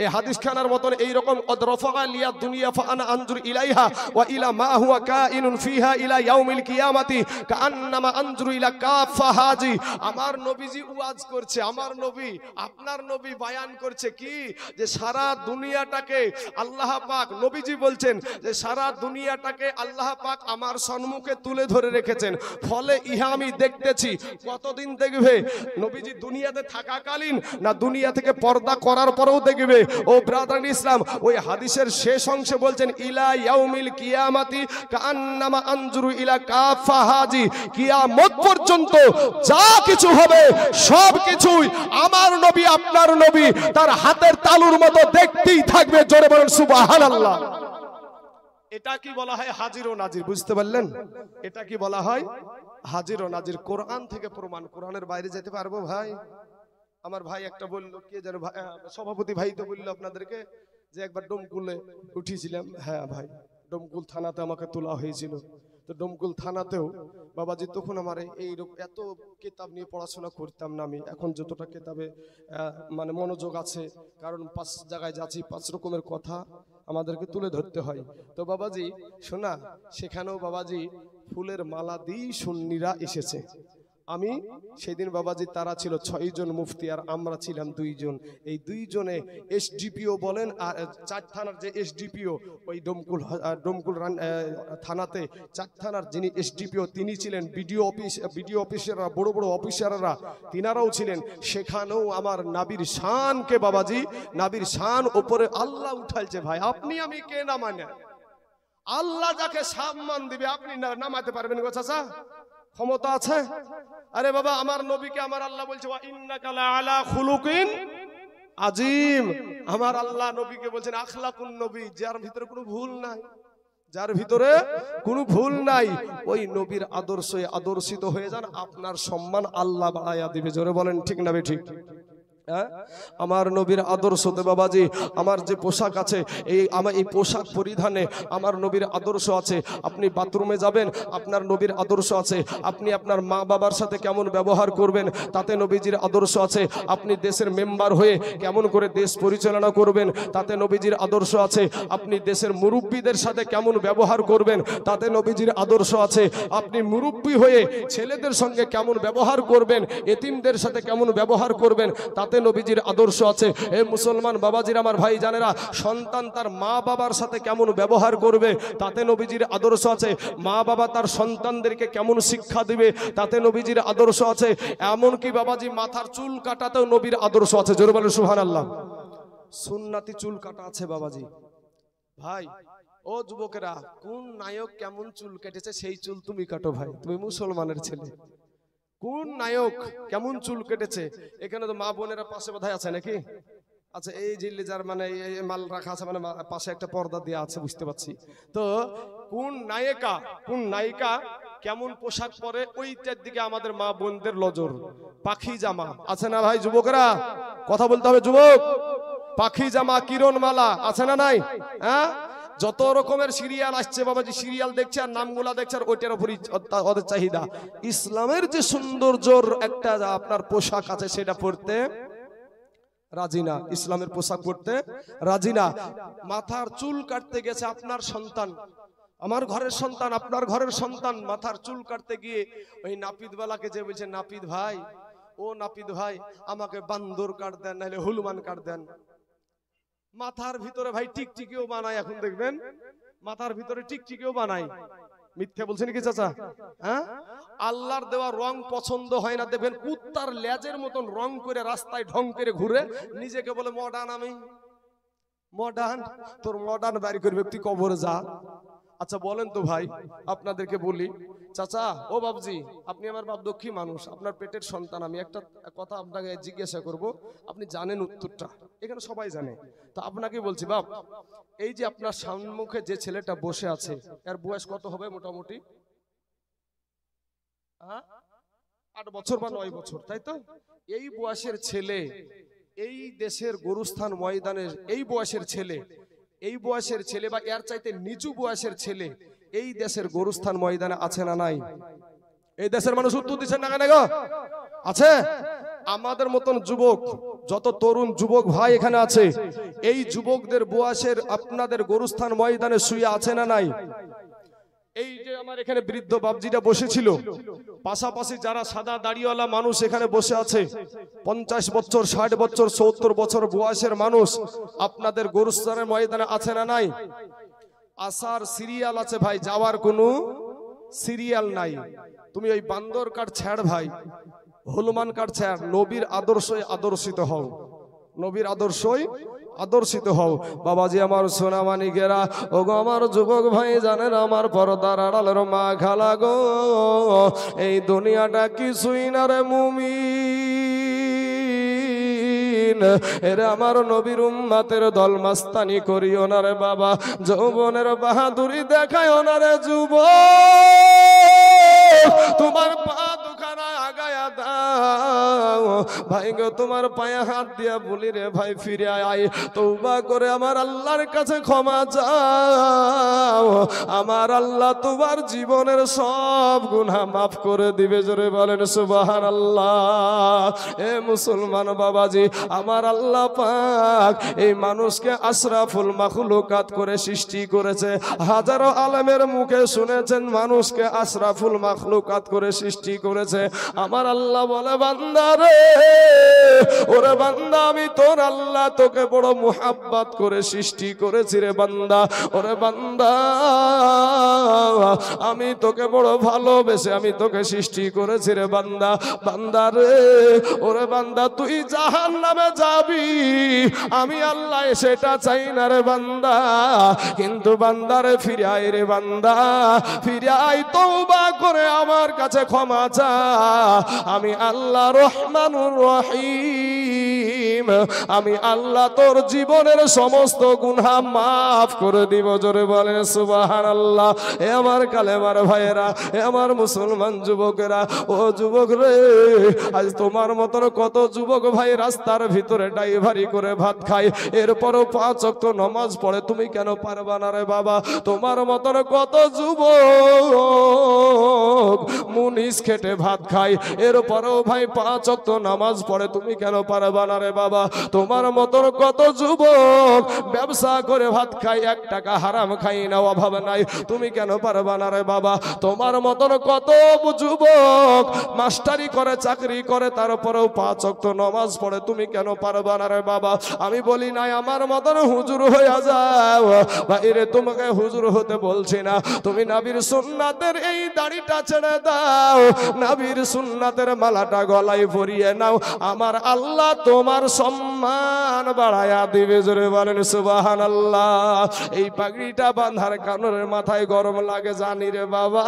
এই হাদিস খানার মতন এই রকম অদরফা লিয়া দুনিয়া ফানা আনজুর ইলাইহা ওয়া ইলা মা হুয়া কাইনুন ফিহা ইলা ইয়াউমিল কিয়ামাতি কাআন্নামা আনজুরু ইলা কাফা হাজি। আমার নবীজি ওয়াজ করছে, আমার নবী আপনার নবী বায়ান করছে কি, যে সারা দুনিয়াটাকে আল্লাহ পাক, নবীজি বলছেন যে সারা দুনিয়াটাকে আল্লাহ পাক আমার সম্মুখে তুলে ধরে রেখেছেন, ফলে ইহা আমি দেখতেছি। কতদিন দেখবে? নবীজি দুনিয়াতে থাকাকালীন না দুনিয়া থেকে পর্দা করার পরেও দেখবে? ও ব্রাদার ইসলাম, ওই হাদিসের শেষ অংশে বলছেন ইলা ইয়াউমিল কিয়ামাতি কাআন্নামা আনজুরু ইলা কাফা হাজি, কিয়ামত পর্যন্ত যা কিছু হবে সব কিছুই আমার নবী আপনার নবী তার হাতের তালুর মতো দেখতেই থাকবে। জোরে বলেন সুবহানাল্লাহ। এটা কি বলা হয়? হাজির ও নাজির। বুঝতে পারলেন? এটা কি বলা হয়? হাজির ও নাজির। কোরআন থেকে প্রমাণ, কোরআনের বাইরে যেতে পারবো ভাই? আমার ভাই একটা বললো, কে যেন সভাপতি ভাই তো বললো আপনাদেরকে যে একবার ডোমকুলে উঠিয়েছিলাম। হ্যাঁ ভাই, ডোমকুল থানাতে আমাকে তোলা হয়েছিল। তো ডোমকুল থানাতেও বাবাজি তখন আমার এই এত কিতাব নিয়ে পড়াশোনা করতাম না আমি। এখন যতটা কিতাবে মানে মনোযোগ আছে, কারণ 5 জায়গায় যাচ্ছি, 5 রকমের কথা আমাদেরকে তুলে ধরতে হয়। তো বাবাজি শোনা, সেখানেও বাবাজি ফুলের মালা দিয়ে সুন্নিরা এসেছে। আমি সেদিন বাবাজি তারা ছিল 6 জন মুফতি আর আমরা ছিলাম 2 জন। এই 2 জনে এসডিপিও বলেন, আর 4 থানার যে এসডিপিও ওই ডোমকুল থানাতে 4 থানার যিনি এসডিপিও তিনি ছিলেন, বিডিও অফিসাররা, বড় বড় অফিসাররা তিনারাও ছিলেন। সেখানেও আমার নাবির শানকে বাবাজি, নাবির শান ওপরে আল্লাহ উঠাইছে। ভাই আপনি আমি কে না মানে? আল্লাহ যাকে সম্মান দিবে আপনি নামাতে পারবেন গো চাচা? ক্ষমতা আছে? আরে বাবা, আমার নবীকে আমার আল্লাহ বলছে ওয়া ইন্নাকা লাআলা খুলুকিন আযীম। আমার আল্লাহ নবীকে বলছেন আখলাকুন নবী, যার ভিতরে কোনো ভুল নাই, যার ভিতরে কোনো ভুল নাই। ওই নবীর আদর্শে আদর্শিত হয়ে যান, আপনার সম্মান আল্লাহ বাড়াইয়া দিবে। জোরে বলেন ঠিক না বে ঠিক? আমার নবীর আদর্শতে বাবাজি আমার যে পোশাক আছে, আমার এই পোশাক পরিধানে আমার নবীর আদর্শ আছে। আপনি বাথরুমে যাবেন, আপনার নবীর আদর্শ আছে। আপনি আপনার মা বাবার সাথে কেমন ব্যবহার করবেন, তাতে নবীজির আদর্শ আছে। আপনি দেশের মেম্বার হয়ে কেমন করে দেশ পরিচালনা করবেন, তাতে নবীজির আদর্শ আছে। আপনি দেশের মুরব্বীদের সাথে কেমন ব্যবহার করবেন, তাতে নবীজির আদর্শ আছে। আপনি মুরব্বী হয়ে ছেলেদের সঙ্গে কেমন ব্যবহার করবেন, এতিমদের সাথে কেমন ব্যবহার করবেন, তাতে নবীজির আদর্শ আছে। এ মুসলমান বাবাজির আমার ভাই জানেরা, সন্তান তার মা বাবার সাথে কেমন ব্যবহার করবে, তাতে নবীজির আদর্শ আছে। মা বাবা তার সন্তানদেরকে কেমন শিক্ষা দিবে, তাতে নবীজির আদর্শ আছে। এমনকি বাবাজি মাথার চুল কাটাতেও নবীর আদর্শ আছে। জোরে বলেন সুবহানাল্লাহ। সুন্নতি চুল কাটা আছে বাবাজি। ভাই ও যুবকেরা, কোন নায়ক কেমন চুল কেটেছে সেই চুল তুমি কাটো ভাই, তুমি মুসলমানের ছেলে। কোন নায়ক কেমন চুল কেটেছে, এখানে তো মা বোনেরা পাশে বোধহয় আছে নাকি? আচ্ছা, এই জিল্লি যার মানে মাল রাখা আছে, মানে পাশে একটা পর্দা দেওয়া আছে, বুঝতে পারছি। তো কোন নায়িকা কেমন পোশাক পরে, ওইটার দিকে আমাদের মা বোনদের নজর। পাখি জামা আছে না ভাই? যুবকরা কথা বলতে হবে, যুবক। পাখি জামা, কিরণ মালা আছে না নাই? হ্যাঁ, যত রকমের সিরিয়াল আসছে বাবাজি, সিরিয়াল দেখছে আর নামগুলা দেখছে, আর ওইটার উপরই ওদের চাহিদা। ইসলামের যে সৌন্দর্যর একটা আপনার পোশাক আছে সেটা পরতে রাজি না, ইসলামের পোশাক পরতে রাজি না। মাথার চুল কাটতে গেছে আপনার সন্তান, আমার ঘরের সন্তান, আপনার ঘরের সন্তান, মাথার চুল কাটতে গিয়ে ওই নাপিতওয়ালাকে যে বলছে, নাপিত ভাই, ও নাপিত ভাই, আমাকে বান্দর কাট দেন, নাহলে হনুমান কাট দেন। মাথার ভিতরে ভাই টিকটিকিও বানায়, এখন দেখবেন মাথার ভিতরে টিকটিকিও বানায়। মিথ্যে বলছেন কি চাচা? হ্যাঁ, আল্লাহর দেওয়া রং পছন্দ হয় না, দেখবেন কুত্তার লেজের মতন রং করে রাস্তায় ঢং করে ঘুরে, নিজেকে বলে মডার্ন। আমি মডার্ন? তোর মডার্ন বাড়ি করবে, তুই কবরে যা। আচ্ছা বলেন তো ভাই, আপনাদেরকে বলি, চাচা ও বাবজি, আপনি আমার বাপ দক্ষী মানুষ, আপনার পেটের সন্তান। আমি একটা কথা আপনাকে জিজ্ঞাসা করব, আপনি জানেন উত্তরটা, এখানে সবাই জানে। তো আপনাকে বলছি বাপ, এই যে আপনার সম্মুখে যে ছেলেটা বসে আছে, এর বয়স কত হবে মোটামুটি? 8 বছর বা 9 বছর, তাই তো? এই বয়সের ছেলে, এই দেশের গরুস্থান ময়দানের এই বয়সের ছেলে, এই বয়সের ছেলে বা এর চাইতে নিচু বয়সের ছেলে এই দেশের গরুস্থান ময়দানে আছে না নাই? এই দেশের মানুষ উত্তর দিচ্ছেন না কেন গো? আছে। আমাদের মতন যুবক যত তরুণ যুবক ভাই এখানে আছে, এই যুবকদের বয়সের আপনাদের গরুস্থান ময়দানে শুয়ে আছে না নাই? এই যে আমার এখানে বৃদ্ধ বাবজিটা বসেছিল, পাশাপাশি যারা সাদা দাড়িওয়ালা মানুষ এখানে বসে আছে, 50 বছর 60 বছর 70 বছর বয়সের মানুষ আপনাদের গরুস্থানের ময়দানে আছে না নাই? আসার সিরিয়াল আছে ভাই, যাওয়ার কোনো সিরিয়াল নাই। তুমি ওই বান্দর কাঠ ছাড় ভাই, হনুমান কাঠ ছাড়, নবীর আদর্শই আদর্শিত হও, নবীর আদর্শই আদর্শিত হও। বাবাজি আমার সোনা মানিকেরা, ওগো আমার যুবক ভাই জানেন, আমার পর্দার আড়ালের মা খালা গো, এই দুনিয়াটা কিছুই না রে মুমিন, এরে আমার নবীর উম্মতের দল মাস্তানি করিও না রে বাবা, যৌবনের বাহাদুরি দেখায় না রে যুবক, তোমার পা দুখানা আগায়া দাও ভাই গো, তোমার পায়ে হাত দিয়া বলি রে ভাই ফিরে আয়, তওবা করে আমার আল্লাহর কাছে ক্ষমা চাও, আমার আল্লাহ তোমার জীবনের সব গুনাহ মাফ করে দিবে। জোরে বলেন সুবহানাল্লাহ। এ মুসলমান বাবাজি, আমার আল্লাহ পাক এই মানুষকে আশরাফুল মাখলুকাত করে সৃষ্টি করেছে। হাজারো আলেমের মুখে শুনেছেন মানুষকে আশরাফুল মাখলুকাত করে সৃষ্টি করেছে। আমার আল্লাহ বলে, বান্দা রে, ওরে বান্দা, আমি তোর আল্লাহ তোকে বড় মুহাব্বত করে সৃষ্টি করেছি রে বান্দা, ওরে বান্দা, আমি তোকে বড় ভালোবেসে আমি তোকে সৃষ্টি করেছি রে বান্দা। বান্দা রে, ওরে বান্দা, তুই জাহান্নামে যাবি, আমি আল্লাহ সেটা চাই না রে বান্দা, কিন্তু বান্দারে ফিরে আয় রে বান্দা, ফিরে আয়, তওবা করে আমার কাছে ক্ষমা চা, আমি আল্লাহ রহমানুর রহিম, আমি আল্লাহ তোর জীবনের সমস্ত গুনাহ মাফ করে দিব। জোরে বলেন সুবহানাল্লাহ। এ আমার কালেমার ভাইয়েরা, এ আমার মুসলমান যুবকেরা, ও যুবক রে, আজ তোমার মতন কত যুবক ভাই রাস্তার ভিতরে ড্রাইভারি করে ভাত খায়, এরপরও 5 ওয়াক্ত নামাজ পড়ে, তুমি কেন পারবা না রে বাবা? তোমার মতন কত যুবক মুনিশ খেটে ভাত খায়, এরপরও ভাই 5 ওয়াক্ত নামাজ পড়ে, তুমি কেন পারবা না রে বাবা? তোমার মতন কত যুবক ব্যবসা করে ভাত খায়, 1 টাকা হারাম খাই না, অভাব নাই, তুমি কেন পারবা না রে বাবা? তোমার মতন কত যুবক মাস্টারি করে চাকরি করে, তারপরেও 5 ওয়াক্ত নামাজ পড়ে, তুমি কেন পারবা না রে বাবা? আমি বলি নাই আমার মতন হুজুর হয়ে যাও ভাই রে, তোমাকে হুজুর হতে বলছি না, তুমি নবীর সুন্নাতের এই দাড়িটা ছেড়ে দাও, নবীর সুন্নাতের মালাটা গলায় পরিয়ে নাও, আমার আল্লাহ তোমার সম্মান বাড়ায়া দিবে। জোরে বলেন সুবহানাল্লাহ। এই পাগড়িটা বাঁধার কারণে মাথায় গরম লাগে জানি রে বাবা,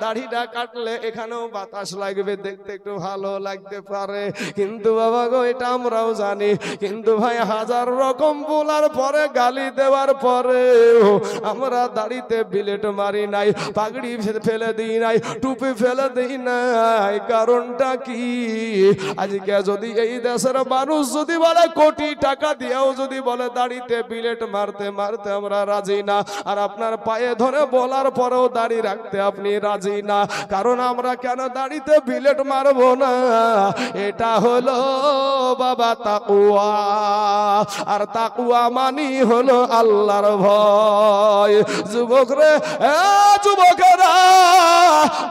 দাড়িটা কাটলে এখানেও বাতাস লাগবে, দেখতে একটু ভালো লাগতে পারে, কিন্তু বাবা গো এটা আমরাও জানি, কিন্তু ভাই হাজার রকম বলার পরে, গালি দেওয়ার পরে আমরা দাড়িতে বিলেট মারি নাই, পাগড়ি ফেলে দিই নাই, টুপি ফেলে দিই নাই, কারণটা কি? আজকে যদি এই দেশের মানুষ যদি বলে কোটি টাকা দিয়েও যদি বলে দাড়িতে বিলেট মারতে মারতে আমরা রাজি না, আর আপনার পায়ে ধরে বলার পরেও দাড়ি রাখতে আপনি রাজি না, কারণ আমরা কেন দাড়িতে বিলেট মারবো না? এটা হলো বাবা তাকওয়া, আর তাকওয়া মানি হলো আল্লাহর ভয়। যুবক রে, যুবকেরা,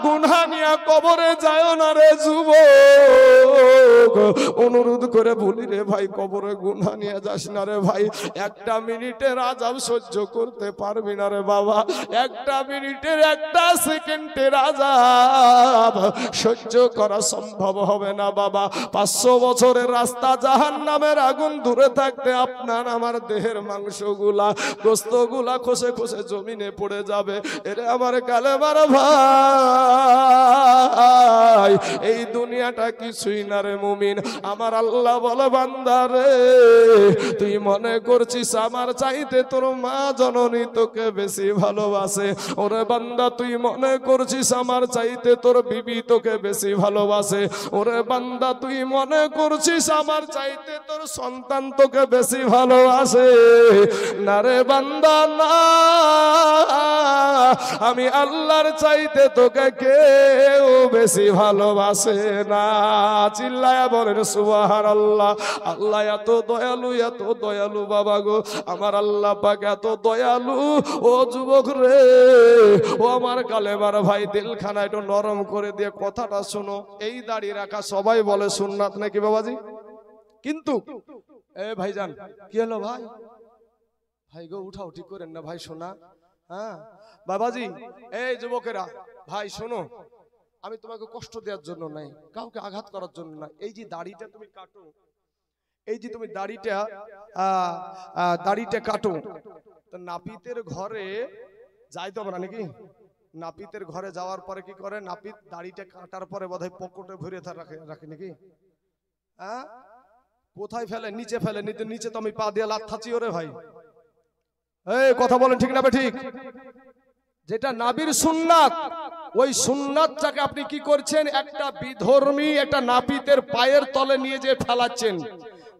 গুনাহ নিয়ে কবরে যায় না রে যুবক, অনুরোধ করে বলি রে ভাই, কবরে গুনাহ নিয়ে যাস না রে ভাই, 1 মিনিটের আযাব সহ্য করতে পারবি না রে বাবা, 1 মিনিটের 1 সেকেন্ডের আযাব সহ্য করা সম্ভব হবে না বাবা। 500 বছরের রাস্তা, জাহান্নামের আগুন দূরে থাকতে আপনার আমার দেহের মাংসগুলা, গোস্তগুলা খসে খসে জমিনে পড়ে যাবে। এরে আমার কালেমার ভাই, এই দুনিয়াটা কিছুই না রে মুমিন। আমার আল্লাহ বলে, বান্দা রে, তুই মনে করছিস আমার চাইতে তোর মা জননী তোকে বেশি ভালোবাসে? ওরে বান্দা, তুই মনে করছিস আমার চাইতে তোর বিবি তোকে বেশি ভালোবাসে? ওরে বান্দা, তুই মনে করছিস আমার চাইতে তোর সন্তান তোকে বেশি ভালোবাসে না রে বান্দা না, আমি আল্লাহর চাইতে তোকে কেউ বেশি ভালোবাসে না। চিল্লায়া বলেন সুবহানাল্লাহ। আল্লাহ এত দয়ালু বাবা গো, আমার আল্লাহ পাক এত দয়ালু। ও যুবক রে, ও আমার কালেমার ভাই, দিলখানা একটু নরম করে দিয়ে কথাটা শোনো। এই দাড়ি রাখা সবাই বলে সুন্নাত নাকি বাবাজি, কিন্তু এ ভাইজান কি হলো ভাই, ভাই গো উঠাও, ঠিক করেন না ভাই, শোনা। হ্যাঁ বাবাজি, এই যুবকেরা ভাই শোনো, আমি তোমাকে কষ্ট দেওয়ার জন্য নাই, কাউকে আঘাত করার জন্য না। এই যে দাড়িটা তুমি কাটো, এই যে তুমি দাড়িটা কাটো, তো নাপিতের ঘরে যাইতে হবে না নাকি? নাপিতের ঘরে যাওয়ার পরে কি করে, নাপিত দাড়িটা কাটার পরে বোধহয় পকেটে ভরে রাখে নাকি? হ্যাঁ, কোথায় ফেলে? নিচে ফেলে। নিচে তো আমি পা দিয়ে লাথ খাচ্ছি ওরে ভাই। এই কথা বলেন ঠিক না ঠিক? যেটা নাবির সুন্নাত, ওই সুন্নাতটাকে আপনি কি করছেন, একটা বিধর্মী একটা নাপিতের পায়ের তলে নিয়ে যে ফেলাচ্ছেন।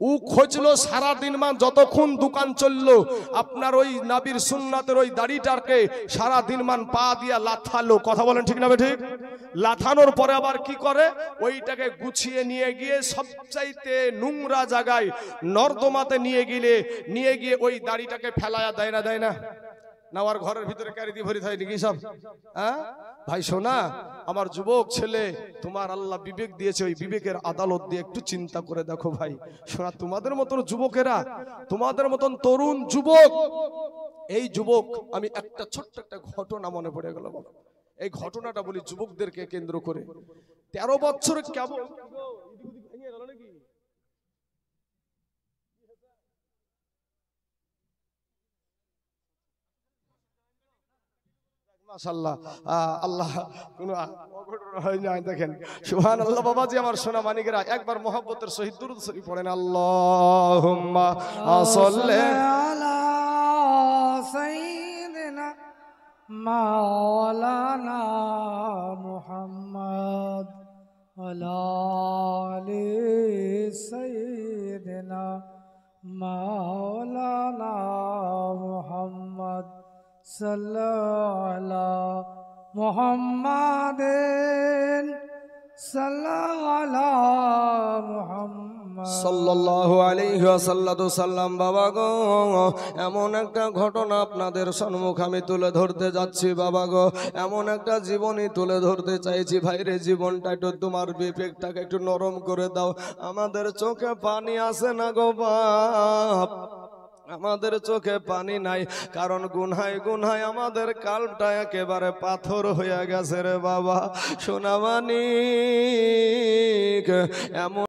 ও খোঁজলো সারা দিন মান, যতক্ষণ দোকান চললো, আপনার ওই নাবির সুন্নাতের ওই দাড়িটাকে সারা দিন মান পা দিয়া লাথালো। কথা বলেন ঠিক না ঠিক? লাথানোর পরে আবার কি করে, ওইটাকে গুছিয়ে নিয়ে গিয়ে সবচাইতে নোংরা জায়গায় নর্দমাতে নিয়ে গিয়ে ওই দাড়িটাকে ফেলায়া দেয় না? নাওয়ার ঘরের ভিতরে ক্যারি দিয়ে ভরি থাকে নাকি সব? হ্যাঁ ভাই শোনা, আমার যুবক ছেলে, তোমার আল্লাহ বিবেক দিয়েছে, ওই বিবেকের আদালত দিয়ে একটু চিন্তা করে দেখো ভাই। শোনা, তোমাদের মতন যুবকেরা, তোমাদের মতন তরুণ যুবক, এই যুবক, আমি একটা ছোট্ট একটা ঘটনা মনে পড়ে গেল বাবা। এই ঘটনাটা বলি যুবকদেরকে কেন্দ্র করে। 13 বছর কেমন মাশাআল্লাহ, আল্লাহ কোনো অঘটন হয় না। দেখেন সুবহানাল্লাহ বাবাজি, আমার সোনা মানিকেরা, একবার মহব্বতের সহিত দুরূদ শরীফ পড়েন। আল্লাহুম্মা সাল্লি আলা সাইয়্যিদিনা মাওলানা মুহাম্মদ আলা আলি সাইয়্যিদিনা মাওলানা মুহাম্মদ সাল্লাল্লাহু আলা মুহাম্মাদিন সাল্লাল্লাহু আলা মুহাম্মদ সাল্লাল্লাহু আলাইহি ওয়াসাল্লাম। বাবা গো, এমন একটা ঘটনা আপনাদের সম্মুখে আমি তুলে ধরতে যাচ্ছি বাবা গো, এমন একটা জীবনী তুলে ধরতে চাইছি। ভাইরে, জীবনটা একটু, তোমার বিবেকটাকে একটু নরম করে দাও। আমাদের চোখে পানি আসে না গো বাপ, আমাদের চোখে পানি নাই, কারণ গুনায় আমাদের কালটা একেবারে পাথর হয়ে গেছে রে বাবা। সোনা মানিক, এমন